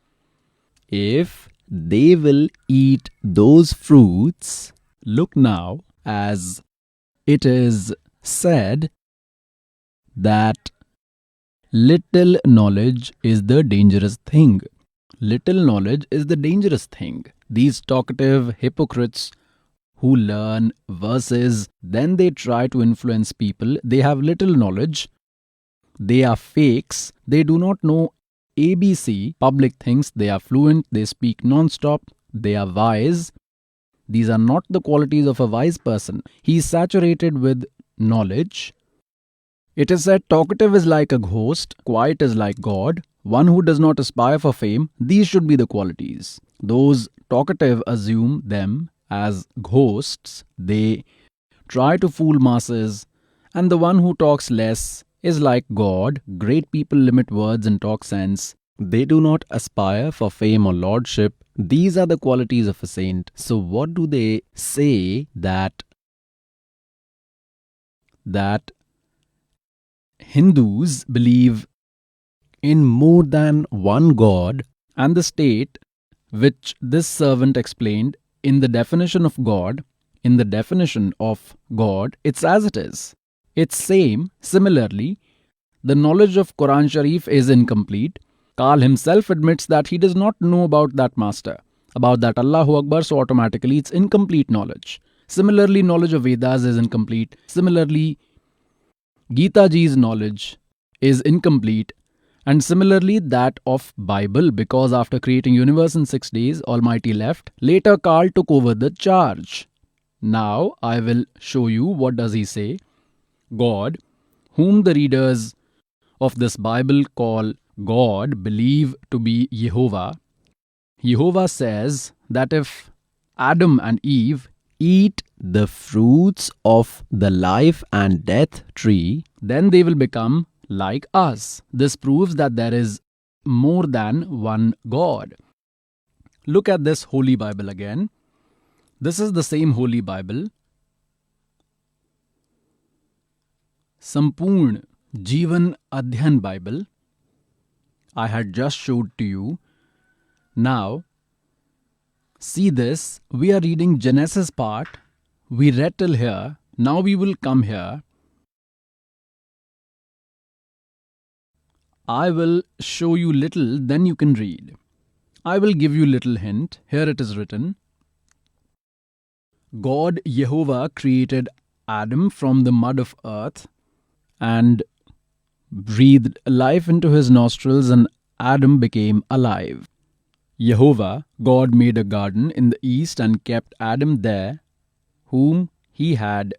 If they will eat those fruits, look now, as it is said that little knowledge is the dangerous thing. Little knowledge is the dangerous thing. These talkative hypocrites who learn verses, then they try to influence people. They have little knowledge. They are fakes. They do not know ABC. Public thinks they are fluent. They speak non-stop. They are wise. These are not the qualities of a wise person. He is saturated with knowledge. It is said talkative is like a ghost, quiet is like God, one who does not aspire for fame. These should be the qualities. Those talkative assume them as ghosts. They try to fool masses, and the one who talks less is like God. Great people limit words and talk sense. They do not aspire for fame or lordship. These are the qualities of a saint. So what do they say that Hindus believe in more than one God, and the state which this servant explained in the definition of God, it's as it is. It's same. Similarly, the knowledge of Quran Sharif is incomplete. Kal himself admits that he does not know about that master, about that Allahu Akbar, so automatically it's incomplete knowledge. Similarly, knowledge of Vedas is incomplete. Similarly, Gita Ji's knowledge is incomplete, and similarly that of Bible, because after creating universe in 6 days, Almighty left. Later Kal took over the charge. Now I will show you what does he say. God, whom the readers of this Bible call God, believe to be Jehovah. Jehovah says that if Adam and Eve eat the fruits of the life and death tree, then they will become like us. This proves that there is more than one God. Look at this Holy Bible again. This is the same Holy Bible. Sampurn Jivan Adhyan Bible I had just showed to you. Now, see this, we are reading Genesis part. We read till here. Now we will come here. I will show you little, then you can read. I will give you little hint. Here it is written. God Jehovah created Adam from the mud of earth and breathed life into his nostrils, and Adam became alive. Jehovah, God, made a garden in the east and kept Adam there, whom he had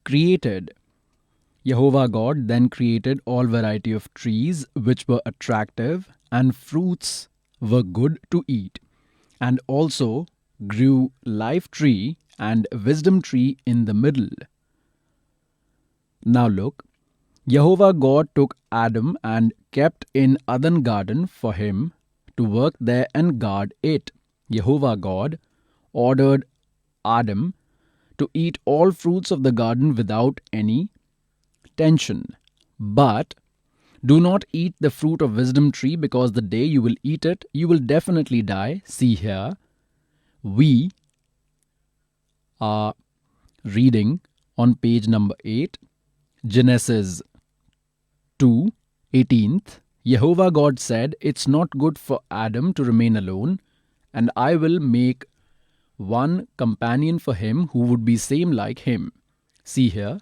created. Jehovah God then created all variety of trees which were attractive, and fruits were good to eat, and also grew life tree and wisdom tree in the middle. Now look, Jehovah God took Adam and kept in Eden garden for him to work there and guard it. Jehovah God ordered Adam to eat all fruits of the garden without any tension. But do not eat the fruit of wisdom tree, because the day you will eat it, you will definitely die. See here, we are reading on page number 8, Genesis 2, 18th. Jehovah God said, it's not good for Adam to remain alone, and I will make one companion for him who would be same like him. See here,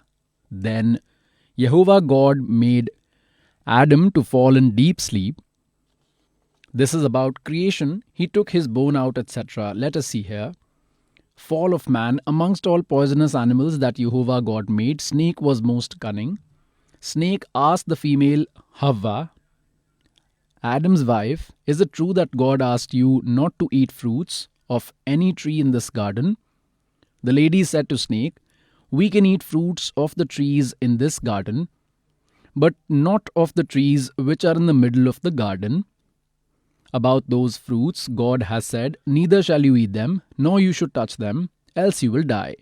then Jehovah God made Adam to fall in deep sleep. This is about creation. He took his bone out, etc. Let us see here. Fall of man. Amongst all poisonous animals that Jehovah God made, snake was most cunning. Snake asked the female Havva, Adam's wife, is it true that God asked you not to eat fruits of any tree in this garden? The lady said to snake, we can eat fruits of the trees in this garden, but not of the trees which are in the middle of the garden. About those fruits, God has said, neither shall you eat them, nor you should touch them, else you will die.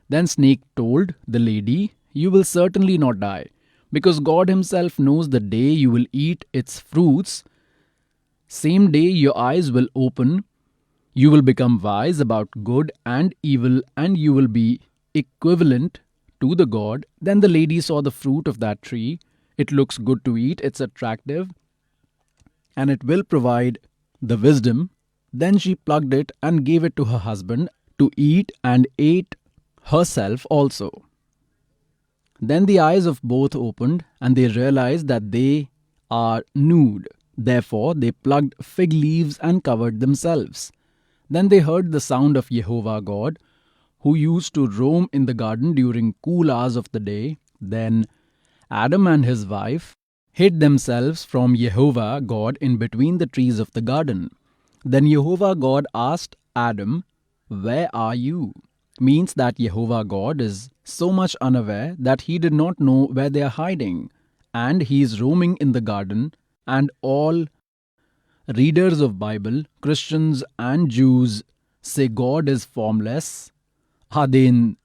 Then snake told the lady, you will certainly not die, because God himself knows the day you will eat its fruits. Same day your eyes will open, you will become wise about good and evil, and you will be equivalent to the God. Then the lady saw the fruit of that tree. It looks good to eat, it's attractive, and it will provide the wisdom. Then she plucked it and gave it to her husband to eat, and ate herself also. Then the eyes of both opened, and they realized that they are nude. Therefore they plucked fig leaves and covered themselves. Then they heard the sound of Jehovah God, who used to roam in the garden during cool hours of the day. Then Adam and his wife hid themselves from Jehovah God in between the trees of the garden. Then Jehovah God asked Adam, where are you? Means that Jehovah God is so much unaware that he did not know where they are hiding, and he is roaming in the garden. And all readers of Bible, Christians and Jews, say God is formless. Are they in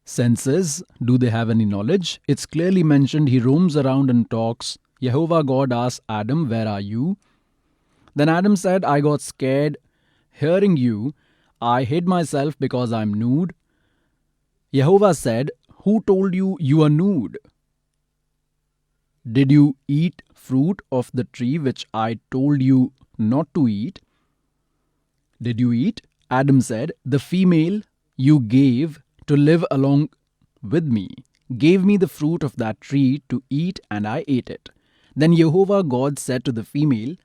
senses? Do they have any knowledge? It's clearly mentioned he roams around and talks. Jehovah God asked Adam, where are you? Then Adam said, I got scared hearing you. I hid myself because I'm nude. Jehovah said, who told you you are nude? Did you eat fruit of the tree which I told you not to eat? Did you eat? Adam said, the female you gave to live along with me gave me the fruit of that tree to eat, and I ate it. Then Jehovah God said to the female,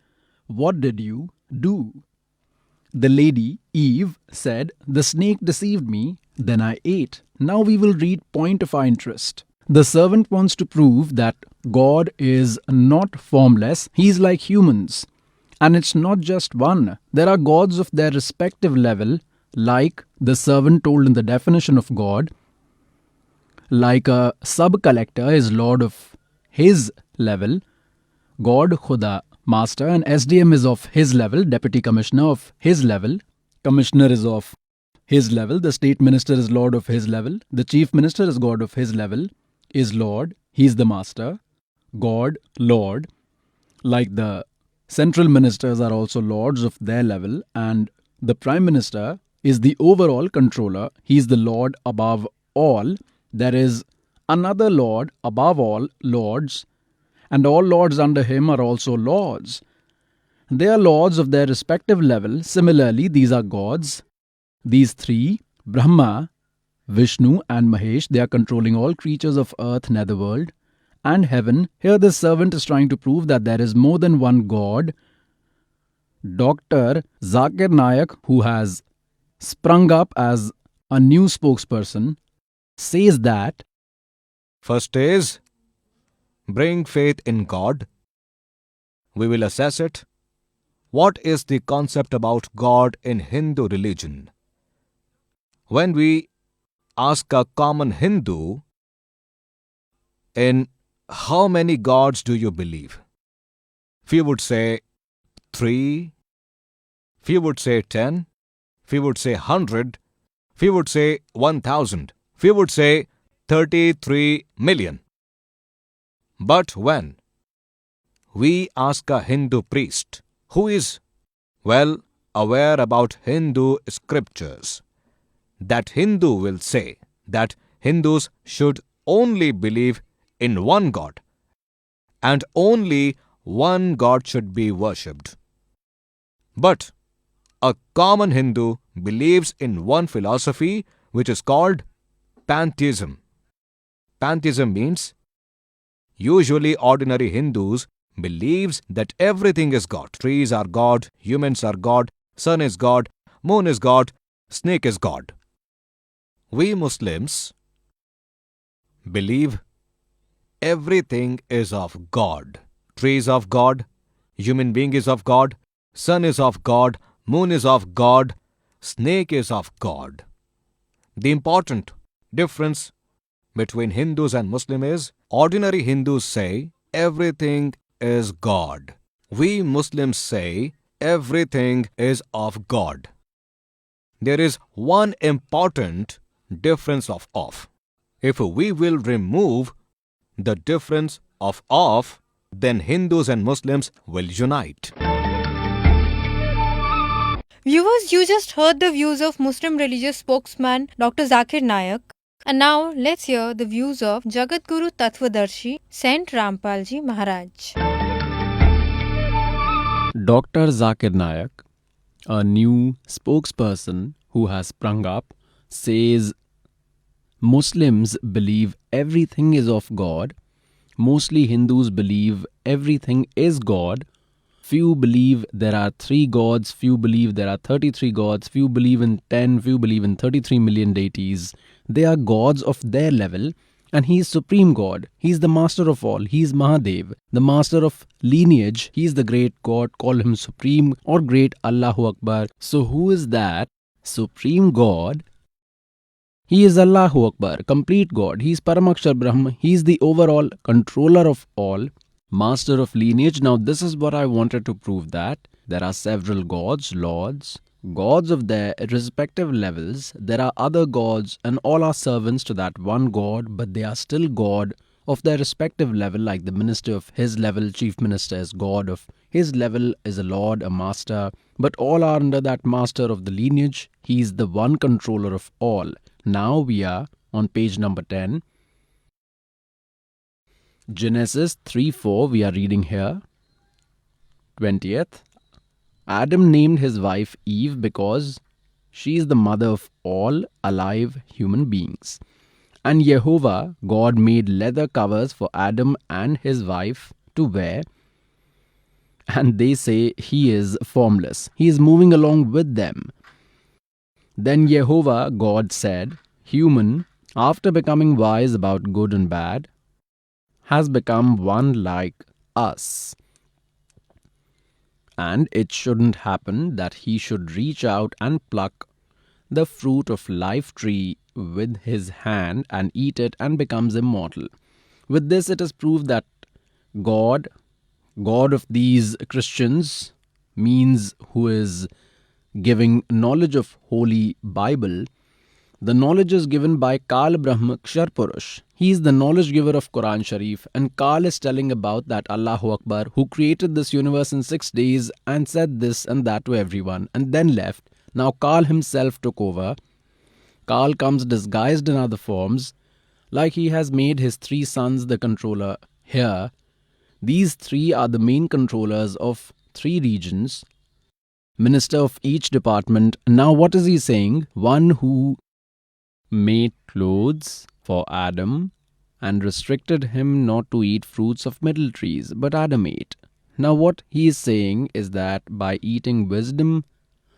what did you do? The lady, Eve, said, the snake deceived me, then I ate. Now we will read point of our interest. The servant wants to prove that God is not formless, he is like humans. And it's not just one. There are gods of their respective level, like the servant told in the definition of God. Like a sub-collector is lord of his level, God, Khuda, master, and SDM is of his level, deputy commissioner of his level, commissioner is of his level, the state minister is lord of his level, the chief minister is god of his level, is Lord, he is the master, God, Lord, like the central ministers are also lords of their level, and the prime minister is the overall controller, he is the lord above all. There is another lord above all lords, and all lords under him are also lords. They are lords of their respective level. Similarly, these are gods. These three, Brahma, Vishnu and Mahesh, they are controlling all creatures of earth, netherworld and heaven. Here this servant is trying to prove that there is more than one God. Dr. Zakir Naik, who has sprung up as a new spokesperson, says that First is, bring faith in God. We will assess it. What is the concept about God in Hindu religion? When we ask a common Hindu, in how many gods do you believe? Few would say 3, few would say 10, few would say 100, few would say 1,000, few would say 33 million. But when we ask a Hindu priest who is well aware about Hindu scriptures, that Hindu will say that Hindus should only believe in one God, and only one God should be worshipped. But a common Hindu believes in one philosophy which is called pantheism. Pantheism means Usually ordinary Hindus believes that everything is God. Trees are God, humans are God, sun is God, moon is God, snake is God. We Muslims believe everything is of God. Trees of God, human being is of God, sun is of God, moon is of God, snake is of God. The important difference between Hindus and Muslims is ordinary Hindus say everything is God. We Muslims say everything is of God. There is one important difference of. If we will remove the difference of, then Hindus and Muslims will unite. Viewers, you just heard the views of Muslim religious spokesman Dr. Zakir Naik. And now let's hear the views of Jagat Guru Tattvadarshi Sant Rampal Ji Maharaj. Dr. Zakir Naik, a new spokesperson who has sprung up, says Muslims believe everything is of God. Mostly Hindus believe everything is God. Few believe there are 3 gods, few believe there are 33 gods, few believe in 10, few believe in 33 million deities. They are gods of their level, and he is supreme God. He is the master of all. He is Mahadev, the master of lineage. He is the great God. Call him supreme or great Allahu Akbar. So who is that supreme God? He is Allahu Akbar, complete God. He is Paramakshar Brahma. He is the overall controller of all, master of lineage. Now this is what I wanted to prove, that there are several gods, lords, gods of their respective levels. There are other gods and all are servants to that one God, but they are still God of their respective level, like the minister of his level, chief minister is God of his level, is a lord, a master, but all are under that master of the lineage. He is the one controller of all. Now we are on page number 10. Genesis 3:4 we are reading here. 20th. Adam named his wife Eve because she is the mother of all alive human beings. And Jehovah, God, made leather covers for Adam and his wife to wear. And they say he is formless. He is moving along with them. Then Jehovah, God, said, human, after becoming wise about good and bad, has become one like us. And it shouldn't happen that he should reach out and pluck the fruit of life tree with his hand and eat it and becomes immortal. With this it is proved that God of these Christians, means who is giving knowledge of Holy Bible. The knowledge is given by Kal Brahma Kshar Purush. He is the knowledge giver of Quran Sharif, and Kal is telling about that Allahu Akbar who created this universe in 6 days and said this and that to everyone and then left. Now Kal himself took over. Kal comes disguised in other forms, like he has made his 3 sons the controller here. These 3 are the main controllers of 3 regions, minister of each department. Now what is he saying? One who made clothes for Adam and restricted him not to eat fruits of middle trees, but Adam ate. Now what he is saying is that by eating wisdom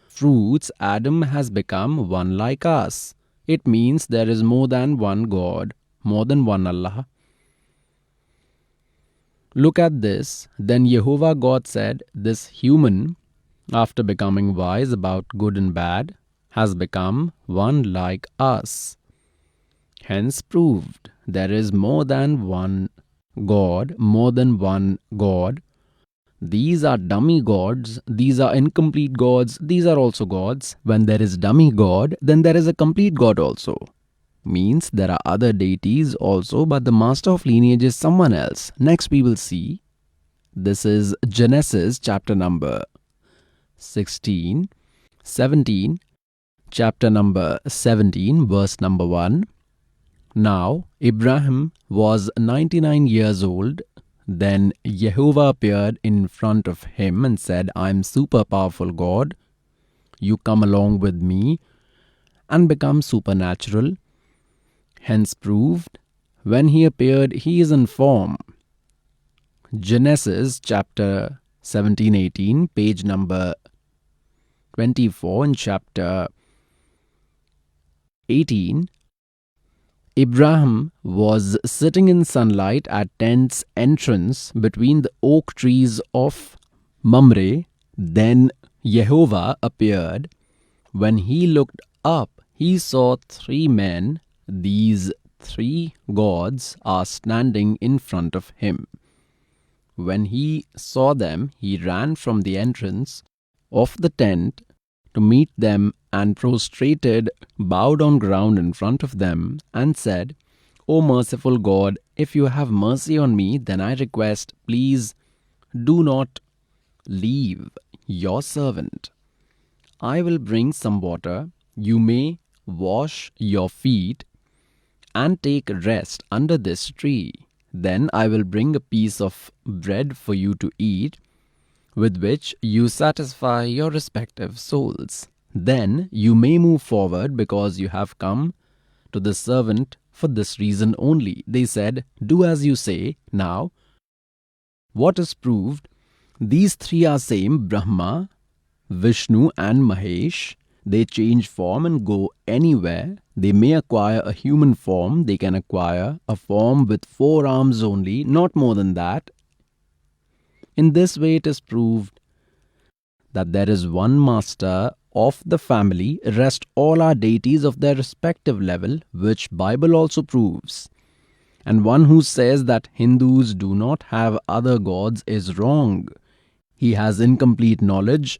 fruits, Adam has become one like us. It means there is more than one God, more than one Allah. Look at this. Then Jehovah God said, this human, after becoming wise about good and bad, has become one like us. Hence proved there is more than one God, more than one God. These are dummy gods, these are incomplete gods, these are also gods. When there is dummy God, then there is a complete God also. Means there are other deities also, but the master of lineage is someone else. Next we will see. This is Genesis chapter number 17, chapter number 17, verse number 1. Now Abraham was 99 years old. Then Jehovah appeared in front of him and said, I am super powerful God. You come along with me and become supernatural. Hence proved, when he appeared, he is in form. Genesis chapter 17-18, page number 24, in chapter 18, Abraham was sitting in sunlight at tent's entrance between the oak trees of Mamre. Then Jehovah appeared. When he looked up, he saw 3 men. These 3 gods are standing in front of him. When he saw them, he ran from the entrance of the tent to meet them and prostrated, bowed on ground in front of them, and said, O merciful God, if you have mercy on me, then I request, please do not leave your servant. I will bring some water. You may wash your feet and take rest under this tree. Then I will bring a piece of bread for you to eat, with which you satisfy your respective souls. Then you may move forward, because you have come to the servant for this reason only. They said, Do as you say. Now, what is proved? These 3 are same, Brahma, Vishnu and Mahesh. They change form and go anywhere. They may acquire a human form. They can acquire a form with 4 arms only, not more than that. In this way it is proved that there is one master of the family. Rest all are deities of their respective level, which Bible also proves. And one who says that Hindus do not have other gods is wrong. He has incomplete knowledge.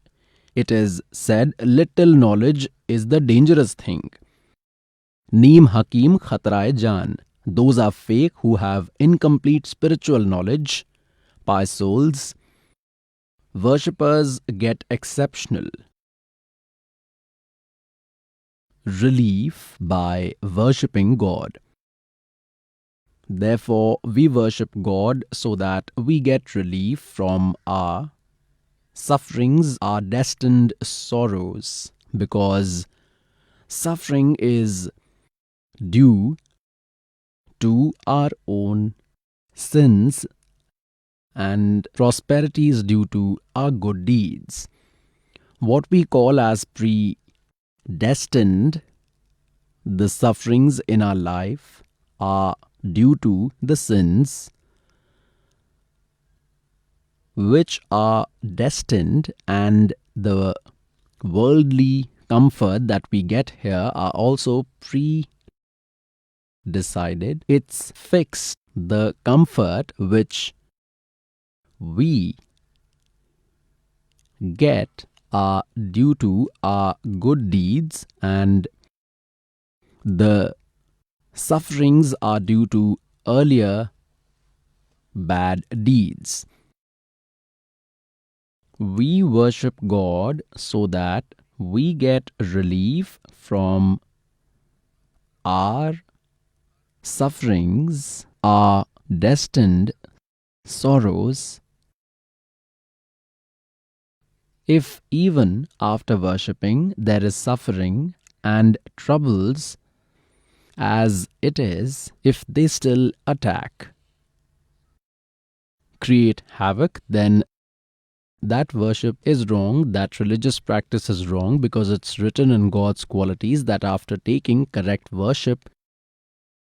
It is said, little knowledge is the dangerous thing. Neem Hakim Khatraye Jan. Those are fake who have incomplete spiritual knowledge. Pious souls, worshippers get exceptional relief by worshipping God. Therefore, we worship God so that we get relief from our sufferings, our destined sorrows, because suffering is due to our own sins and prosperity is due to our good deeds. What we call as predestined, the sufferings in our life are due to the sins which are destined, and the worldly comfort that we get here are also pre-decided. It's fixed. The comfort which we get are due to our good deeds, and the sufferings are due to earlier bad deeds. We worship God so that we get relief from our sufferings, our destined sorrows. If even after worshipping there is suffering and troubles, as it is, if they still attack, create havoc, then that worship is wrong, that religious practice is wrong, because it's written in God's qualities that after taking correct worship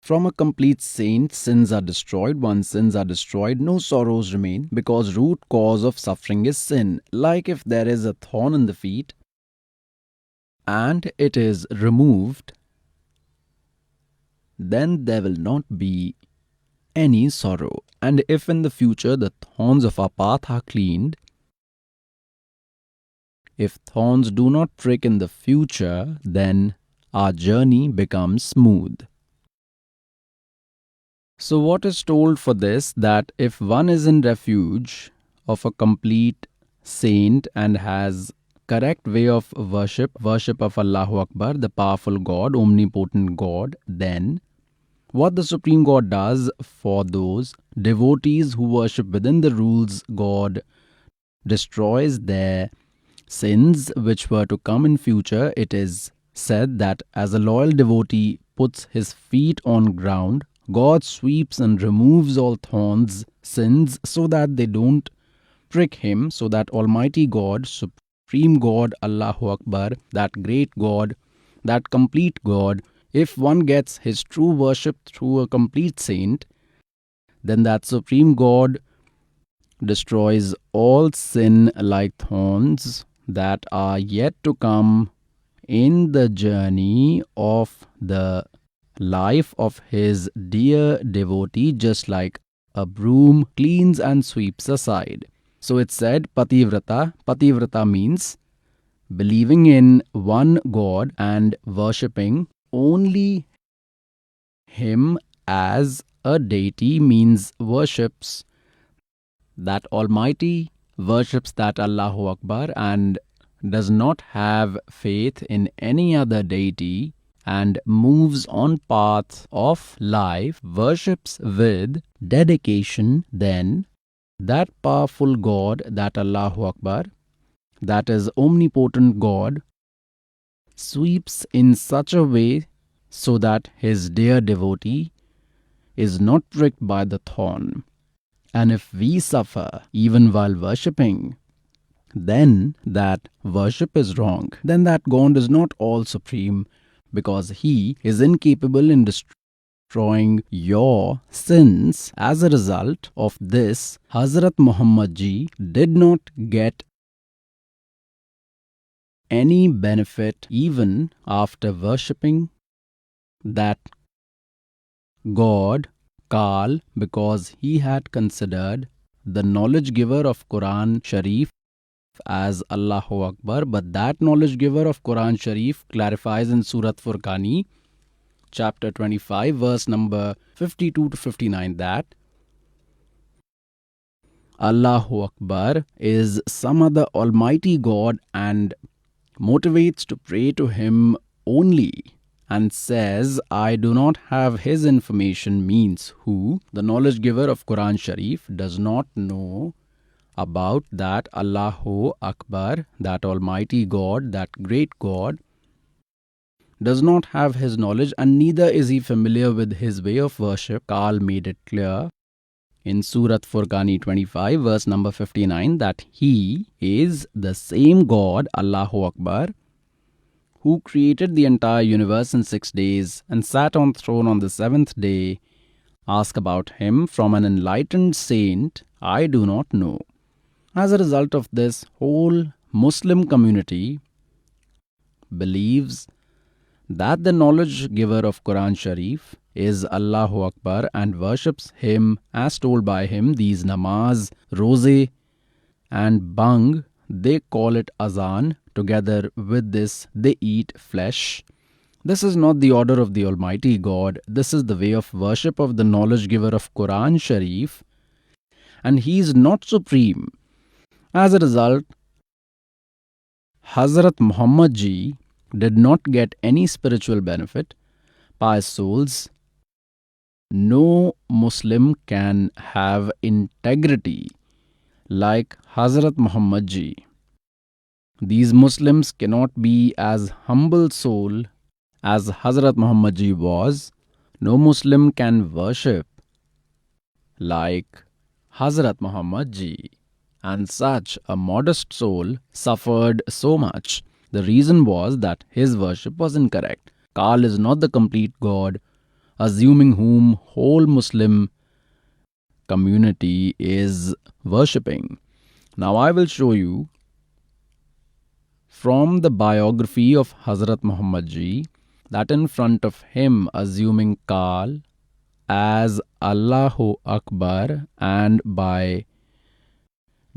from a complete saint, sins are destroyed. Once sins are destroyed, no sorrows remain, because root cause of suffering is sin. Like if there is a thorn in the feet and it is removed, then there will not be any sorrow. And if in the future the thorns of our path are cleaned, if thorns do not prick in the future, then our journey becomes smooth. So what is told for this? That if one is in refuge of a complete saint and has correct way of worship of Allahu Akbar, the powerful God, omnipotent God, then what the Supreme God does for those devotees who worship within the rules, God destroys their sins which were to come in future. It is said that as a loyal devotee puts his feet on ground God sweeps and removes all thorns, sins, so that they don't prick him, so that Almighty God, Supreme God, Allahu Akbar, that great God, that complete God, if one gets his true worship through a complete saint, then that Supreme God destroys all sin like thorns that are yet to come in the journey of the life of his dear devotee, just like a broom cleans and sweeps aside. So it said Pativrata. Pativrata means believing in one God and worshipping only him as a deity, means worships that Almighty, worships that Allahu Akbar, and does not have faith in any other deity, and moves on path of life, worships with dedication, then that powerful God, that Allahu Akbar, that is omnipotent God, sweeps in such a way so that his dear devotee is not pricked by the thorn. And if we suffer even while worshipping, then that worship is wrong. Then that God is not all supreme, because he is incapable in destroying your sins. As a result of this, Hazrat Muhammad ji did not get any benefit even after worshipping that God, Kal, because he had considered the knowledge giver of Quran Sharif as Allahu Akbar. But that knowledge giver of Quran Sharif clarifies in Surat Furqani, chapter 25, verse number 52 to 59, that Allahu Akbar is some other Almighty God and motivates to pray to him only, and says, I do not have his information, means who? The knowledge giver of Quran Sharif does not know about that Allahu Akbar, that Almighty God, that great God, does not have his knowledge, and neither is he familiar with his way of worship. Kal made it clear in Surat Furqani 25, verse number 59, that he is the same God, Allahu Akbar, who created the entire universe in 6 days and sat on throne on the 7th day. Ask about him from an enlightened saint, I do not know. As a result of this, whole Muslim community believes that the knowledge giver of Quran Sharif is Allahu Akbar and worships him as told by him. These namaz, roze and bang, they call it azan. Together with this, they eat flesh. This is not the order of the Almighty God. This is the way of worship of the knowledge giver of Quran Sharif, and he is not supreme. As a result, Hazrat Muhammad ji did not get any spiritual benefit. Pious souls, no Muslim can have integrity like Hazrat Muhammad ji. These Muslims cannot be as humble soul as Hazrat Muhammad ji was. No Muslim can worship like Hazrat Muhammad ji. And such a modest soul suffered so much. The reason was that his worship was incorrect. Kal is not the complete God, assuming whom whole Muslim community is worshipping. Now I will show you from the biography of Hazrat Muhammad ji that in front of him, assuming Kal as Allahu Akbar, and by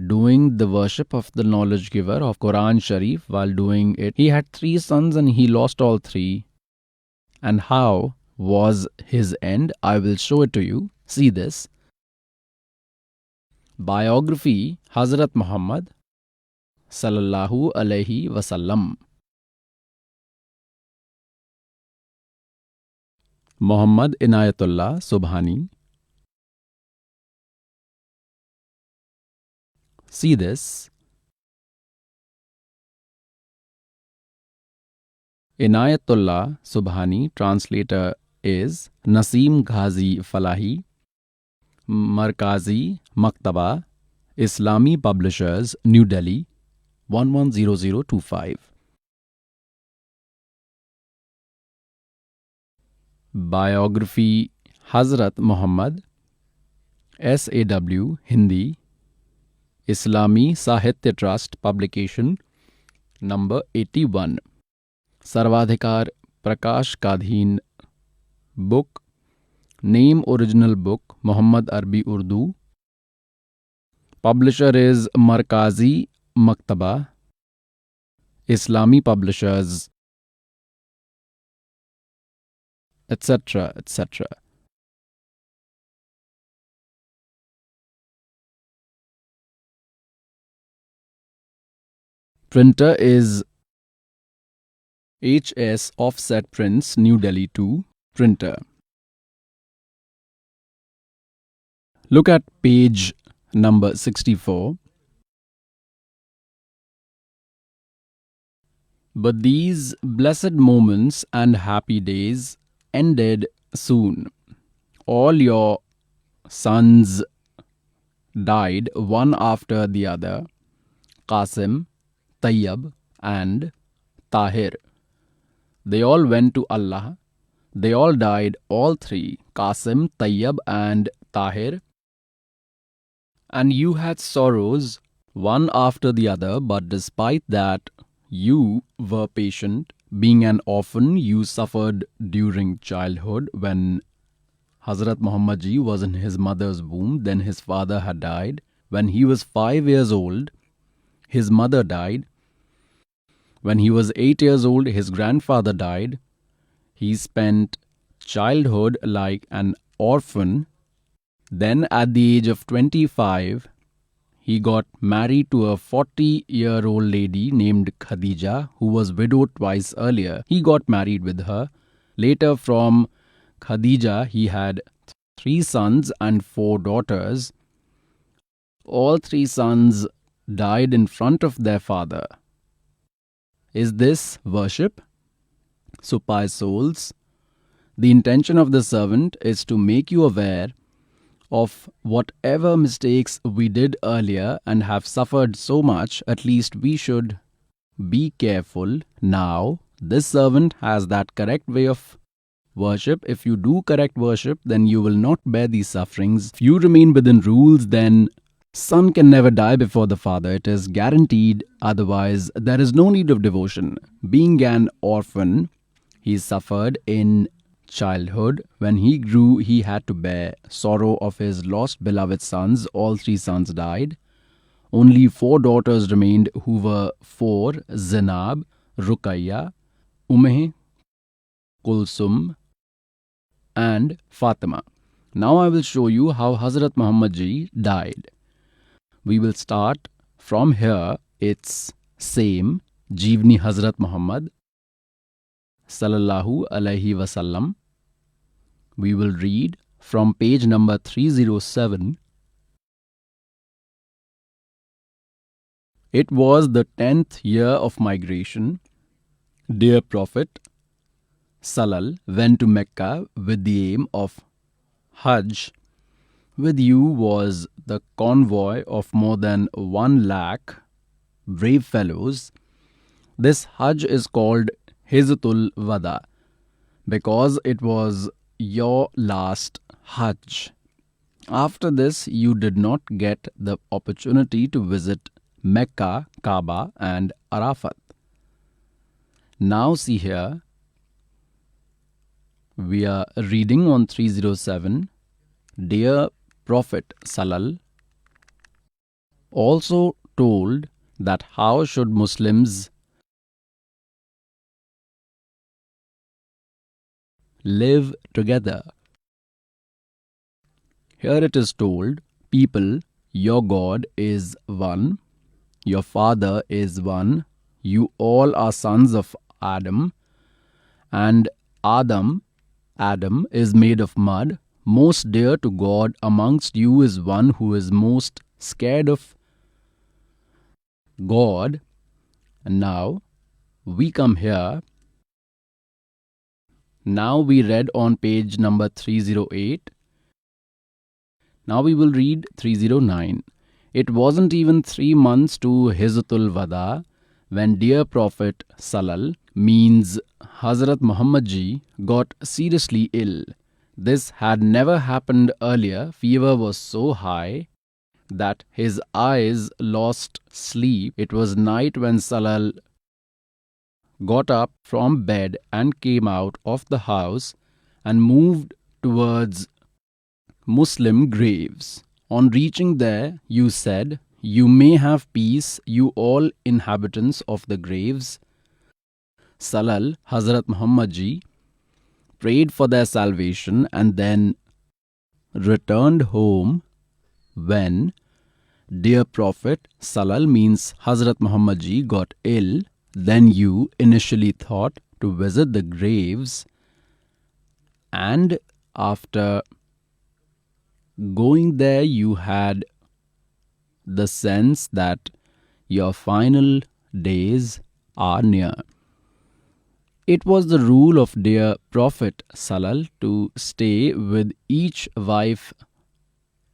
doing the worship of the knowledge giver of Quran Sharif, while doing it, he had 3 sons and he lost all 3. And how was his end? I will show it to you. See this. Biography Hazrat Muhammad Sallallahu Alaihi Wasallam. Muhammad Inayatullah Subhani. See this. Inayatullah Subhani, translator is Naseem Ghazi Falahi, Markazi Maktaba, Islami Publishers, New Delhi, 110025. Biography Hazrat Muhammad, SAW, Hindi, Islami Sahitya Trust, publication number 81. Sarvadhikar Prakash Kadhin book. Name original book Muhammad Arabi Urdu. Publisher is Markazi Maktaba, Islami Publishers, etc. etc. Printer is HS Offset Prints, New Delhi 2, printer. Look at page number 64. But these blessed moments and happy days ended soon. All your sons died one after the other, Qasim, Tayyab and Tahir. They all went to Allah. They all died, all three, Qasim, Tayyab and Tahir. And you had sorrows one after the other, but despite that, you were patient. Being an orphan, you suffered during childhood when Hazrat Muhammad Ji was in his mother's womb. Then his father had died. When he was 5 years old, his mother died. When he was 8 years old, his grandfather died. He spent childhood like an orphan. Then at the age of 25, he got married to a 40-year-old lady named Khadija, who was widowed twice earlier. He got married with her. Later, from Khadija, he had 3 sons and 4 daughters. All 3 sons died in front of their father. Is this worship? So, pious souls, the intention of the servant is to make you aware of whatever mistakes we did earlier and have suffered so much. At least we should be careful now. This servant has that correct way of worship. If you do correct worship, then you will not bear these sufferings. If you remain within rules, then son can never die before the father. It is guaranteed. Otherwise, there is no need of devotion. Being an orphan, he suffered in childhood. When he grew, he had to bear sorrow of his lost beloved sons. All 3 sons died. Only 4 daughters remained, who were 4: Zinab, Ruqayya, Kulsum and Fatima. Now I will show you how Hazrat Muhammad Ji died. We will start from here. It's same Jeevni Hazrat Muhammad Sallallahu Alaihi Wasallam. We will read from page number 307. It was the 10th year of migration. Dear Prophet Salal went to Mecca with the aim of Hajj. With you was the convoy of more than 1 lakh brave fellows. This Hajj is called Hijjatul Wada because it was your last Hajj. After this, you did not get the opportunity to visit Mecca, Kaaba and Arafat. Now see here, we are reading on 307. Dear Prophet Salal also told that how should Muslims live together. Here it is told, people, your God is one, your Father is one, you all are sons of Adam, and Adam is made of mud. Most dear to God amongst you is one who is most scared of God. And now we come here. Now we read on page number 308. Now we will read 309. It wasn't even 3 months to Hijjatul Wada when dear Prophet Salal, means Hazrat Muhammad ji, got seriously ill. This had never happened earlier. Fever was so high that his eyes lost sleep. It was night when Salal got up from bed and came out of the house and moved towards Muslim graves. On reaching there, you said, "You may have peace, you all inhabitants of the graves." Salal, Hazrat Muhammad ji, prayed for their salvation and then returned home. When dear Prophet Salal, means Hazrat Muhammad ji, got ill, then you initially thought to visit the graves, and after going there you had the sense that your final days are near. It was the rule of dear Prophet Salal to stay with each wife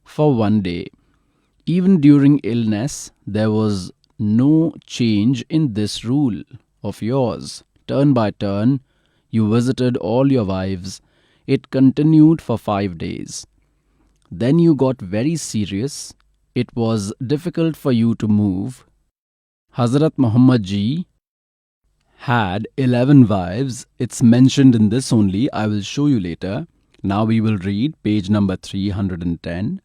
for 1 day. Even during illness, there was no change in this rule of yours. Turn by turn, you visited all your wives. It continued for 5 days. Then you got very serious. It was difficult for you to move. Hazrat Muhammad ji had 11 wives. It's mentioned in this only. I will show you later. Now we will read page number 310.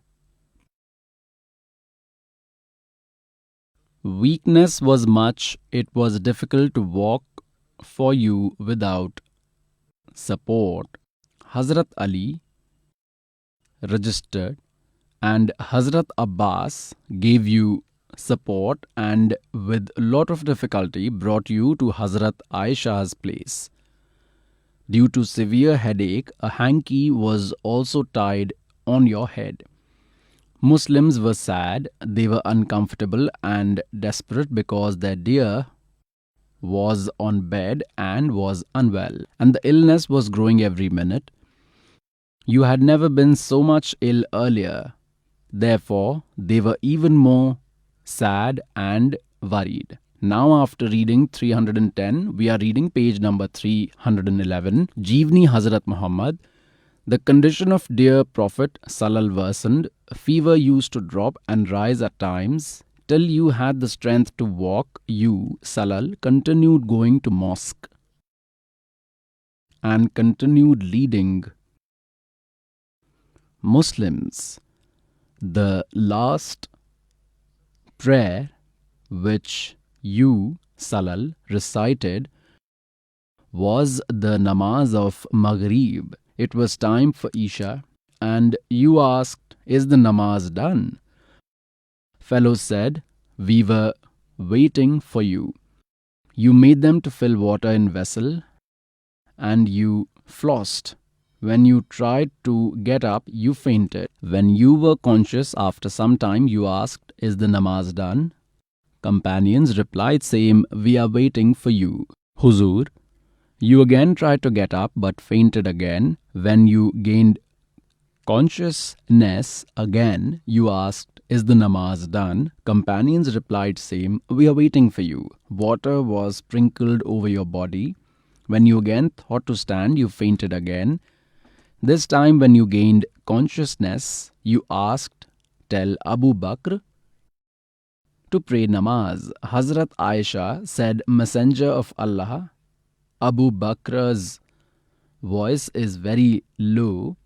Weakness was much. It was difficult to walk for you without support. Hazrat Ali registered and Hazrat Abbas gave you support and with lot of difficulty brought you to Hazrat Aisha's place. Due to severe headache, a hanky was also tied on your head. Muslims were sad, they were uncomfortable and desperate because their dear was on bed and was unwell, and the illness was growing every minute. You had never been so much ill earlier. Therefore, they were even more sad and worried. Now after reading 310, we are reading page number 311, Jeevni Hazrat Muhammad. The condition of dear Prophet Salal worsened. Fever used to drop and rise at times. Till you had the strength to walk, you, Salal, continued going to mosque and continued leading Muslims. The last prayer which you, Salal, recited was the namaz of Maghrib. It was time for Isha, and you asked, "Is the namaz done?" Fellows said, "We were waiting for you." You made them to fill water in vessel, and you flossed. When you tried to get up, you fainted. When you were conscious after some time, you asked, "Is the namaz done?" Companions replied, "Same, we are waiting for you." Huzur, you again tried to get up but fainted again. When you gained consciousness again, you asked, "Is the namaz done?" Companions replied, "Same, we are waiting for you." Water was sprinkled over your body. When you again thought to stand, you fainted again. This time when you gained consciousness, you asked, "Tell Abu Bakr to pray namaz." Hazrat Aisha said, "Messenger of Allah, Abu Bakr's voice is very low.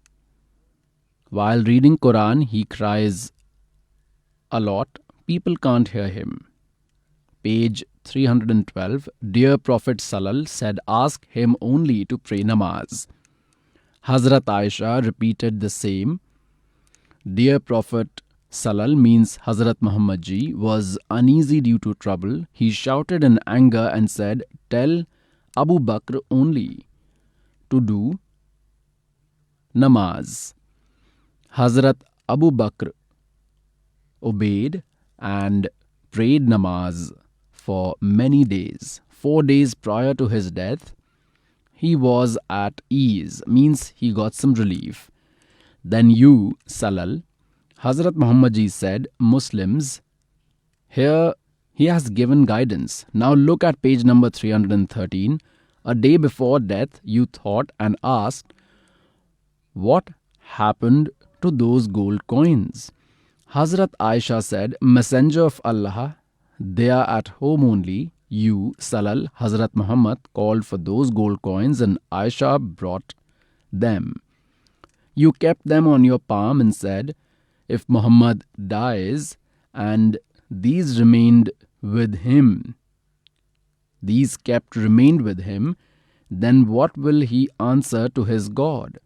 While reading Quran, he cries a lot. People can't hear him." Page 312, Dear Prophet Salal said, "Ask him only to pray namaz." Hazrat Aisha repeated the same. Dear Prophet Salal, means Hazrat Muhammad ji, was uneasy due to trouble. He shouted in anger and said, "Tell Abu Bakr only to do namaz." Hazrat Abu Bakr obeyed and prayed namaz for many days. 4 days prior to his death, he was at ease, means he got some relief. Then you, Salal, Hazrat Muhammad ji said, Muslims, here he has given guidance. Now look at page number 313. A day before death, you thought and asked, what happened to those gold coins? Hazrat Aisha said, Messenger of Allah, they are at home only. You, Salal, Hazrat Muhammad called for those gold coins and Aisha brought them. You kept them on your palm and said, if Muhammad dies and these remained with him, these kept remained with him, then what will he answer to his God?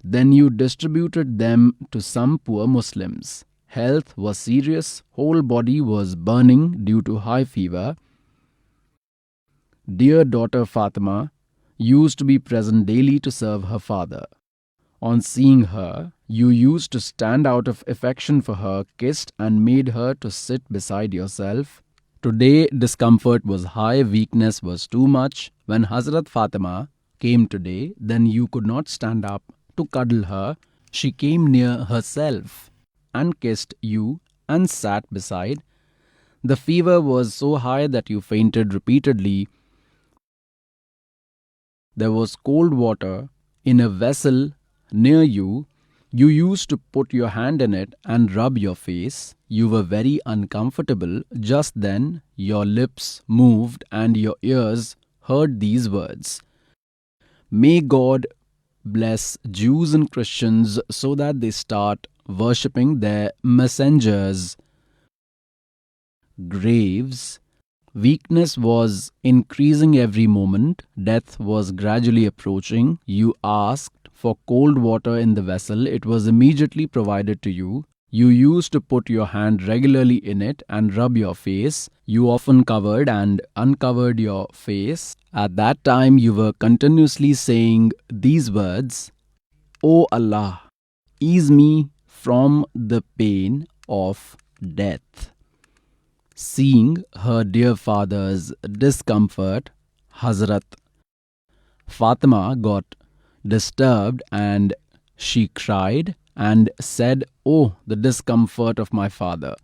Then you distributed them to some poor Muslims. Health was serious, whole body was burning due to high fever. Dear daughter Fatima used to be present daily to serve her father. On seeing her, you used to stand out of affection for her, kissed and made her to sit beside yourself. Today discomfort was high, weakness was too much. When Hazrat Fatima came today, then you could not stand up to cuddle her. She came near herself and kissed you and sat beside. The fever was so high that you fainted repeatedly. There was cold water in a vessel near you. You used to put your hand in it and rub your face. You were very uncomfortable. Just then, your lips moved and your ears heard these words. May God bless Jews and Christians so that they start worshipping their messengers' graves. Weakness was increasing every moment. Death was gradually approaching. You asked for cold water in the vessel. It was immediately provided to you. You used to put your hand regularly in it and rub your face. You often covered and uncovered your face. At that time, you were continuously saying these words, O Allah, ease me from the pain of death. Seeing her dear father's discomfort, Hazrat Fatima got disturbed and she cried and said, Oh, the discomfort of my father.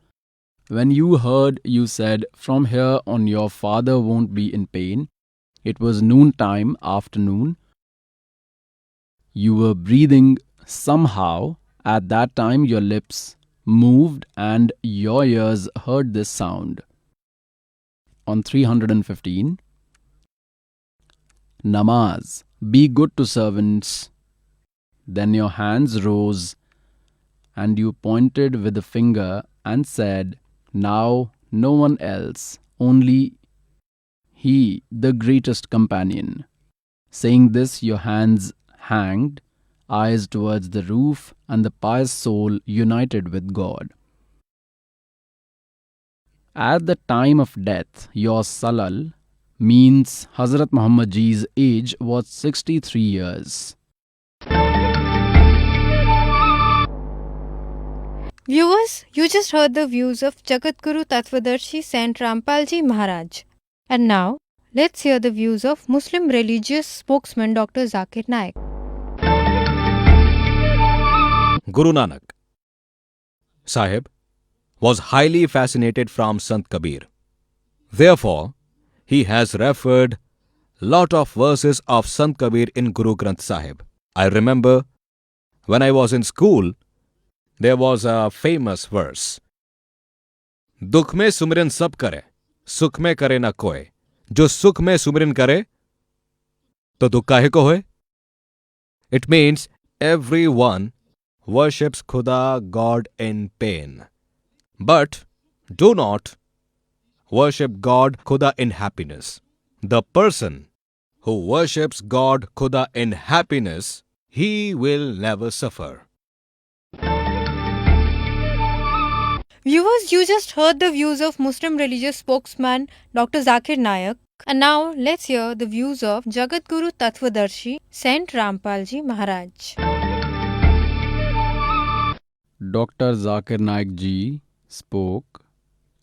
When you heard, you said, from here on your father won't be in pain. It was noontime, afternoon. You were breathing somehow. At that time your lips moved and your ears heard this sound. On 315, Namaz, be good to servants. Then your hands rose and you pointed with a finger and said, now no one else, only He, the greatest companion. Saying this, your hands hanged, eyes towards the roof, and the pious soul united with God. At the time of death, your Salal, means Hazrat Muhammad Ji's age was 63 years. Viewers, you just heard the views of Jagadguru Tattvadarshi Sant Rampal Ji Maharaj. And now, let's hear the views of Muslim religious spokesman Dr. Zakir Naik. Guru Nanak Sahib was highly fascinated from Sant Kabir. Therefore, he has referred lot of verses of Sant Kabir in Guru Granth Sahib. I remember when I was in school, there was a famous verse. दुख में सुमिरन सब करे, सुख में करे ना कोई. जो सुख में सुमिरन करे, तो दुख काहे को होए? It means everyone worships Khuda, God, in pain. But do not worship God, Khuda, in happiness. The person who worships God, Khuda, in happiness, he will never suffer. Viewers, you just heard the views of Muslim religious spokesman Dr. Zakir Naik. And now, let's hear the views of Jagadguru Tattvadarshi Sant Rampal Ji Maharaj. Dr. Zakir Naik ji spoke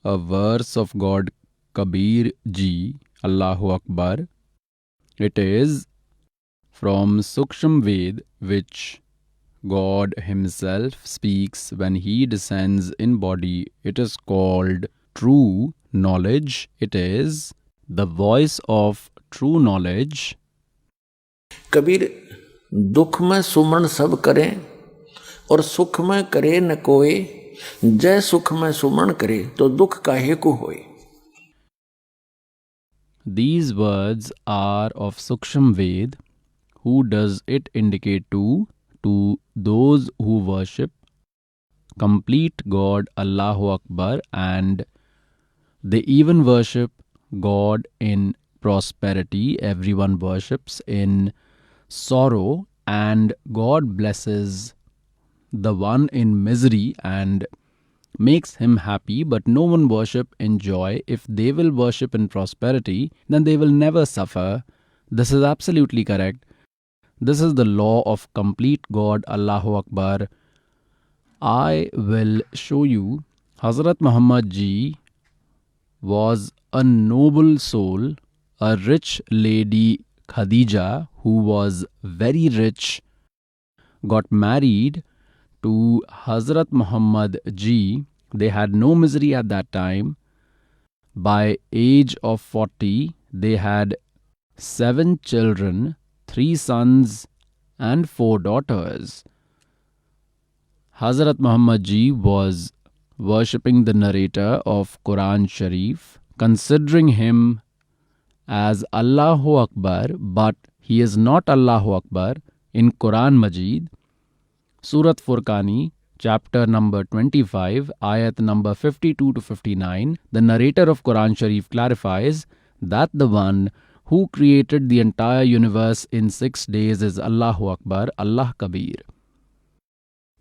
a verse of God Kabir ji, Allahu Akbar. It is, from Suksham Ved, which God Himself speaks when He descends in body. It is called true knowledge. It is the voice of true knowledge. Kabir दुख में सुमन सब करें और सुख में करे न कोई, जय सुख में सुमन करे तो दुख काहे को होए. These words are of Suksham Ved. Who does it indicate to? To those who worship complete God Allahu Akbar, and they even worship God in prosperity. Everyone worships in sorrow, and God blesses the one in misery and makes him happy, but no one worship in joy. If they will worship in prosperity, then they will never suffer. This is absolutely correct. This is the law of complete God Allahu Akbar. I will show you. Hazrat Muhammad Ji was a noble soul. A rich lady, Khadija, who was very rich, got married to Hazrat Muhammad Ji. They had no misery at that time. By age of 40, they had 7 children, 3 sons and 4 daughters. Hazrat Muhammad Ji was worshipping the narrator of Quran Sharif, considering him as Allahu Akbar, but he is not Allahu Akbar. In Quran Majid, Surat Furqani, chapter number 25, ayat number 52 to 59, the narrator of Quran Sharif clarifies that the one who created the entire universe in 6 days is Allahu Akbar, Allah Kabir.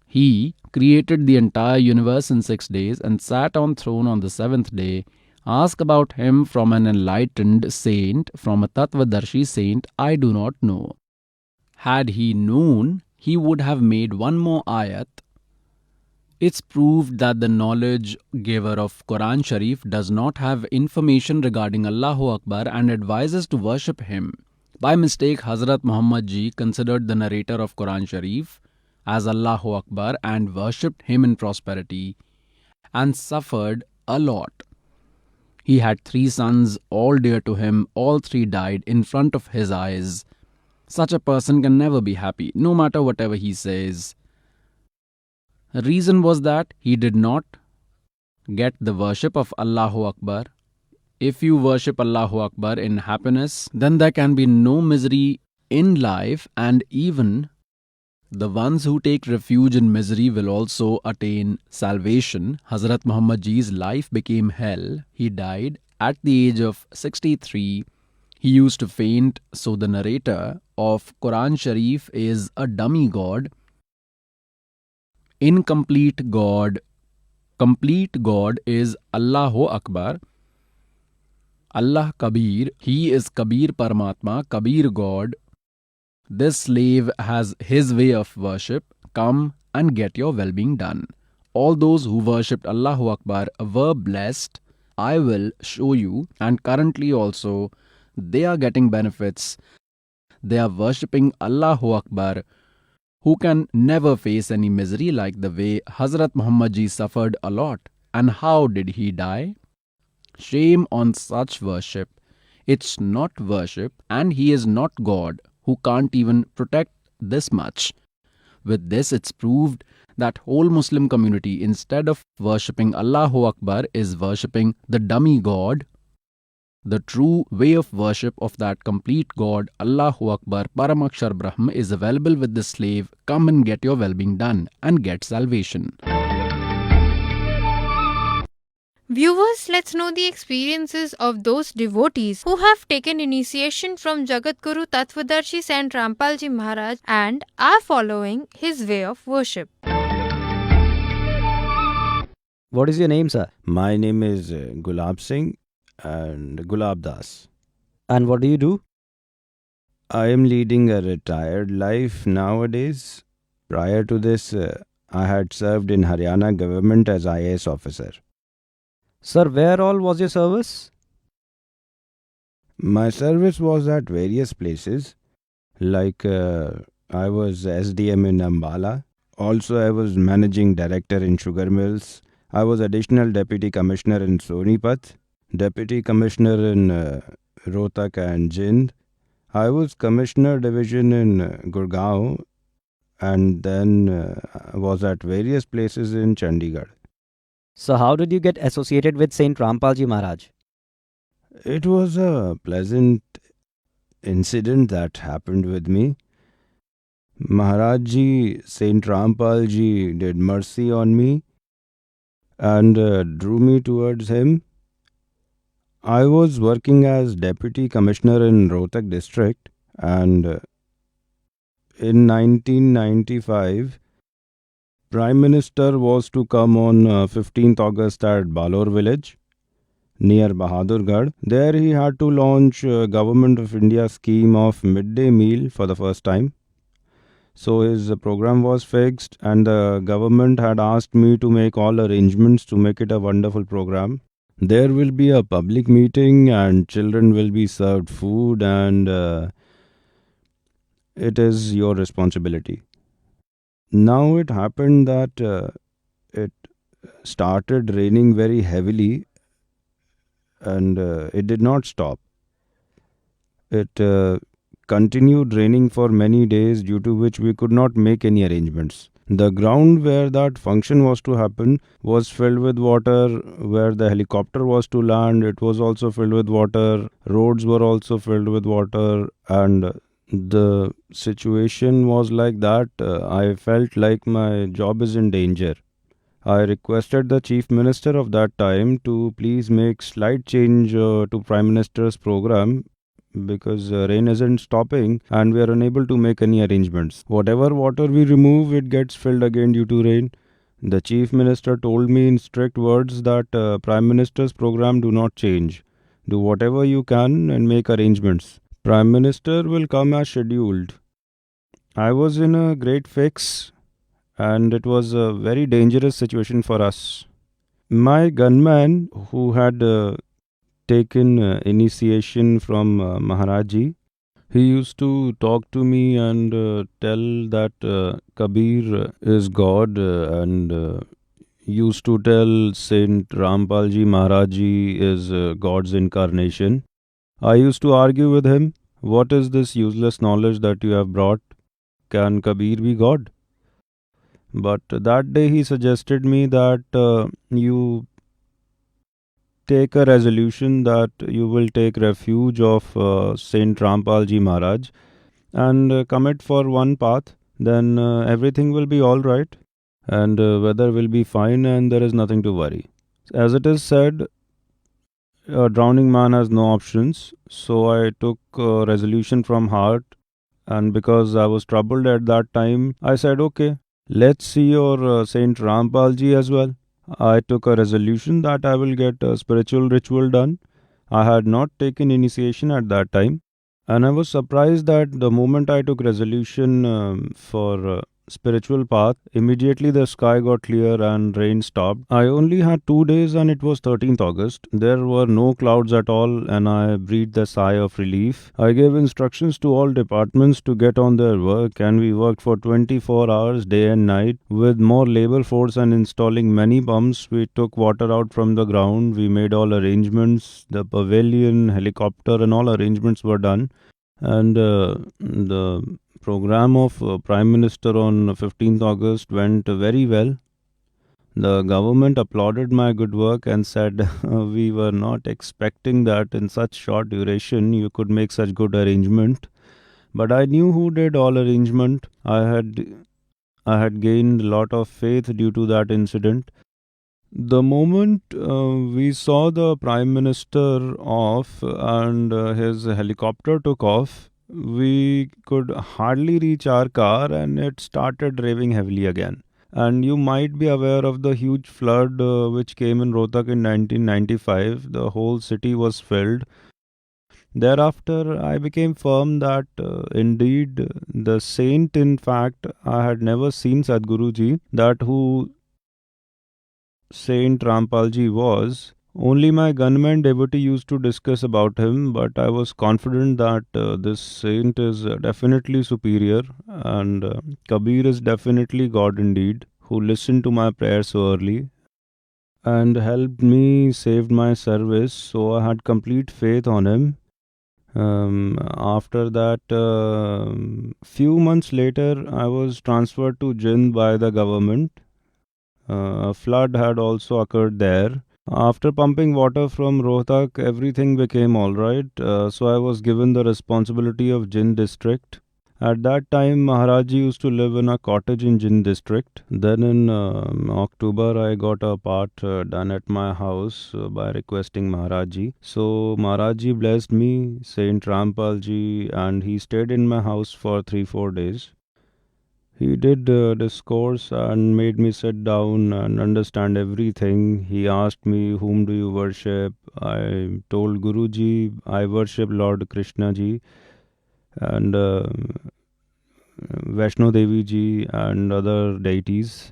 He created the entire universe in 6 days and sat on throne on the 7th day. Ask about him from an enlightened saint, from a Tattvadarshi saint, I do not know. Had he known, he would have made one more ayat. It's proved that the knowledge giver of Quran Sharif does not have information regarding Allahu Akbar and advises to worship him. By mistake, Hazrat Muhammad Ji considered the narrator of Quran Sharif as Allahu Akbar and worshipped him in prosperity and suffered a lot. He had 3 sons, all dear to him. All 3 died in front of his eyes. Such a person can never be happy, no matter whatever he says. The reason was that he did not get the worship of Allahu Akbar. If you worship Allahu Akbar in happiness, then there can be no misery in life, and even the ones who take refuge in misery will also attain salvation. Hazrat Muhammad Ji's life became hell. He died at the age of 63. He used to faint, so the narrator of Quran Sharif is a dummy god. Incomplete God. Complete God is Allahu Akbar. Allah Kabir. He is Kabir Paramatma, Kabir God. This slave has his way of worship. Come and get your well-being done. All those who worshipped Allahu Akbar were blessed. I will show you, and currently also they are getting benefits. They are worshipping Allahu Akbar, who can never face any misery like the way Hazrat Muhammad Ji suffered a lot. And how did he die? Shame on such worship. It's not worship, and he is not God, who can't even protect this much. With this, it's proved that whole Muslim community, instead of worshipping Allahu Akbar, is worshipping the dummy God. The true way of worship of that complete God, Allahu Akbar, Paramakshar Brahm, is available with the slave. Come and get your well-being done and get salvation. Viewers, let's know the experiences of those devotees who have taken initiation from Jagadguru Tattvadarshi Sant Rampal Ji Maharaj and are following his way of worship. What is your name, sir? My name is Gulab Singh and Gulab Das. And what do you do? I am leading a retired life nowadays. Prior to this, I had served in Haryana government as IAS officer. Sir, where all was your service? My service was at various places Like I was SDM in Ambala. Also, I was managing director in sugar mills. I was additional deputy commissioner in Sonipat, deputy commissioner in Rohtak and Jind. I was commissioner division in Gurgaon, and then was at various places in Chandigarh. So, how did you get associated with Saint Rampal Ji Maharaj? It was a pleasant incident that happened with me. Maharaj Ji, Saint Rampal Ji did mercy on me and drew me towards him. I was working as deputy commissioner in Rohtak district, and in 1995, Prime Minister was to come on 15th August at Balor village near Bahadurgarh. There he had to launch Government of India scheme of midday meal for the first time. So his program was fixed, and the government had asked me to make all arrangements to make it a wonderful program. There will be a public meeting and children will be served food, and it is your responsibility. Now it happened that it started raining very heavily, and it did not stop. It continued raining for many days, due to which we could not make any arrangements. The ground where that function was to happen was filled with water. Where the helicopter was to land, it was also filled with water. Roads were also filled with water, and the situation was like that. I felt like my job is in danger. I requested the chief minister of that time to please make slight change to Prime Minister's program, because rain isn't stopping and we are unable to make any arrangements. Whatever water we remove, it gets filled again due to rain. The chief minister told me in strict words that Prime Minister's program do not change. Do whatever you can and make arrangements. Prime Minister will come as scheduled. I was in a great fix, and it was a very dangerous situation for us. My gunman, who had taken initiation from Maharaji, he used to talk to me and tell that Kabir is God, and used to tell Saint Rampal Ji Maharaj is God's incarnation. I used to argue with him, what is this useless knowledge that you have brought? Can Kabir be God? But that day he suggested me that you take a resolution that you will take refuge of Saint Rampal Ji Maharaj and commit for one path, then everything will be all right, and weather will be fine, and there is nothing to worry. As it is said, a drowning man has no options. So I took a resolution from heart, and because I was troubled at that time, I said, okay, let's see your Saint Rampal Ji as well. I took a resolution that I will get a spiritual ritual done. I had not taken initiation at that time, and I was surprised that the moment I took resolution for spiritual path, immediately the sky got clear and rain stopped. I only had 2 days, and it was 13th August. There were no clouds at all, and I breathed a sigh of relief. I gave instructions to all departments to get on their work, and we worked for 24 hours day and night with more labor force and installing many pumps. We took water out from the ground. We made all arrangements. The pavilion, helicopter and all arrangements were done. And the program of Prime Minister on 15th August went very well. The government applauded my good work and said we were not expecting that in such short duration you could make such good arrangement. But I knew who did all arrangement. I had gained a lot of faith due to that incident. The moment we saw the Prime Minister off and his helicopter took off, we could hardly reach our car, and it started raining heavily again. And you might be aware of the huge flood which came in Rohtak in 1995. The whole city was filled. Thereafter, I became firm that indeed the saint, in fact, I had never seen Sadhguruji, that who Saint Rampal Ji was Only my gunman devotee used to discuss about him, but I was confident that this saint is definitely superior, and Kabir is definitely God indeed, who listened to my prayers so early and helped me save my service. So I had complete faith on him. After that, few months later, I was transferred to Jind by the government. A flood had also occurred there. After pumping water from Rohtak, everything became alright. So I was given the responsibility of Jind district. At that time, Maharaji used to live in a cottage in Jind district. Then in October, I got a part done at my house by requesting Maharaji. So Maharaji blessed me, Saint Rampal Ji, and he stayed in my house for 3-4 days. He did discourse and made me sit down and understand everything. He asked me, whom do you worship? I told Guruji, I worship Lord Krishna Ji and Vaishno Devi Ji and other deities.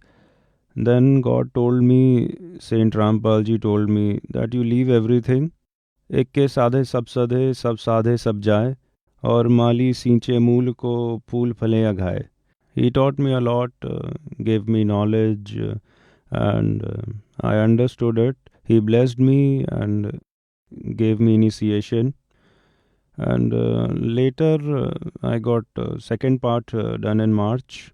Then God told me, Saint Rampal Ji told me that you leave everything. एक के साधे सब सधे, सब साधे सब जाए, और माली सींचे मूल को फूल फले अघाए. He taught me a lot, gave me knowledge, and I understood it. He blessed me and gave me initiation. And later, I got second part done in March.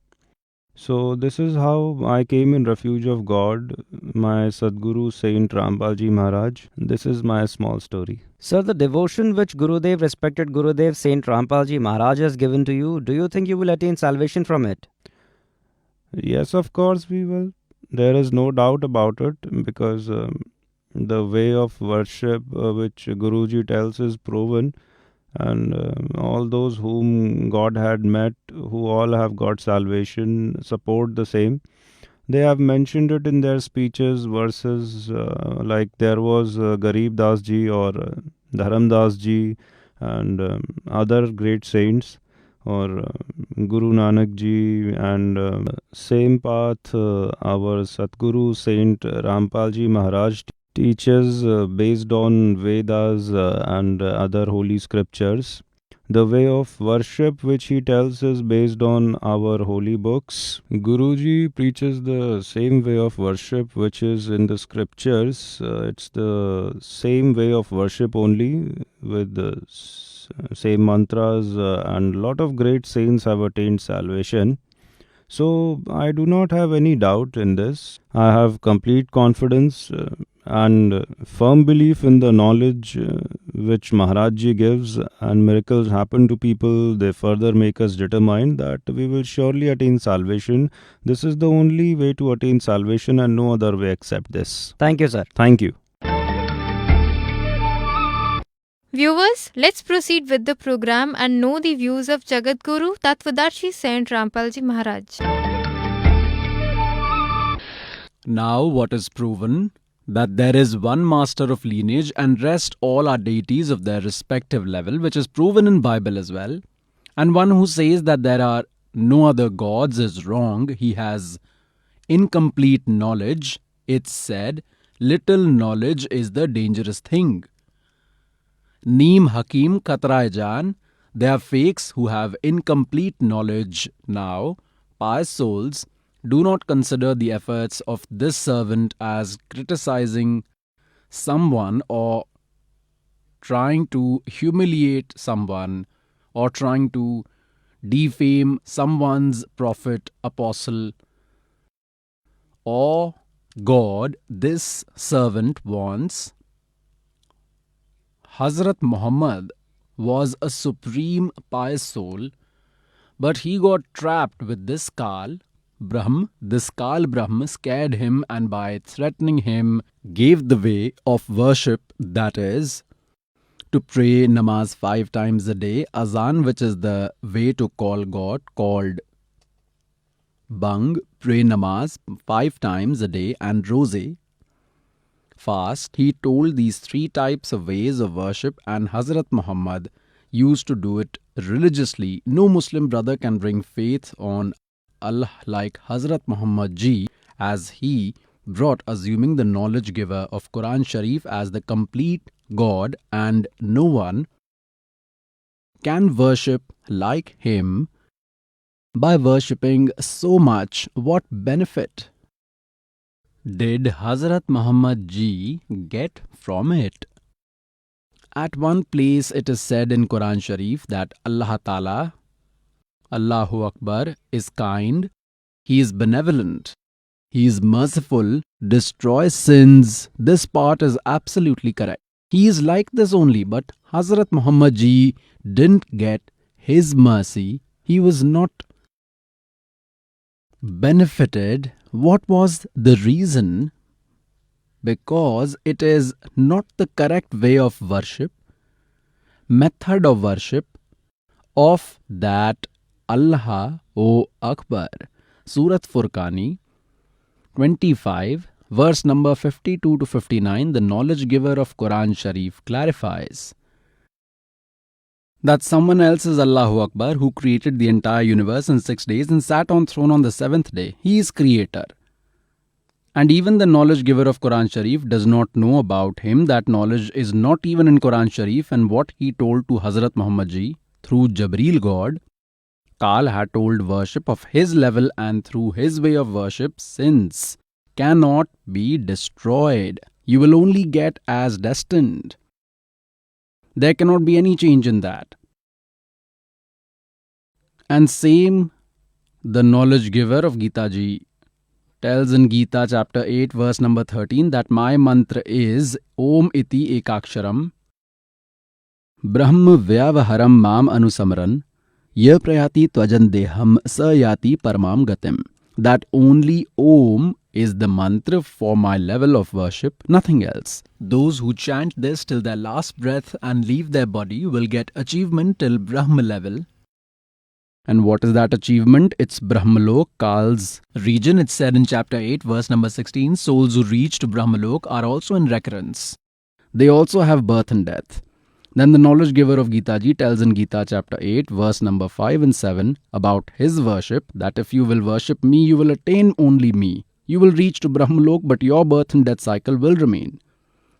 So this is how I came in refuge of God, my Sadguru Saint Rampal Ji Maharaj. This is my small story. Sir, the devotion which Gurudev, respected Gurudev Saint Rampal Ji Maharaj has given to you, do you think you will attain salvation from it? Yes, of course we will. There is no doubt about it, because the way of worship which Guruji tells is proven, and all those whom God had met, who all have got salvation, support the same. They have mentioned it in their speeches, verses, like there was Garib Das Ji or Dharam Das Ji and other great saints, or Guru Nanak Ji, and same path our Satguru Saint Rampal Ji Maharaj teaches based on Vedas and other holy scriptures. The way of worship which he tells is based on our holy books. Guruji preaches the same way of worship which is in the scriptures. It's the same way of worship only, with the same mantras, and a lot of great saints have attained salvation. So I do not have any doubt in this. I have complete confidence and firm belief in the knowledge which Maharajji gives, and miracles happen to people. They further make us determined that we will surely attain salvation. This is the only way to attain salvation, and no other way except this. Thank you, sir. Thank you. Viewers, let's proceed with the program and know the views of Jagat Guru Tattvadarshi Saint Rampal Ji Maharaj. Now what is proven? That there is one master of lineage and rest all are deities of their respective level, which is proven in Bible as well. And one who says that there are no other gods is wrong. He has incomplete knowledge. It's said, little knowledge is the dangerous thing. Neem Hakim Khatrai Jan, they are fakes who have incomplete knowledge now. Pious souls, do not consider the efforts of this servant as criticizing someone or trying to humiliate someone or trying to defame someone's prophet, apostle, or God. This servant wants. Hazrat Muhammad was a supreme pious soul, but he got trapped with this Kal Brahm. This Kal Brahm scared him, and by threatening him gave the way of worship, that is, to pray namaz 5 times a day, azan, which is the way to call God, called bang, pray namaz 5 times a day, and rose, fast. He told these 3 types of ways of worship, and Hazrat Muhammad used to do it religiously. No Muslim brother can bring faith on Allah like Hazrat Muhammad ji, as he brought assuming the knowledge giver of Quran Sharif as the complete God, and no one can worship like him. By worshipping so much, what benefit did Hazrat Muhammad ji get from it? At one place it is said in Quran Sharif that Allah Ta'ala, Allahu Akbar, is kind, He is benevolent, He is merciful, destroys sins. This part is absolutely correct. He is like this only, but Hazrat Muhammad ji didn't get His mercy. He was not benefited. What was the reason? Because it is not the correct way of worship, method of worship of that Allah O Akbar. Surat Furqani 25, verse number 52 to 59, the knowledge giver of Quran Sharif clarifies that someone else is Allahu Akbar, who created the entire universe in 6 days and sat on throne on the 7th day. He is creator. And even the knowledge giver of Quran Sharif does not know about him. That knowledge is not even in Quran Sharif, and what he told to Hazrat Muhammad ji through Jabreel God, Kal had told worship of his level, and through his way of worship, sins cannot be destroyed. You will only get as destined. There cannot be any change in that. And same, the knowledge giver of Gita ji tells in Gita chapter 8 verse number 13 that my mantra is Om iti ekaksharam Brahm vyavaharam mam anusamran Ye prayati tvajan deham sayati paramam gatim. That only Om is the mantra for my level of worship, nothing else. Those who chant this till their last breath and leave their body will get achievement till Brahma level. And what is that achievement? It's Brahmalok, Kal's region. It's said in chapter 8, verse number 16, souls who reach to Brahmalok are also in recurrence. They also have birth and death. Then the knowledge giver of Gita ji tells in Gita chapter 8, verse number 5 and 7 about his worship, that if you will worship me, you will attain only me. You will reach to Brahmalok, but your birth and death cycle will remain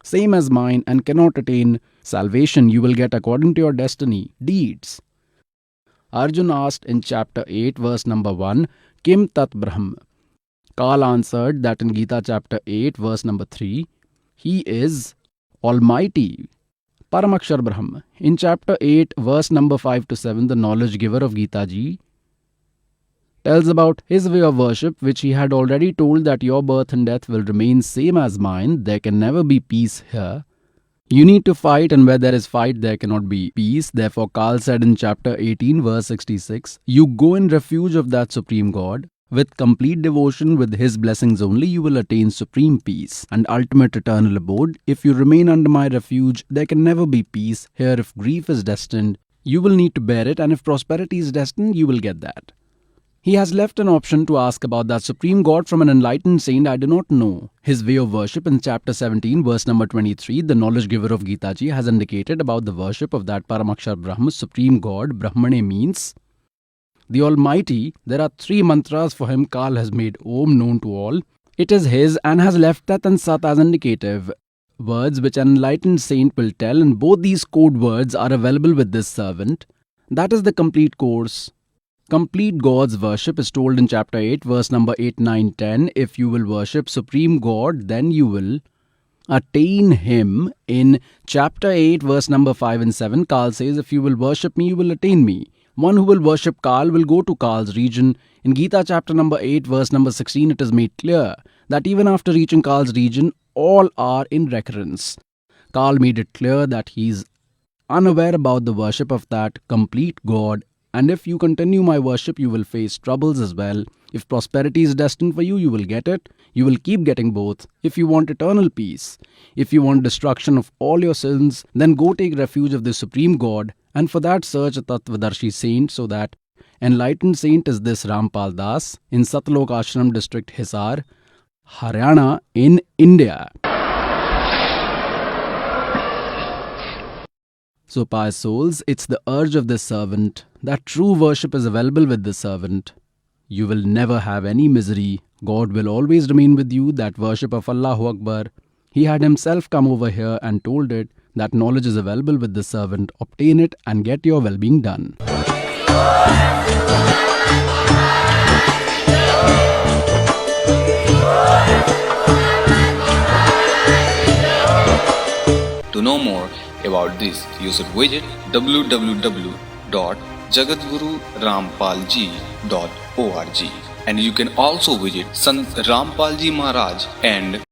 same as mine and cannot attain salvation. You will get according to your destiny, deeds. Arjun asked in chapter 8, verse number 1, Kim Tat Brahm? Kal answered that in Gita chapter 8, verse number 3, he is Almighty, Paramakshar Brahm. In chapter 8, verse number 5 to 7, the knowledge giver of Gita ji tells about his way of worship, which he had already told that your birth and death will remain same as mine. There can never be peace here. You need to fight, and where there is fight, there cannot be peace. Therefore, Kal said in chapter 18, verse 66, you go in refuge of that Supreme God. With complete devotion, with His blessings only, you will attain supreme peace and ultimate eternal abode. If you remain under my refuge, there can never be peace. Here, if grief is destined, you will need to bear it, and if prosperity is destined, you will get that. He has left an option to ask about that Supreme God from an enlightened saint. I do not know his way of worship. In chapter 17, verse number 23, the knowledge giver of Gita ji has indicated about the worship of that Paramakshar Brahma, Supreme God. Brahmane means the Almighty. There are 3 mantras for him. Kal has made Om known to all. It is his and has left Tat and Sat as indicative words which an enlightened saint will tell, and both these code words are available with this servant. That is the complete course. Complete God's worship is told in chapter 8, verse number 8, 9, 10. If you will worship Supreme God, then you will attain Him. In chapter 8, verse number 5 and 7, Kal says, if you will worship me, you will attain me. One who will worship Kal will go to Kal's region. In Gita chapter number 8, verse number 16, it is made clear that even after reaching Kal's region, all are in recurrence. Kal made it clear that he is unaware about the worship of that complete God. And if you continue my worship, you will face troubles as well. If prosperity is destined for you, you will get it. You will keep getting both. If you want eternal peace, if you want destruction of all your sins, then go take refuge of the Supreme God. And for that, search a Tattvadarshi saint. So that enlightened saint is this Rampal Das in Satlok Ashram district, Hisar, Haryana in India. So, pious souls, it's the urge of this servant that true worship is available with this servant. You will never have any misery God will always remain with you. That worship of Allahu Akbar. He had himself come over here and told it that knowledge is available with the servant. Obtain it and get your well-being done. To know more about this, you should visit www.jagatgururampalji.org, and you can also visit Sant Rampal Ji Maharaj and